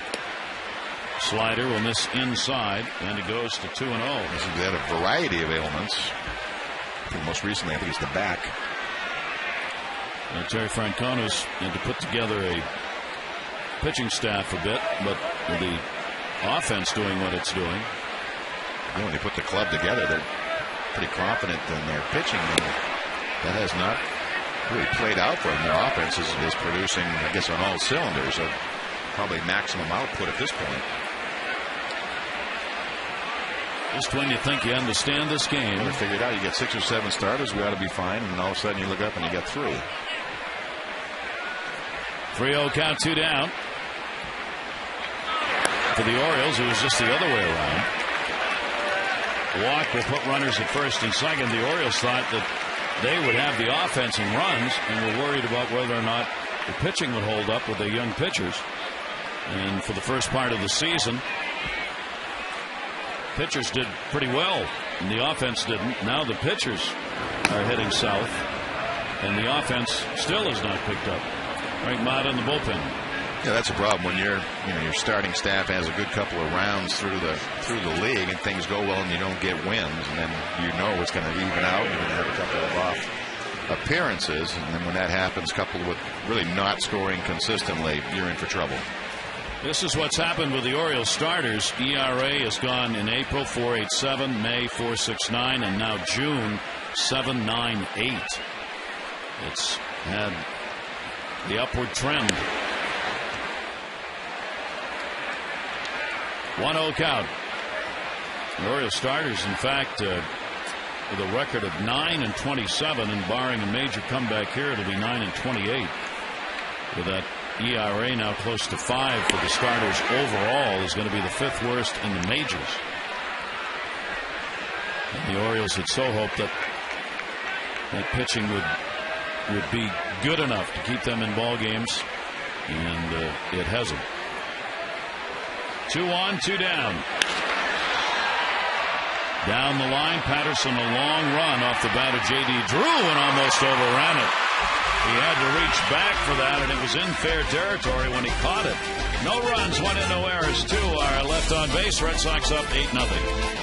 Slider will miss inside, and it goes to 2-0. They had a variety of ailments. Most recently, I think it's the back. And Terry Francona's had to put together a pitching staff a bit, but with the offense doing what it's doing. You know, when they put the club together, they're pretty confident in their pitching. That has not really played out for them. Their offense is producing, I guess, on all cylinders, probably maximum output at this point. Just when you think you understand this game. Well, they figured out you get 6 or 7 starters, we ought to be fine, and all of a sudden you look up and you got 3. 3-0 count, 2 down. For the Orioles, it was just the other way around. Walk will put runners at first and second. The Orioles thought that they would have the offense and runs, and were worried about whether or not the pitching would hold up with their young pitchers. And for the first part of the season, pitchers did pretty well, and the offense didn't. Now the pitchers are heading south, and the offense still has not picked up. Frank Mata in the bullpen. Yeah, that's a problem when your starting staff has a good couple of rounds through the league, and things go well, and you don't get wins, and then you know it's going to even out, and you're going to have a couple of off appearances, and then when that happens, coupled with really not scoring consistently, you're in for trouble. This is what's happened with the Orioles starters. ERA has gone in April 4.87, May 4.69, and now June 7.98. It's had the upward trend. 1-0 count. The Orioles starters, in fact, with a record of 9-27, and barring a major comeback here, it'll be 9-28. With that ERA now close to 5 for the starters overall, is going to be the 5th worst in the majors. And the Orioles had so hoped that pitching would be good enough to keep them in ball games, and it hasn't. 2 on, 2 down. Down the line, Patterson, a long run off the bat of J.D. Drew, and almost overran it. He had to reach back for that, and it was in fair territory when he caught it. No runs, 1 in, no errors. 2 are left on base. Red Sox up 8-0.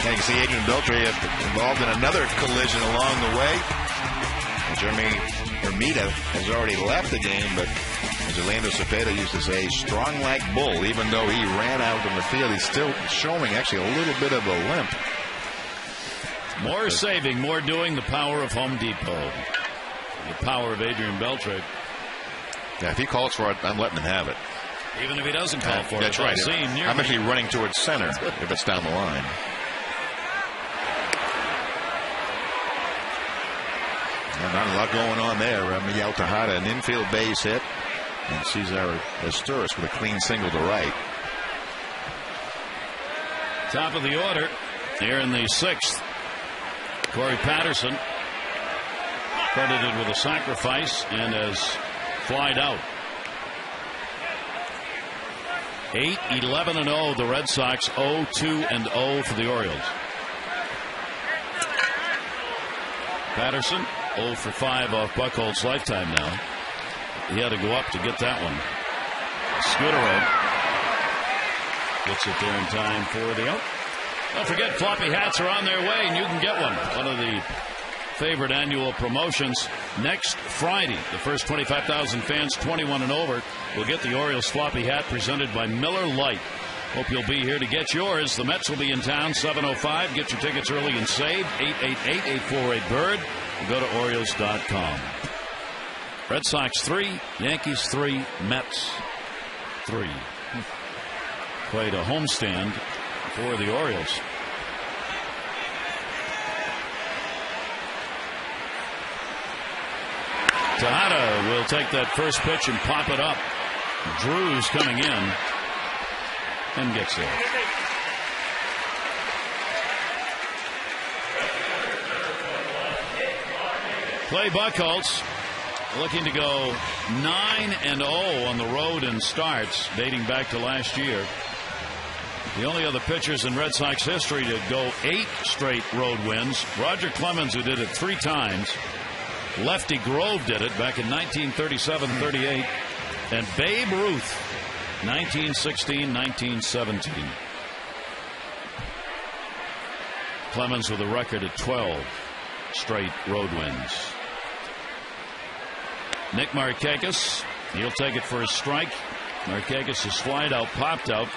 You can see Adrian Beltre involved in another collision along the way. Jeremy Hermida has already left the game, but As Orlando Cepeda used to say, strong like bull. Even though he ran out in the field, he's still showing actually a little bit of a limp. More saving, more doing, the power of Home Depot. The power of Adrian Beltre. Yeah, if he calls for it, I'm letting him have it. Even if he doesn't call for it. That's right. I'm actually running towards center if it's down the line. And not a lot going on there. Miguel Tejada, an infield base hit. And Cesar Asturis with a clean single to right. Top of the order here in the 6th. Corey Patterson credited with a sacrifice and has flied out. 8-11-0 the Red Sox, 0-2-0 for the Orioles. Patterson 0 for 5 off Buchholz's lifetime now. He had to go up to get that one. Scudero gets it there in time for the out. Don't forget, floppy hats are on their way, and you can get one. One of the favorite annual promotions next Friday. The first 25,000 fans, 21 and over, will get the Orioles floppy hat presented by Miller Lite. Hope you'll be here to get yours. The Mets will be in town, 7:05. Get your tickets early and save. 888-848-BIRD. Go to Orioles.com. Red Sox 3, Yankees 3, Mets 3. Played a homestand for the Orioles. Tejada will take that first pitch and pop it up. Drew's coming in and gets there. Clay Buchholz looking to go 9-0 on the road in starts dating back to last year. The only other pitchers in Red Sox history to go 8 straight road wins. Roger Clemens, who did it 3 times. Lefty Grove did it back in 1937-38. And Babe Ruth, 1916-1917. Clemens with a record of 12 straight road wins. Nick Markakis, he'll take it for a strike. Markakis' slide out popped out.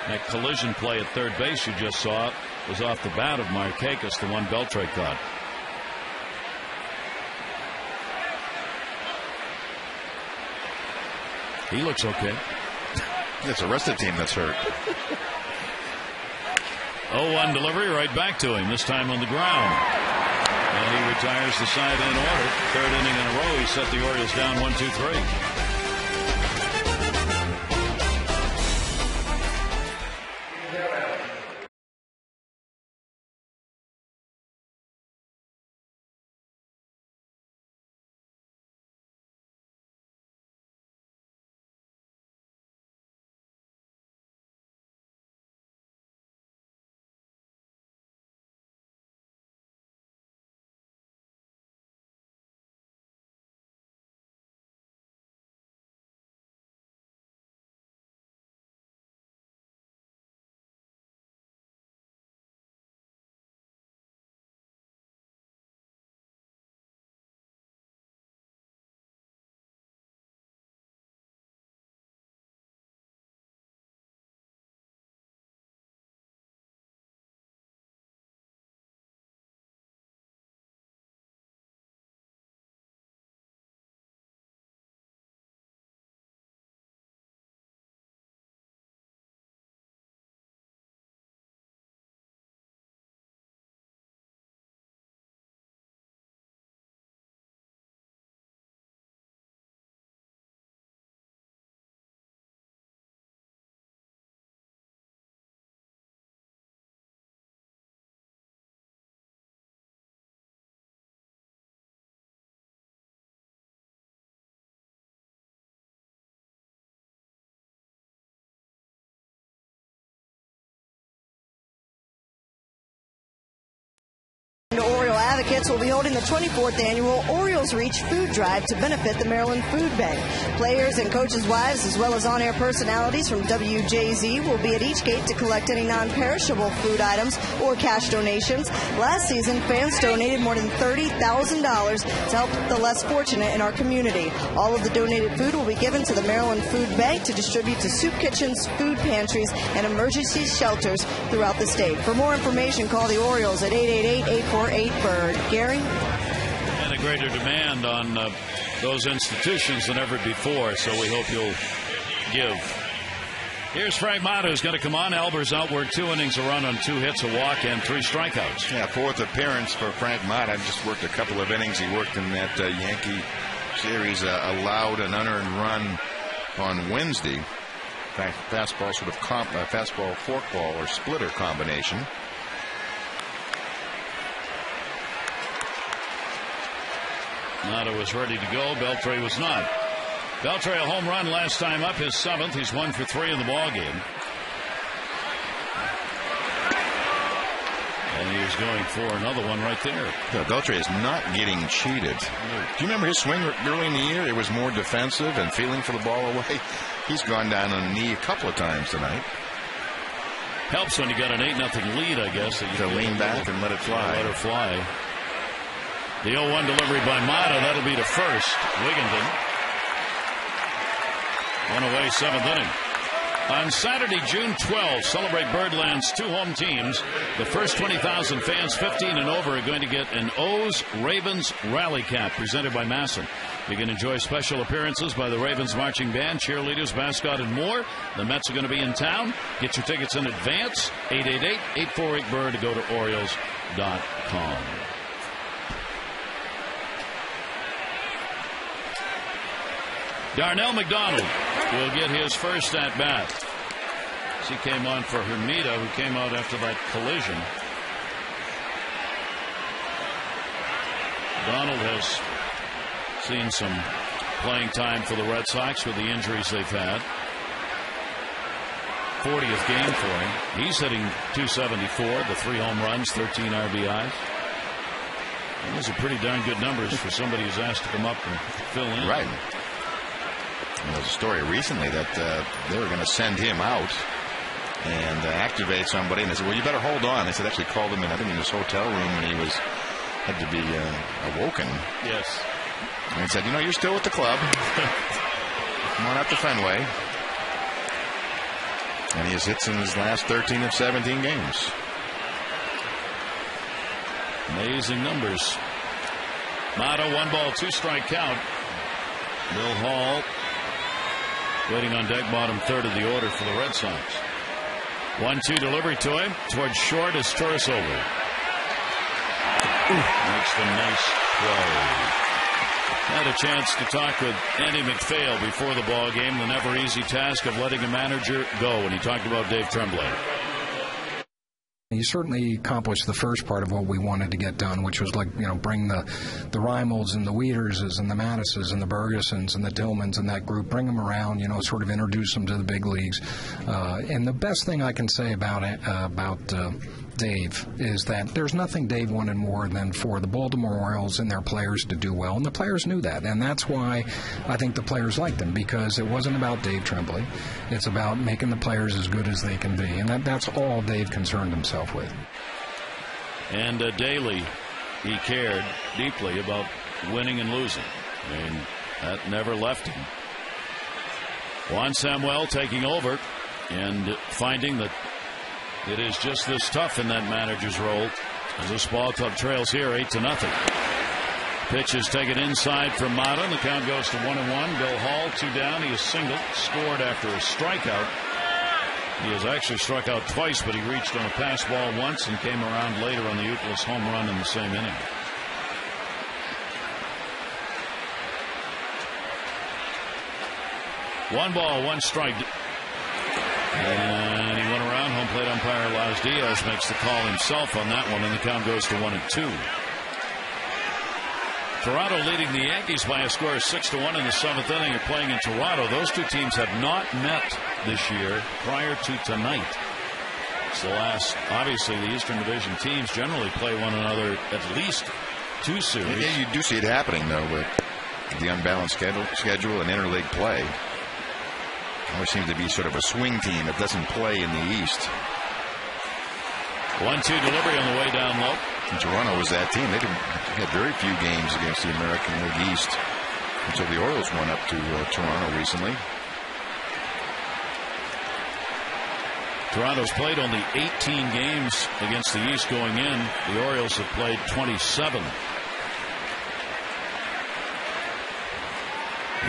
That collision play at third base you just saw was off the bat of Markakis, the one Beltre caught. He looks okay. It's the rest of the team that's hurt. 0-1 delivery right back to him, this time on the ground. And he retires the side in order. 3rd inning in a row, he set the Orioles down 1-2-3. Advocates will be holding the 24th annual Orioles Reach Food Drive to benefit the Maryland Food Bank. Players and coaches' wives, as well as on-air personalities from WJZ, will be at each gate to collect any non-perishable food items or cash donations. Last season, fans donated more than $30,000 to help the less fortunate in our community. All of the donated food will be given to the Maryland Food Bank to distribute to soup kitchens, food pantries, and emergency shelters throughout the state. For more information, call the Orioles at 888-848-BIRD. Gary? And a greater demand on those institutions than ever before, so we hope you'll give. Here's Frank Mata, who's going to come on. Albers outworked 2 innings, a run on 2 hits, a walk, and 3 strikeouts. Yeah, 4th appearance for Frank Mata. Just worked a couple of innings. He worked in that Yankee series, allowed an unearned run on Wednesday. Fastball sort of fastball forkball or splitter combination. Mata was ready to go. Beltre was not. Beltre a home run last time up, his 7th. He's 1 for 3 in the ball game. And he was going for another one right there. Yeah, Beltre is not getting cheated. Do you remember his swing early in the year? It was more defensive and feeling for the ball away. He's gone down on a knee a couple of times tonight. Helps when you got an 8-0 lead, I guess. That you to lean back and let it fly. Let her fly. The 0-1 delivery by Mata. That'll be to first. Wigginton. One away, 7th inning. On Saturday, June 12th, celebrate Birdland's 2 home teams. The first 20,000 fans 15 and over are going to get an O's Ravens rally cap presented by Masson. You can enjoy special appearances by the Ravens marching band, cheerleaders, mascot, and more. The Mets are going to be in town. Get your tickets in advance. 888-848-BIRD to go to Orioles.com. Darnell McDonald will get his first at bat. He came on for Hermida, who came out after that collision. McDonald has seen some playing time for the Red Sox with the injuries they've had. 40th game for him. He's hitting .274, the 3 home runs, 13 RBIs. And those are pretty darn good numbers for somebody who's asked to come up and fill in. Right. There was a story recently that they were going to send him out and activate somebody, and they said, well, you better hold on. They said actually called him in, I think, in his hotel room, and he had to be awoken. Yes. And he said, you're still with the club. Come on out to Fenway. And he has hits in his last 13 of 17 games. Amazing numbers. Mata, 1 ball, 2 strike count. Bill Hall waiting on deck, bottom third of the order for the Red Sox. 1-2 delivery to him. Towards short is Turrisover. Makes the nice play. Had a chance to talk with Andy McPhail before the ball game. The never easy task of letting a manager go. And he talked about Dave Tremblay. He certainly accomplished the first part of what we wanted to get done, which was bring the Reimolds and the Wiederses and the Mattises and the Bergesons and the Tillmans and that group, bring them around, sort of introduce them to the big leagues. And the best thing I can say about Dave is that there's nothing Dave wanted more than for the Baltimore Orioles and their players to do well, and the players knew that, and that's why I think the players liked him, because it wasn't about Dave Tremblay. It's about making the players as good as they can be, and that's all Dave concerned himself with. And daily he cared deeply about winning and losing. I mean, that never left him. Juan Samuel taking over and finding that it is just this tough in that manager's role as this ball club trails here 8-0. Pitch is taken inside from Mata, and the count goes to 1-1. Bill Hall 2 down. He is singled, scored after a strikeout. He has actually struck out twice, but he reached on a pass ball once and came around later on the Euclid home run in the same inning. One ball, 1 strike. And he went around. Home plate umpire allows Diaz, makes the call himself on that one, and the count goes to 1-2. Toronto leading the Yankees by a score of 6-1 in the 7th inning. Are playing in Toronto. Those two teams have not met this year prior to tonight. It's the last. Obviously, the Eastern Division teams generally play one another at least 2 series. Yeah, you do see it happening, though, with the unbalanced schedule and interleague play. Always seems to be sort of a swing team that doesn't play in the East. 1-2 delivery on the way down low. And Toronto was that team. They had very few games against the American League East until the Orioles went up to Toronto recently. Toronto's played only 18 games against the East going in. The Orioles have played 27.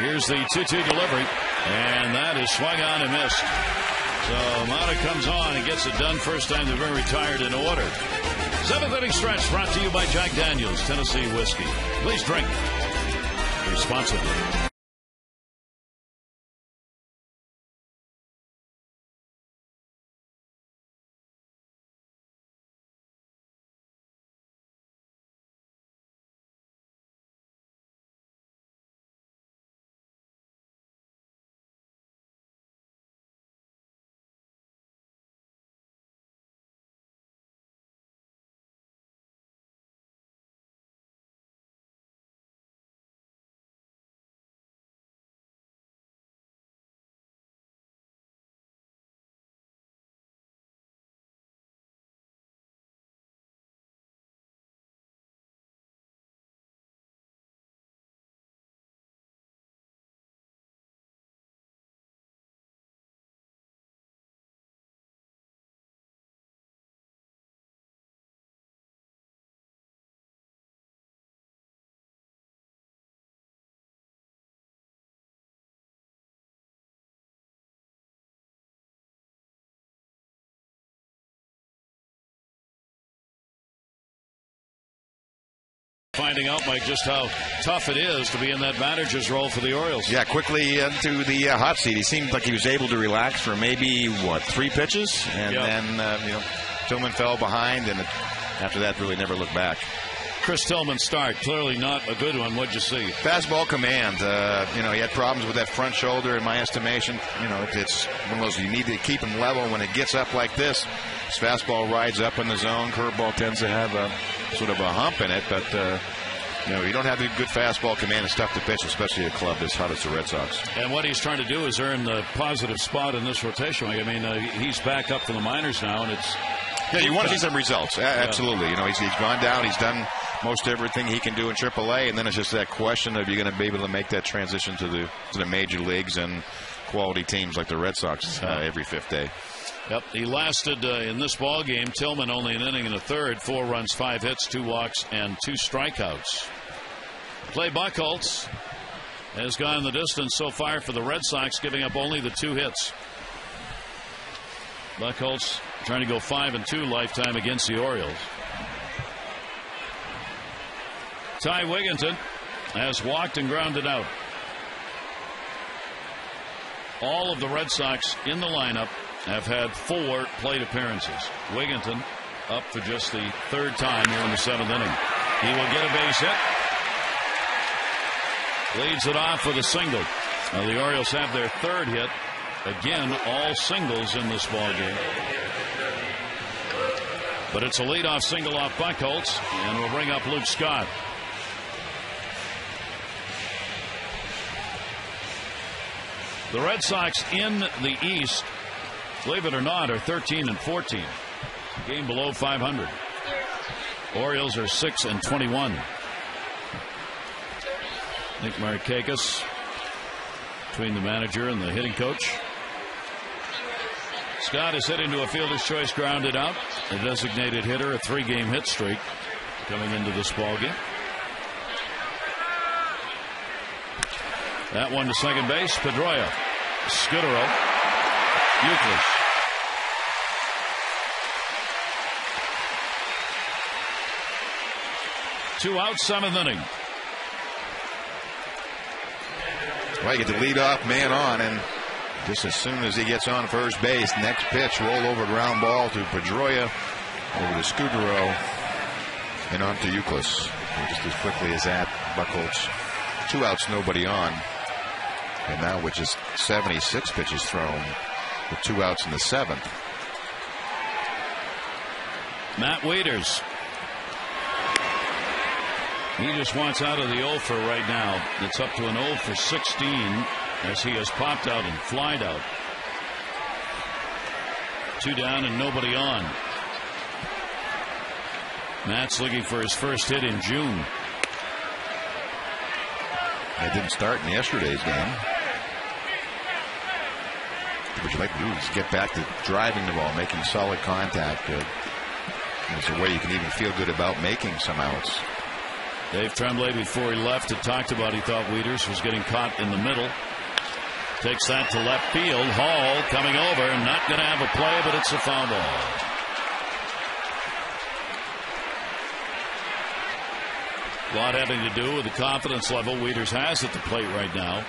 Here's the 2-2 delivery, and that is swung on and missed. So Mata comes on and gets it done. First time they've been retired in order. 7th inning stretch brought to you by Jack Daniels Tennessee Whiskey. Please drink responsibly. Finding out, Mike, just how tough it is to be in that manager's role for the Orioles. Yeah, quickly into the hot seat. He seemed like he was able to relax for maybe, 3 pitches? And then, Tillman fell behind, and after that really never looked back. Chris Tillman's start, clearly not a good one. What'd you see? Fastball command. He had problems with that front shoulder, in my estimation. It's one of those, you need to keep him level when it gets up like this. His fastball rides up in the zone. Curveball tends to have a sort of a hump in it, but you don't have a good fastball command. It's tough to pitch, especially a club as hot as the Red Sox. And what he's trying to do is earn the positive spot in this rotation. I mean, he's back up from the minors now, and it's you want to see some results. Absolutely. He's gone down. He's done most everything he can do in AAA, and then it's just that question of you're going to be able to make that transition to the major leagues and quality teams like the Red Sox every 5th day. Yep, he lasted in this ball game. Tillman only an inning and a third, 4 runs, 5 hits, 2 walks, and 2 strikeouts. Clay Buchholz has gone the distance so far for the Red Sox, giving up only the 2 hits. Buchholz trying to go 5-2 lifetime against the Orioles. Ty Wigginton has walked and grounded out. All of the Red Sox in the lineup have had 4 plate appearances. Wigginton up for just the 3rd time here in the 7th inning. He will get a base hit. Leads it off with a single. Now the Orioles have their 3rd hit. Again, all singles in this ball game. But it's a leadoff single off Buchholz, and we'll bring up Luke Scott. The Red Sox in the East, believe it or not, are 13-14. Game below 500. Orioles are 6-21. Nick Markakis between the manager and the hitting coach. Scott is hit into a fielder's choice, grounded out. A designated hitter, a 3-game hit streak coming into this ball game. That one to second base. Pedroia, Scudero, Euclid. Two out, 7th inning. Well, you get the leadoff man on, and just as soon as he gets on first base, next pitch, roll over ground ball to Pedroia, over to Scudero, and on to Euclid. Just as quickly as that, Buchholz, 2 outs, nobody on. And now with just 76 pitches thrown, with 2 outs in the 7th. Matt Wieters. He just wants out of the 0 for right now. It's up to an 0 for 16 as he has popped out and flied out. 2 down and nobody on. Matt's looking for his first hit in June. It didn't start in yesterday's game. What you like to do is get back to driving the ball, making solid contact. It's a way you can even feel good about making some outs. Dave Tremblay, before he left, had talked about he thought Wieters was getting caught in the middle. Takes that to left field. Hall coming over, not going to have a play, but it's a foul ball. A lot having to do with the confidence level Wieters has at the plate right now.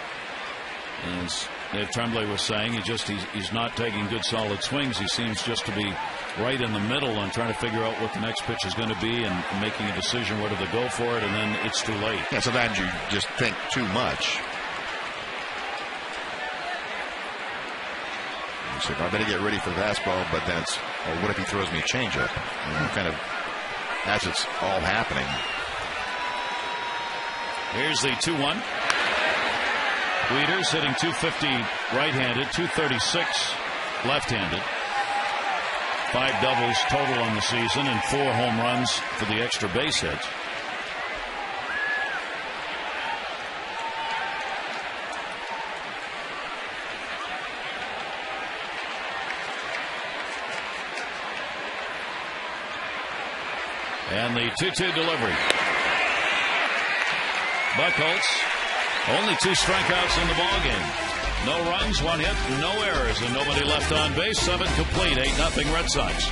As Dave Tremblay was saying, he's not taking good solid swings. He seems just to be right in the middle and trying to figure out what the next pitch is going to be and making a decision whether to go for it, and then it's too late. Yeah, sometimes you just think too much. You say, I better get ready for the fastball, but then it's, well, what if he throws me a changeup? Kind of, as it's all happening. Here's the 2-1. Wieters hitting .250 right-handed, .236 left-handed. 5 doubles total on the season and 4 home runs for the extra base hits. And the 2-2 delivery. Buchholz, only 2 strikeouts in the ballgame. No runs, 1 hit, no errors, and nobody left on base. 7 complete, 8-0 Red Sox.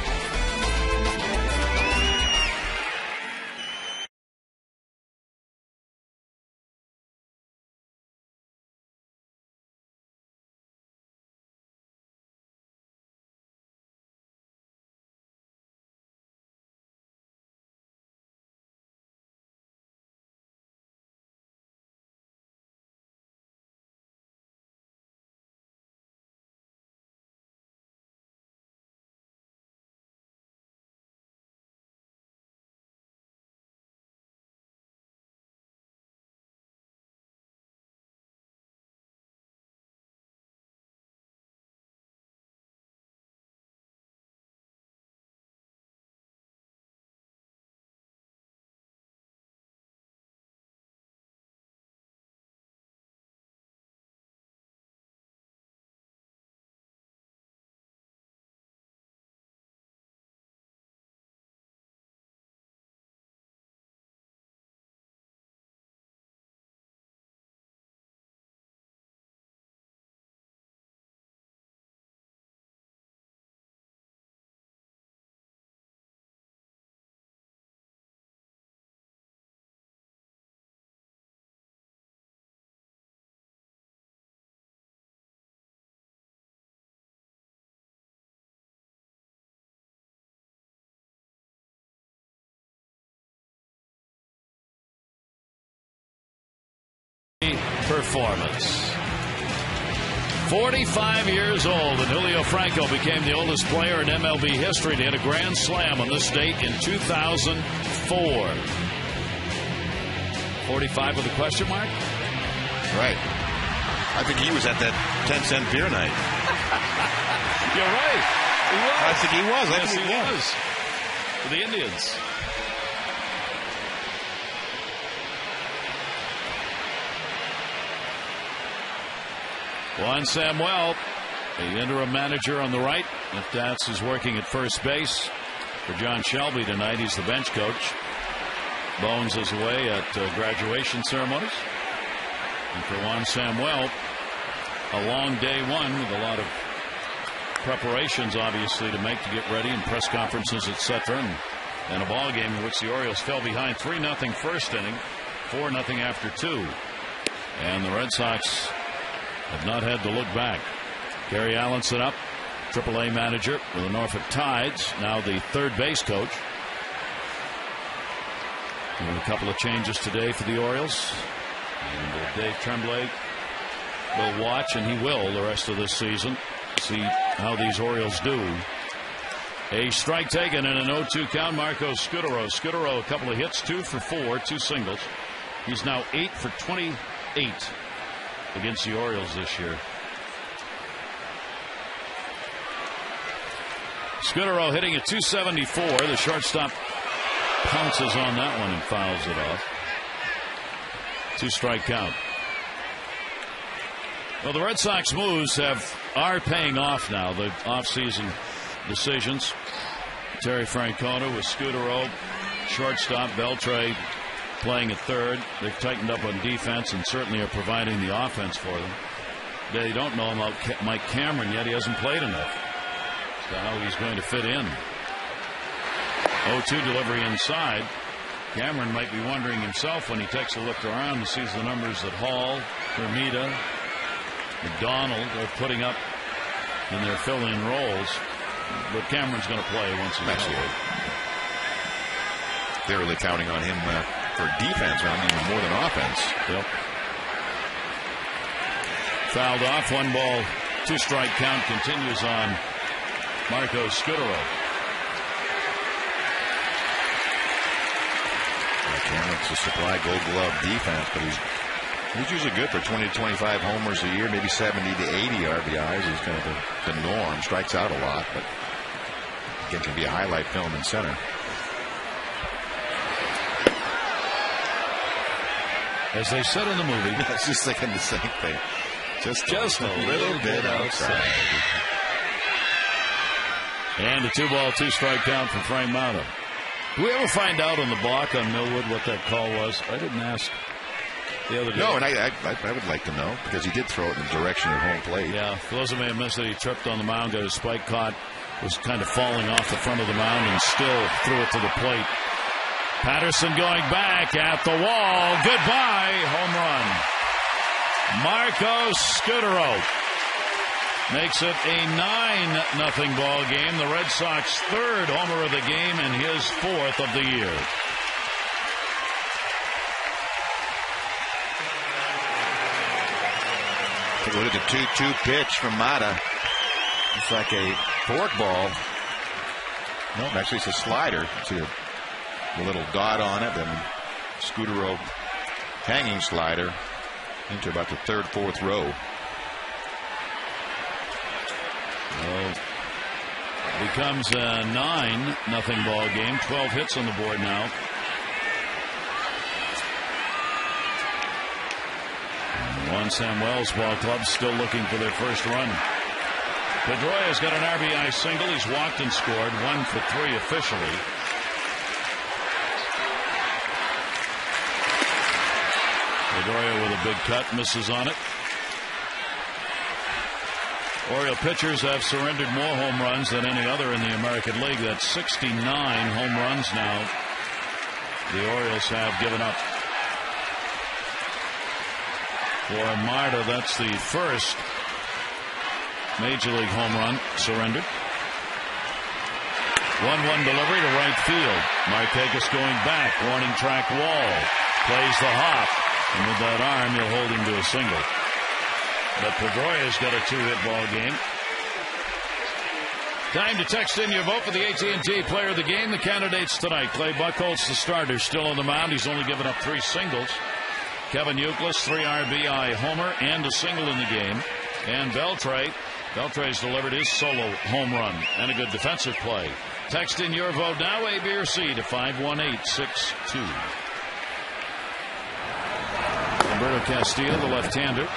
Performance. 45 years old, and Julio Franco became the oldest player in MLB history to hit a grand slam on this date in 2004. 45 with a question mark? Right. I think he was at that 10-cent beer night. You're right. He was. I think he was. Yes, he was. For the Indians. Juan Samuel, the interim manager on the right. If Dats is working at first base for John Shelby tonight, he's the bench coach. Bones is away at graduation ceremonies. And for Juan Samuel, a long day one with a lot of preparations, obviously, to make to get ready and press conferences, etc. And a ball game in which the Orioles fell behind 3-0 first inning, 4-0 after 2. And the Red Sox have not had to look back. Gary Allenson up, AAA manager with the Norfolk Tides, now the third base coach. And a couple of changes today for the Orioles. And Dave Tremblay will watch, and he will, the rest of this season. See how these Orioles do. A strike taken and an 0-2 count. Marco Scudero. Scudero, a couple of hits, 2 for 4, 2 singles. He's now 8 for 28 against the Orioles this year. Scudero hitting at 274. The shortstop pounces on that one and fouls it off. 2-strike count. Well, the Red Sox moves are paying off now. The offseason decisions. Terry Francona with Scudero, shortstop. Beltre playing at third. They've tightened up on defense and certainly are providing the offense for them. They don't know about Mike Cameron yet. He hasn't played enough. So how he's going to fit in. 0-2 delivery inside. Cameron might be wondering himself when he takes a look around and sees the numbers that Hall, Hermida, McDonald are putting up in their fill-in roles. But Cameron's going to play once he's out. They're really counting on him for defense, even more than offense. Yep. Fouled off. 1-ball, 2-strike count continues on Marco Scudero. Cameron's a supply Gold Glove defense, but he's usually good for 20 to 25 homers a year, maybe 70 to 80 RBIs is kind of the norm. Strikes out a lot, but again can be a highlight film in center. As they said in the movie, I was just thinking the same thing. Just a little bit outside. And a 2-ball, 2-strike count for Frank Mata. Do we ever find out on the block on Millwood what that call was? I didn't ask the other day. No, and I would like to know because he did throw it in the direction of home plate. Yeah, for those who may have missed it, he tripped on the mound, got his spike caught, was kind of falling off the front of the mound and still threw it to the plate. Patterson going back at the wall. Goodbye, home run. Marco Scudero makes it a 9-0 ball game. The Red Sox third homer of the game and his fourth of the year. Take a look at the 2-2 pitch from Mata. It's like a forkball. No, actually it's a slider. See a little dot on it, then Scudero hanging slider into about the third, fourth row. Well, becomes a 9-0 ball game. 12 hits on the board now. Juan Samuel's ball club still looking for their first run. Pedroia's got an RBI single. He's walked and scored. 1 for 3 officially. Pedroia with a big cut, misses on it. Oriole pitchers have surrendered more home runs than any other in the American League. That's 69 home runs now the Orioles have given up. For Marta, that's the first Major League home run surrendered. 1-1 delivery to right field. Markakis going back. Warning track wall. Plays the hop. And with that arm, you'll hold him to a single. But Pedroia's got a 2-hit ball game. Time to text in your vote for the AT&T Player of the Game. The candidates tonight: Clay Buchholz, the starter, still on the mound. He's only given up 3 singles. Kevin Youkilis, 3 RBI homer and a single in the game. And Beltre's delivered his solo home run and a good defensive play. Text in your vote now, A, B, or C, to 51862. Alberto Castillo, the left-hander.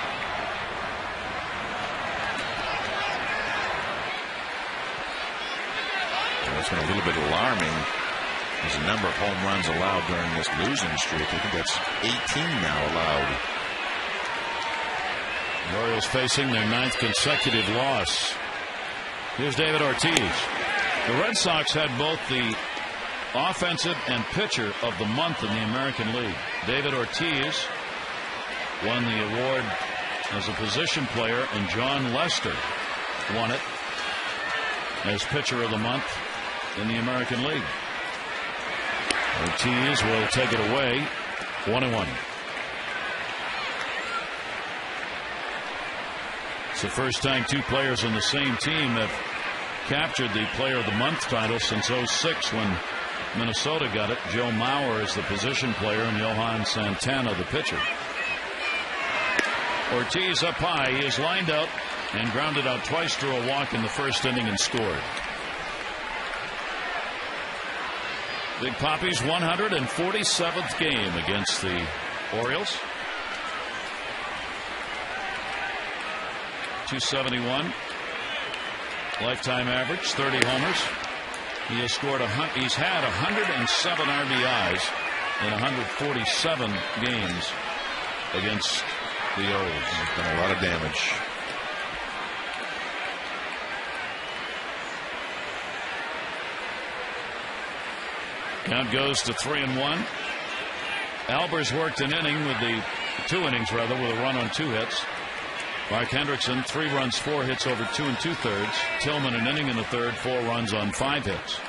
It's been a little bit alarming. There's a number of home runs allowed during this losing streak. I think that's 18 now allowed. The Orioles facing their 9th consecutive loss. Here's David Ortiz. The Red Sox had both the offensive and pitcher of the month in the American League. David Ortiz won the award as a position player, and John Lester won it as pitcher of the month in the American League. Ortiz will take it away. 1-1. It's the first time 2 players on the same team have captured the Player of the Month title since '06 when Minnesota got it. Joe Mauer is the position player and Johan Santana the pitcher. Ortiz up high. He is lined out and grounded out twice, drew a walk in the first inning and scored. Big Papi's 147th game against the Orioles. 271 lifetime average, 30 homers. He has scored he's had 107 RBIs in 147 games against the Orioles. He's done a lot of damage. Count goes to 3-1. Albers worked an inning with the 2 innings rather with a run on 2 hits. Mark Hendrickson 3 runs, 4 hits over 2 2/3. Tillman an inning in the third, 4 runs on 5 hits.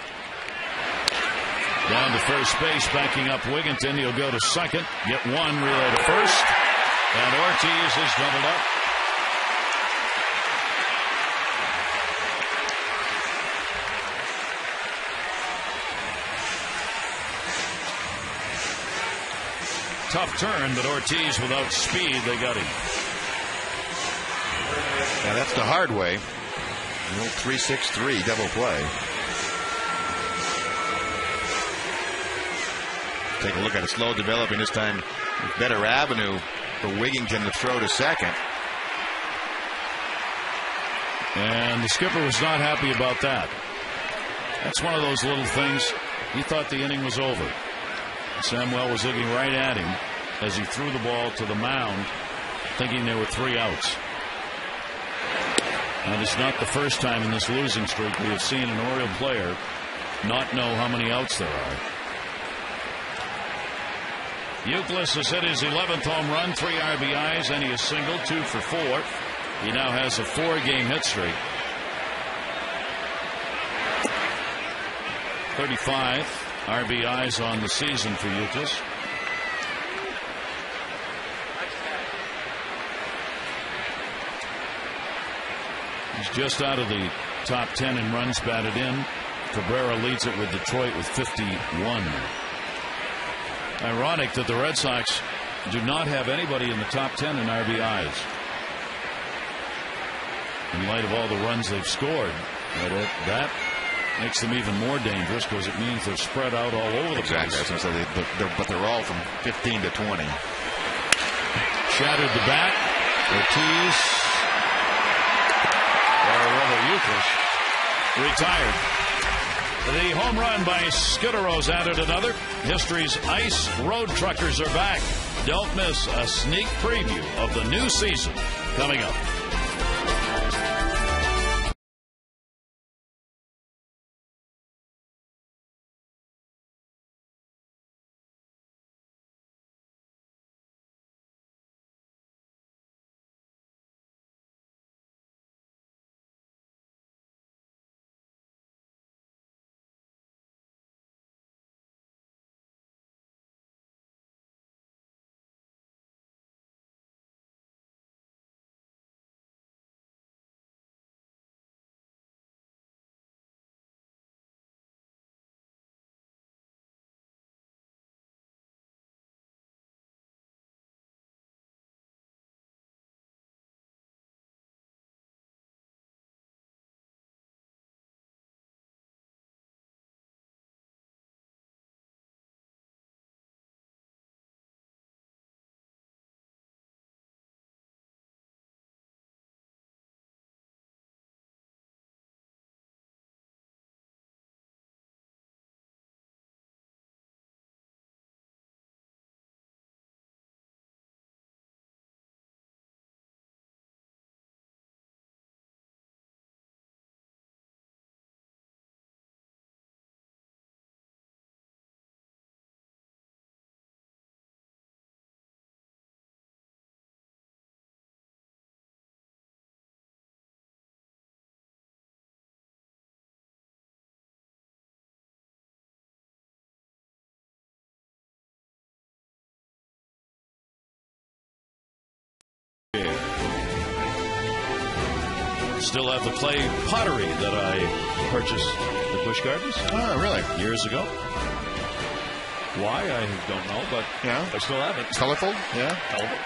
Down to first base, backing up Wigginton. He'll go to second, get 1, relay to first, and Ortiz is doubled up. Tough turn, but Ortiz without speed, they got him. Now that's the hard way. 3-6-3 double play. Take a look at it, slow developing this time. Better avenue for Wigginton to throw to second. And the skipper was not happy about that. That's one of those little things. He thought the inning was over. Samuel was looking right at him as he threw the ball to the mound, thinking there were 3 outs. And it's not the first time in this losing streak we have seen an Oriole player not know how many outs there are. Youkilis has hit his 11th home run, 3 RBIs, and he is singled, 2 for 4. He now has a 4-game hit streak. 35 RBIs on the season for Youkilis. He's just out of the top 10 in runs batted in. Cabrera leads it with Detroit with 51. Ironic that the Red Sox do not have anybody in the top 10 in RBIs. In light of all the runs they've scored, that makes them even more dangerous because it means they're spread out all over the place. Exactly. But they're all from 15 to 20. Shattered the bat. Ortiz, or rather Youkilis, retired. The home run by Skidorow's added another. History's Ice Road Truckers are back. Don't miss a sneak preview of the new season coming up. Still have the clay pottery that I purchased at Busch Gardens. Oh, really? Years ago. Why, I don't know, but Yeah. I still have it. Colorful? Yeah. Colorful.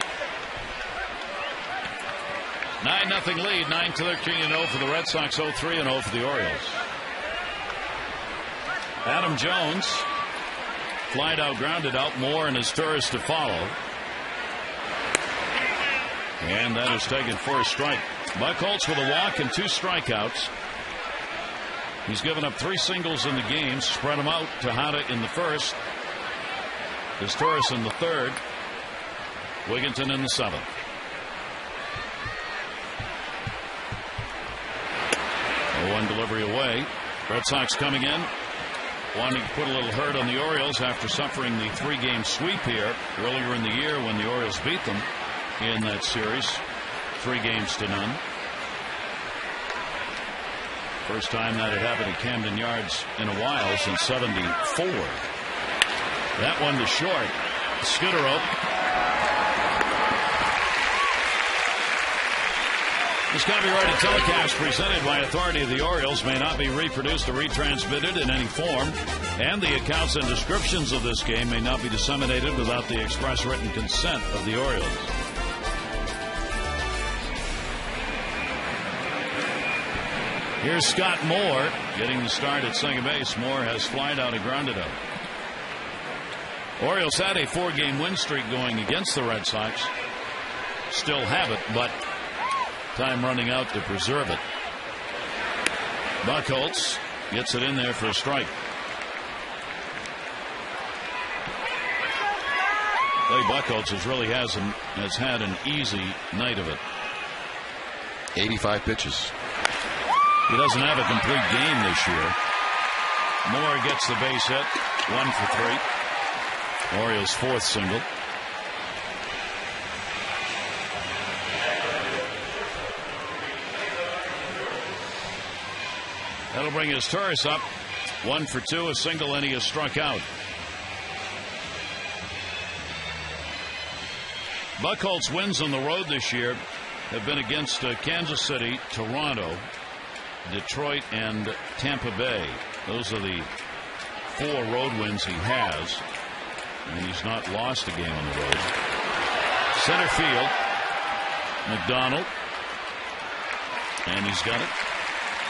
9-0 lead, 9-13-0 for the Red Sox, 0-3-0 for the Orioles. Adam Jones, flied out, grounded out, Moore and his tourist to follow. And that is taken for a strike. Buchholz with a walk and 2 strikeouts. He's given up 3 singles in the game, spread them out. Tejada in the first. His Torres in the third. Wigginton in the 7th. A 1 delivery away. Red Sox coming in, wanting to put a little hurt on the Orioles after suffering the 3-game sweep here earlier in the year when the Orioles beat them in that series, 3-0. First time that had happened at Camden Yards in a while, since '74. That one to short. Scudero. This copyrighted telecast presented by authority of the Orioles may not be reproduced or retransmitted in any form, and the accounts and descriptions of this game may not be disseminated without the express written consent of the Orioles. Here's Scott Moore getting the start at second base. Moore has flied out and grounded out. Orioles had a 4-game win streak going against the Red Sox. Still have it, but time running out to preserve it. Buchholz gets it in there for a strike. Clay Buchholz has had an easy night of it. 85 pitches. He doesn't have a complete game this year. Moore gets the base hit. 1 for 3. Orioles' 4th single. That'll bring his Torres up. 1 for 2, a single, and he is struck out. Buchholz wins on the road this year have been against Kansas City, Toronto, Detroit, and Tampa Bay. Those are the 4 road wins he has, and he's not lost a game on the road. Center field, McDonald, and he's got it.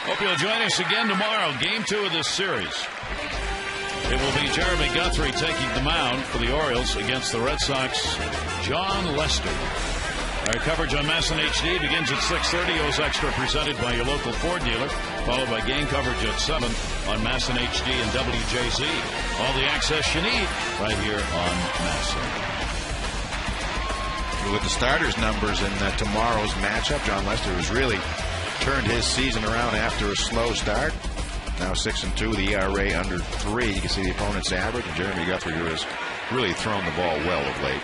Hope you'll join us again tomorrow. Game 2 of this series. It will be Jeremy Guthrie taking the mound for the Orioles against the Red Sox, John Lester. Our coverage on MASN HD begins at 6:30. OS Extra presented by your local Ford dealer, followed by game coverage at 7 on MASN HD and WJZ. All the access you need right here on MASN. With the starters numbers in tomorrow's matchup, John Lester has really turned his season around after a slow start. Now 6-2, the ERA under 3. You can see the opponent's average, and Jeremy Guthrie, who has really thrown the ball well of late.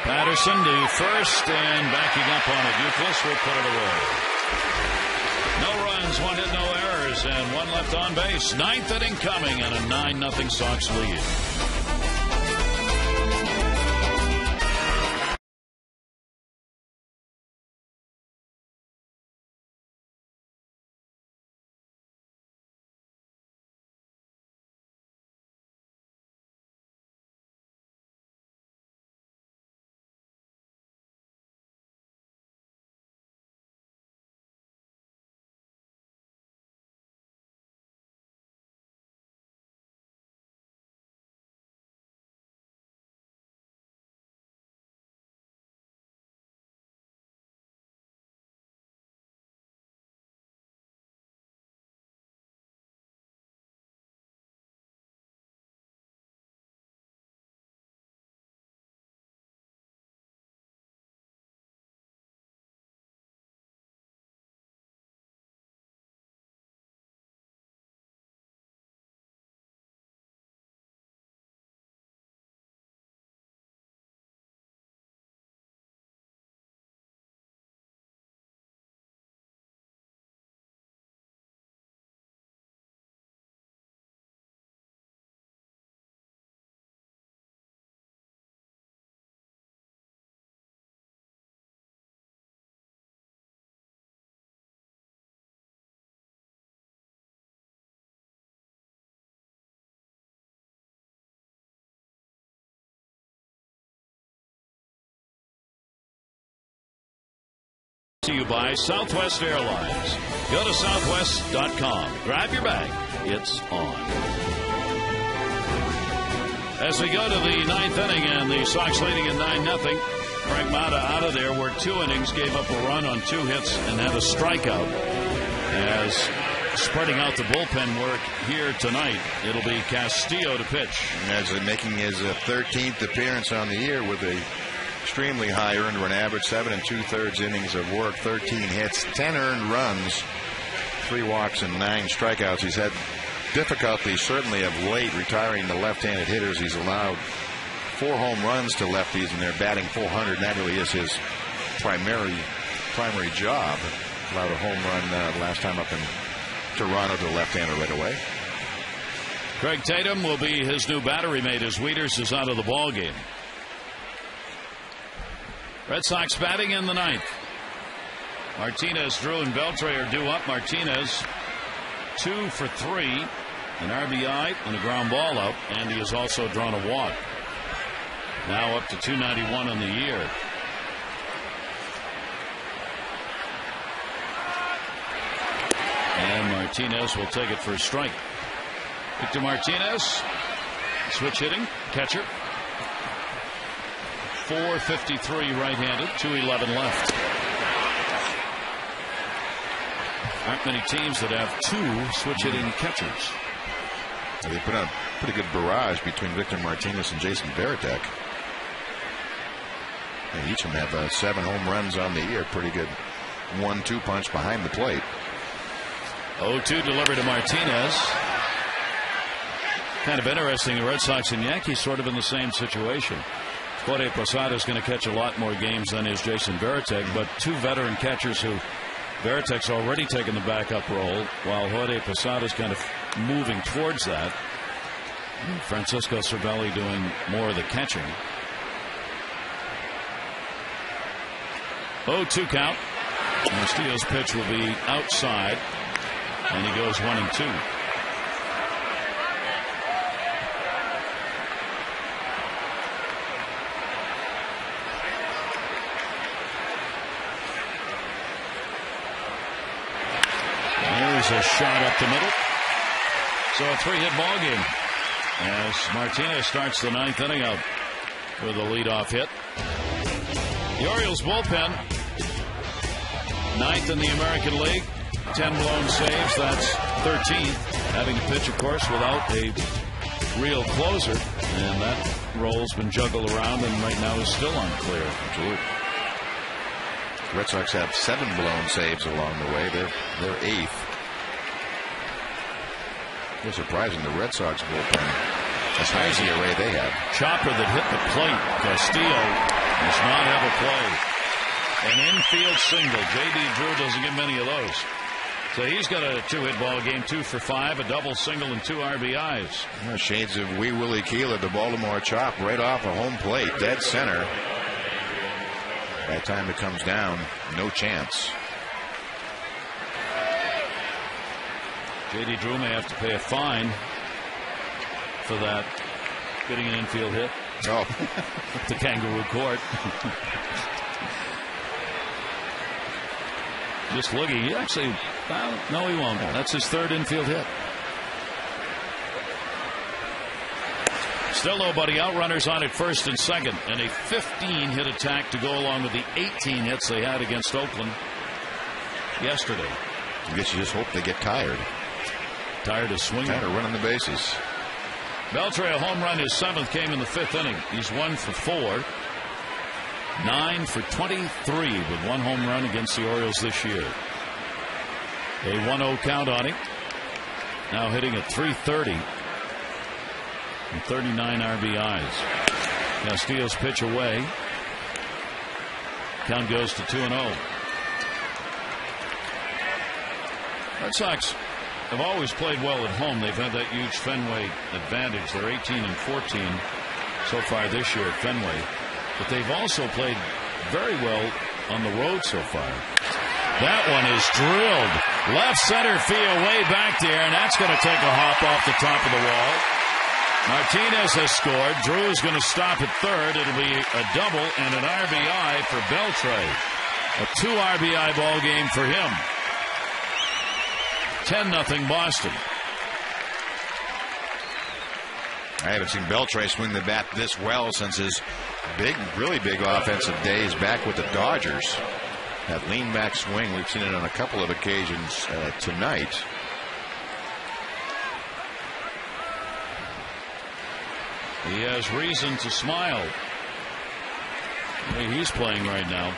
Patterson to first, and backing up on it. Duclass will put it away. No runs, 1 hit, no errors, and 1 left on base. 9th inning coming, and a 9-0 Sox lead. To you by Southwest Airlines. Go to southwest.com. Grab your bag. It's on. As we go to the ninth inning and the Sox leading at 9-0, Frank Mata out of there where 2 innings, gave up a run on 2 hits and had a strikeout. As spreading out the bullpen work here tonight, it'll be Castillo to pitch. As making his 13th appearance on the year with a extremely high earned run average, 7 2/3 innings of work, 13 hits, 10 earned runs, 3 walks and 9 strikeouts. He's had difficulty certainly of late retiring the left-handed hitters. He's allowed 4 home runs to lefties, and they're batting .400, and that really is his primary job. Allowed a home run last time up in Toronto to the left-hander right away. Craig Tatum will be his new battery mate as Wieters is out of the ball game. Red Sox batting in the ninth. Martinez, Drew, and Beltre are due up. Martinez 2 for 3, an RBI and a ground ball out, and he has also drawn a walk. Now up to 291 on the year. And Martinez will take it for a strike. Victor Martinez, switch hitting, catcher. 453 right-handed, 211 left. Aren't many teams that have 2 switch-hitting catchers. They put a pretty good barrage between Victor Martinez and Jason Varitek. And each of them have 7 home runs on the year. Pretty good 1-2 punch behind the plate. 0-2 delivered to Martinez. Kind of interesting. The Red Sox and Yankees sort of in the same situation. Jorge Posada is going to catch a lot more games than is Jason Varitek, but 2 veteran catchers who Veritek's already taken the backup role, while Jorge Posada is kind of moving towards that. And Francisco Cervelli doing more of the catching. 0-2 count. Castillo's pitch will be outside, and he goes 1-2. There's a shot up the middle. So a 3-hit ball game as Martinez starts the 9th inning out with a leadoff hit. The Orioles bullpen, 9th in the American League, 10 blown saves. That's 13th. Having to pitch, of course, without a real closer, and that role's been juggled around and right now is still unclear. Absolutely. Red Sox have 7 blown saves along the way. They're 8th. It's surprising the Red Sox bullpen, as high as the array they have. Chopper that hit the plate. Castillo does not have a play. An infield single. J.D. Drew doesn't get many of those. So he's got a 2-hit ball game, 2 for 5, a double single, and 2 RBIs. Shades of Wee Willie Keeler, the Baltimore chop, right off a home plate, dead center. By the time it comes down, no chance. J.D. Drew may have to pay a fine for that, getting an infield hit. Oh. The Kangaroo Court. Just looking, he actually, well, no, he won't. That's his 3rd infield hit. Still nobody out. Runners on at 1st and 2nd, and a 15-hit attack to go along with the 18 hits they had against Oakland yesterday. I guess you just hope they get tired. Tired of swinging. Tired of running the bases. Beltre, a home run, his 7th, came in the 5th inning. He's 1 for 4. 9 for 23 with 1 home run against the Orioles this year. A 1-0 count on him. Now hitting at 330 and 39 RBIs. Castillo's pitch away. Count goes to 2-0. Red Sox have always played well at home. They've had that huge Fenway advantage. They're 18 and 14 so far this year at Fenway. But they've also played very well on the road so far. That one is drilled. Left center field way back there, and that's going to take a hop off the top of the wall. Martinez has scored. Drew is going to stop at 3rd. It'll be a double and an RBI for Beltre. A 2 RBI ball game for him. 10-0 Boston. I haven't seen Beltre swing the bat this well since his really big offensive days back with the Dodgers. That lean back swing, we've seen it on a couple of occasions tonight. He has reason to smile. The way he's playing right now.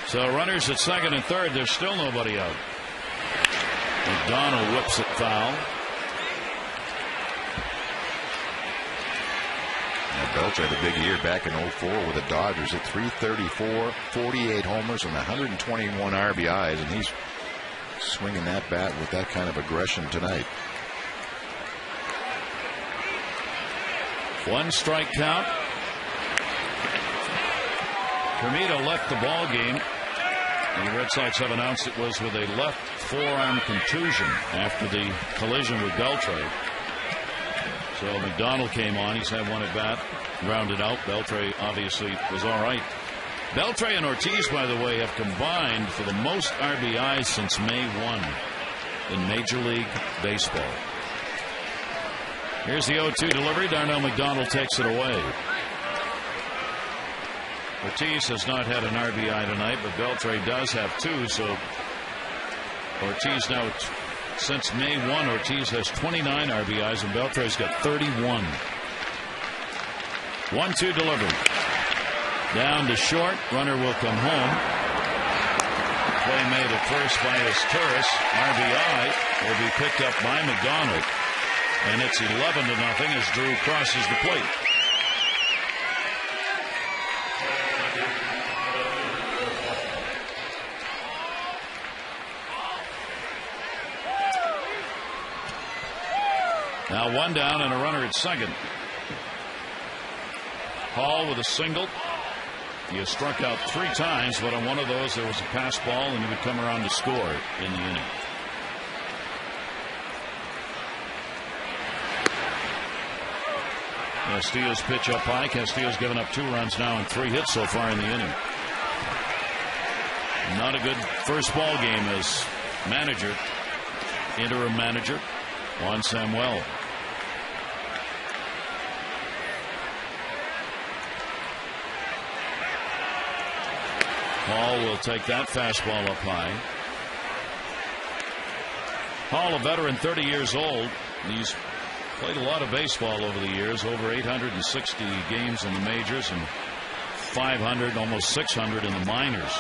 So runners at second and third. There's still nobody out. McDonald whips it foul. Beltre, the big year back in 04 with the Dodgers at .334, 48 homers and 121 RBIs, and he's swinging that bat with that kind of aggression tonight. 1 strike count. Hermida left the ball game. And the Red Sox have announced it was with a left forearm contusion after the collision with Beltre. So McDonald came on. He's had 1 at bat, rounded out. Beltre obviously was all right. Beltre and Ortiz, by the way, have combined for the most RBIs since May 1 in Major League Baseball. Here's the 0-2 delivery. Darnell McDonald takes it away. Ortiz has not had an RBI tonight, but Beltre does have 2. So Ortiz now, since May 1, Ortiz has 29 RBIs, and Beltre's got 31. 1-2 delivery. Down to short. Runner will come home. Play made at first by Turris. RBI will be picked up by McDonald. And it's 11-0 as Drew crosses the plate. Now 1 down and a runner at second. Hall with a single. He has struck out 3 times, but on one of those there was a pass ball and he would come around to score in the inning. Castillo's pitch up high. Castillo's given up 2 runs now and 3 hits so far in the inning. Not a good first ball game as manager, interim manager, Juan Samuel. Hall will take that fastball up high. Hall, a veteran, 30 years old. He's played a lot of baseball over the years, over 860 games in the majors and 500, almost 600 in the minors.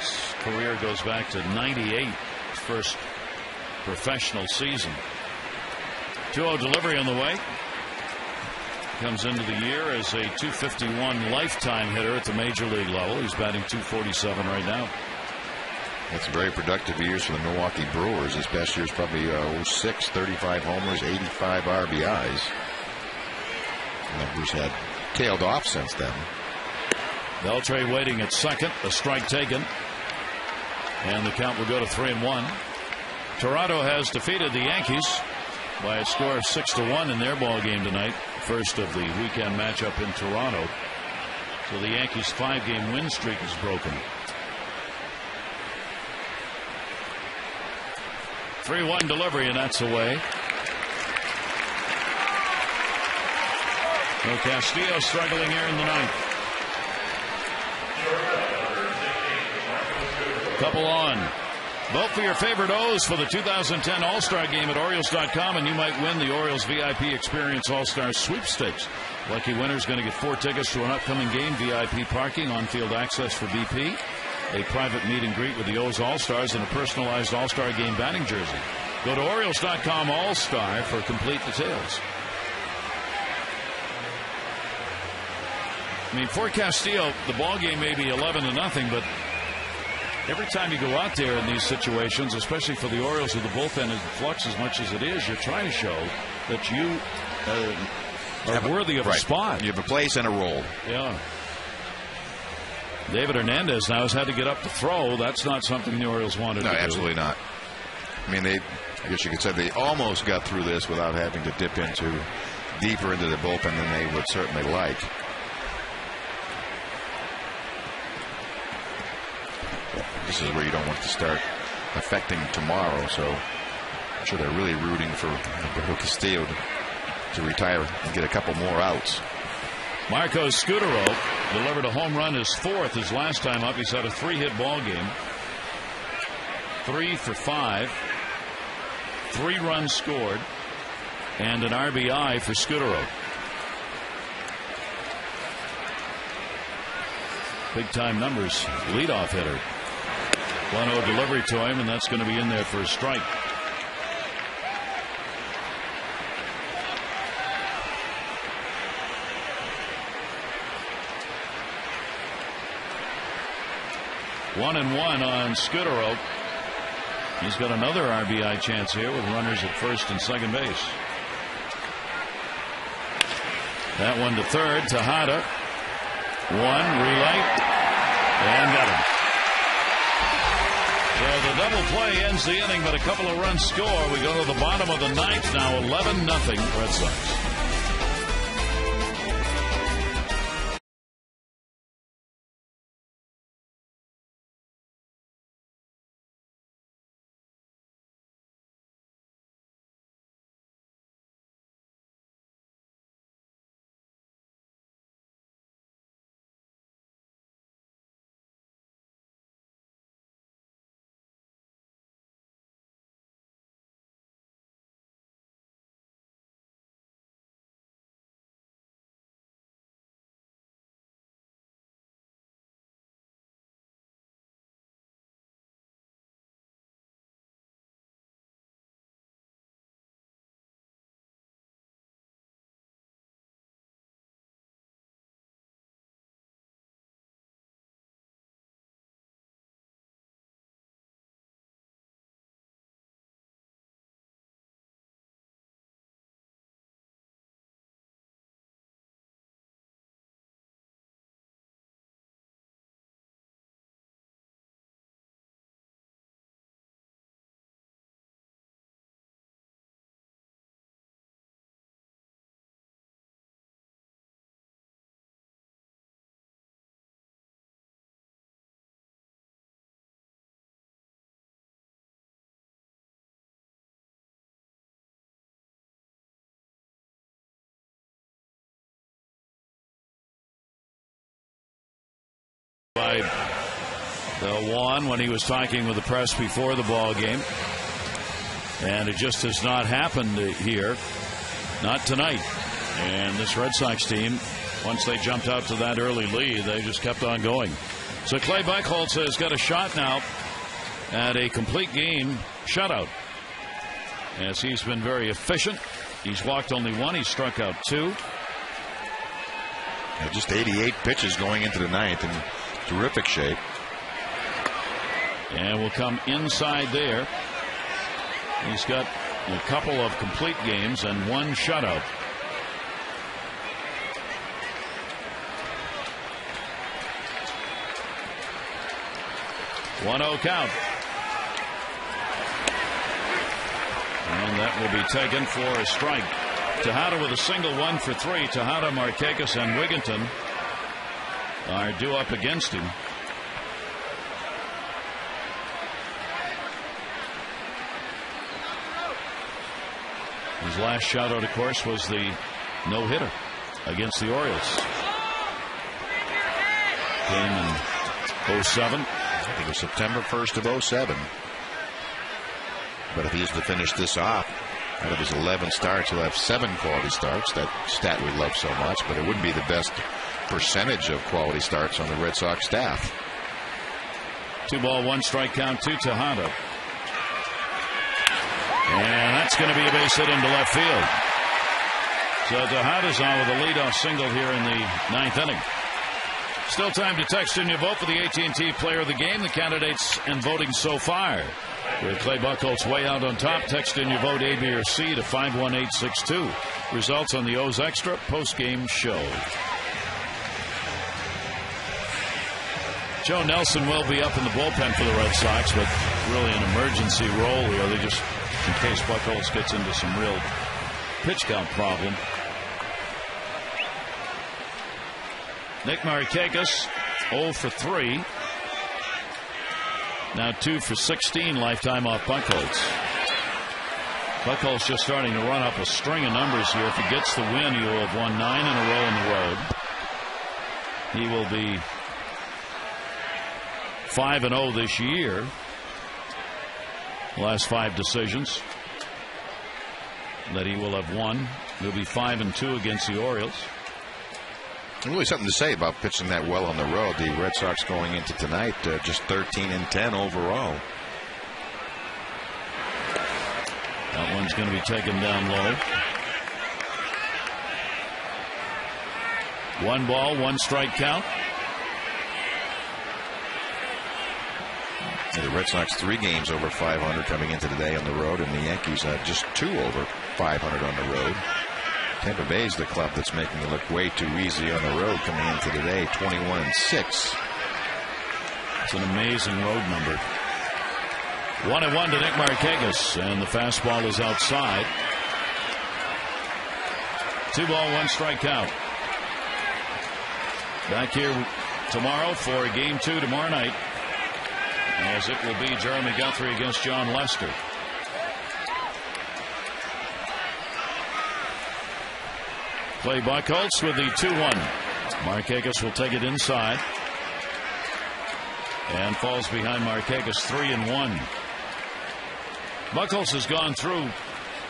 His career goes back to 98, his first professional season. 2-0 delivery on the way. Comes into the year as a .251 lifetime hitter at the major league level. He's batting .247 right now. That's very productive years for the Milwaukee Brewers. His best year is probably 06, 35 homers, 85 RBIs. Numbers had tailed off since then. Beltre waiting at second. A strike taken. And the count will go to 3-1. Toronto has defeated the Yankees by a score of 6-1 in their ball game tonight. First of the weekend matchup in Toronto. So the Yankees' 5-game win streak is broken. 3-1 delivery, and that's away. No Castillo struggling here in the ninth. Couple on. Vote for your favorite O's for the 2010 All-Star Game at Orioles.com, and you might win the Orioles VIP Experience All-Star Sweepstakes. Lucky winner's going to get 4 tickets to an upcoming game, VIP parking, on-field access for BP, a private meet and greet with the O's All-Stars, and a personalized All-Star Game batting jersey. Go to Orioles.com All-Star for complete details. I mean, for Castillo, the ball game may be 11-0, but every time you go out there in these situations, especially for the Orioles with the bullpen in flux as much as it is, you're trying to show that you are worthy of a spot. You have a place and a role. Yeah. David Hernandez now has had to get up to throw. That's not something the Orioles wanted to do. No, absolutely not. I mean, I guess you could say they almost got through this without having to dip deeper into the bullpen than they would certainly like. this is where you don't want to start affecting tomorrow. So I'm sure they're really rooting for Roberto Castillo to retire and get a couple more outs. Marco Scutaro delivered a home run, his 4th. His last time up, he's had a 3-hit ball game. 3 for 5. 3 runs scored. And an RBI for Scutaro. Big time numbers. Leadoff hitter. 1-0 delivery to him, and that's going to be in there for a strike. One and one on Scutaro. He's got another RBI chance here with runners at first and second base. That one to third. Tejada. One, relay, and got him. So the double play ends the inning, but a couple of runs score. We go to the bottom of the 9th now, 11-0 Red Sox. By Juan when he was talking with the press before the ball game, and it just has not happened here, not tonight. And this Red Sox team, once they jumped out to that early lead, they just kept on going. So Clay Buchholz has got a shot now at a complete game shutout, as he's been very efficient. He's walked only 1, he's struck out 2. Just 88 pitches going into the 9th in terrific shape. And will come inside there. He's got a couple of complete games and 1 shutout. One 0 count. And that will be taken for a strike. Tejada with a single, 1 for 3. Tejada, Markakis, and Wigginton are due up against him. His last shutout, of course, was the no-hitter against the Orioles. Came in 07. I think it was September 1st of 07. But if he is to finish this off, out of his 11 starts, he'll have 7 quality starts. That stat we love so much, but it wouldn't be the best percentage of quality starts on the Red Sox staff. 2-ball, 1 strike count to Tejada. And that's going to be a base hit into left field. So Tejada's on with a leadoff single here in the 9th inning. Still time to text in your vote for the AT&T Player of the Game. The candidates and voting so far. With Clay Buchholz way out on top. Text in your vote A, B, or C to 51862. Results on the O's Extra post-game show. Joe Nelson will be up in the bullpen for the Red Sox, but really an emergency role here. They just, in case Buchholz gets into some real pitch count problem. Nick Markakis 0 for 3. Now 2 for 16 lifetime off Buchholz. Buchholz just starting to run up a string of numbers here. If he gets the win, he will have won 9 in a row on the road. He will be 5-0 this year. Last 5 decisions that he will have won. He'll be 5-2 against the Orioles. Really something to say about pitching that well on the road. The Red Sox going into tonight just 13-10 overall. That one's going to be taken down low. 1 ball, 1 strike count. The Red Sox 3 games over 500 coming into today on the road, and the Yankees just 2 over 500 on the road. Tampa Bay is the club that's making it look way too easy on the road coming into today, 21-6. It's an amazing road number. 1-1 to Nick Markakis, and the fastball is outside. 2 ball, 1 strike count. Back here tomorrow for Game 2 tomorrow night, as it will be Jeremy Guthrie against John Lester. Clay Buchholz with the 2-1. Markakis will take it inside and falls behind Markakis 3-1. Buchholz has gone through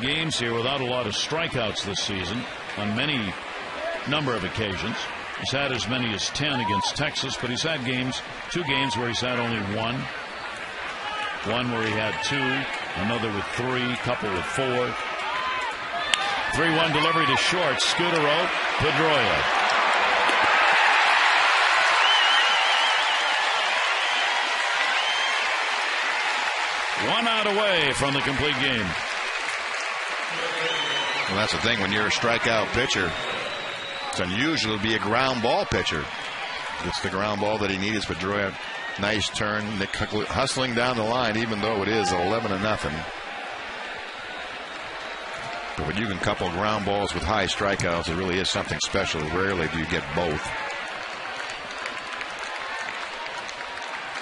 games here without a lot of strikeouts this season on many number of occasions. He's had as many as 10 against Texas, but he's had 2 games where he's had only 1. One where he had 2, another with 3, couple with 4. 3-1 delivery to short. Scudero, Pedroia. One out away from the complete game. Well, that's the thing. When you're a strikeout pitcher, it's unusual to be a ground ball pitcher. It's the ground ball that he needs. Pedroia, nice turn. Nick hustling down the line, even though it is 11-0. But when you can couple ground balls with high strikeouts, it really is something special. Rarely do you get both.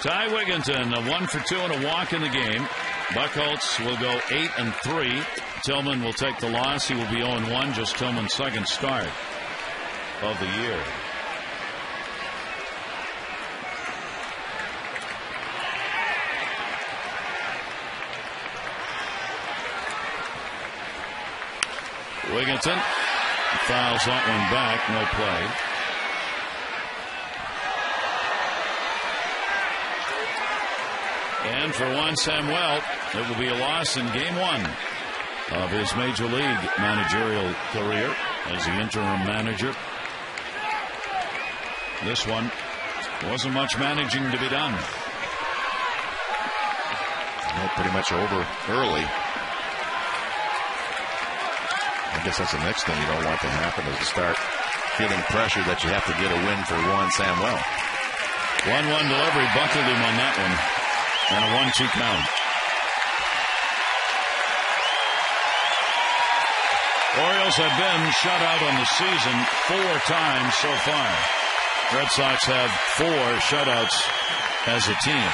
Ty Wigginton, a 1 for 2 and a walk in the game. Buchholz will go 8-3. Tillman will take the loss. He will be 0-1, just Tillman's second start of the year. Wigginton fouls that one back, no play. And for Juan Samuel, it will be a loss in Game 1 of his Major League managerial career as the interim manager. This one wasn't much managing to be done. Well, pretty much over early. I guess that's the next thing you don't want to happen, is to start feeling pressure that you have to get a win for Juan Samuel. 1-1 delivery, buckled him on that one. And a 1-2 count. Orioles have been shut out on the season 4 times so far. Red Sox have 4 shutouts as a team.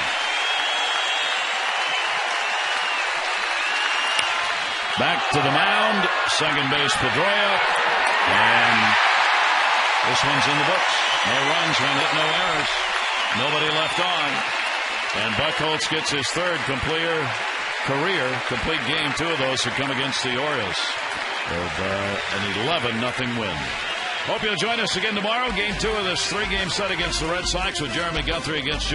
Back to the mound, second base Pedroia, and this one's in the books. No runs, 1 hit, no errors. Nobody left on. And Buchholz gets his 3rd career complete game. 2 of those have come against the Orioles with an 11-0 win. Hope you'll join us again tomorrow. Game 2 of this 3-game set against the Red Sox with Jeremy Guthrie against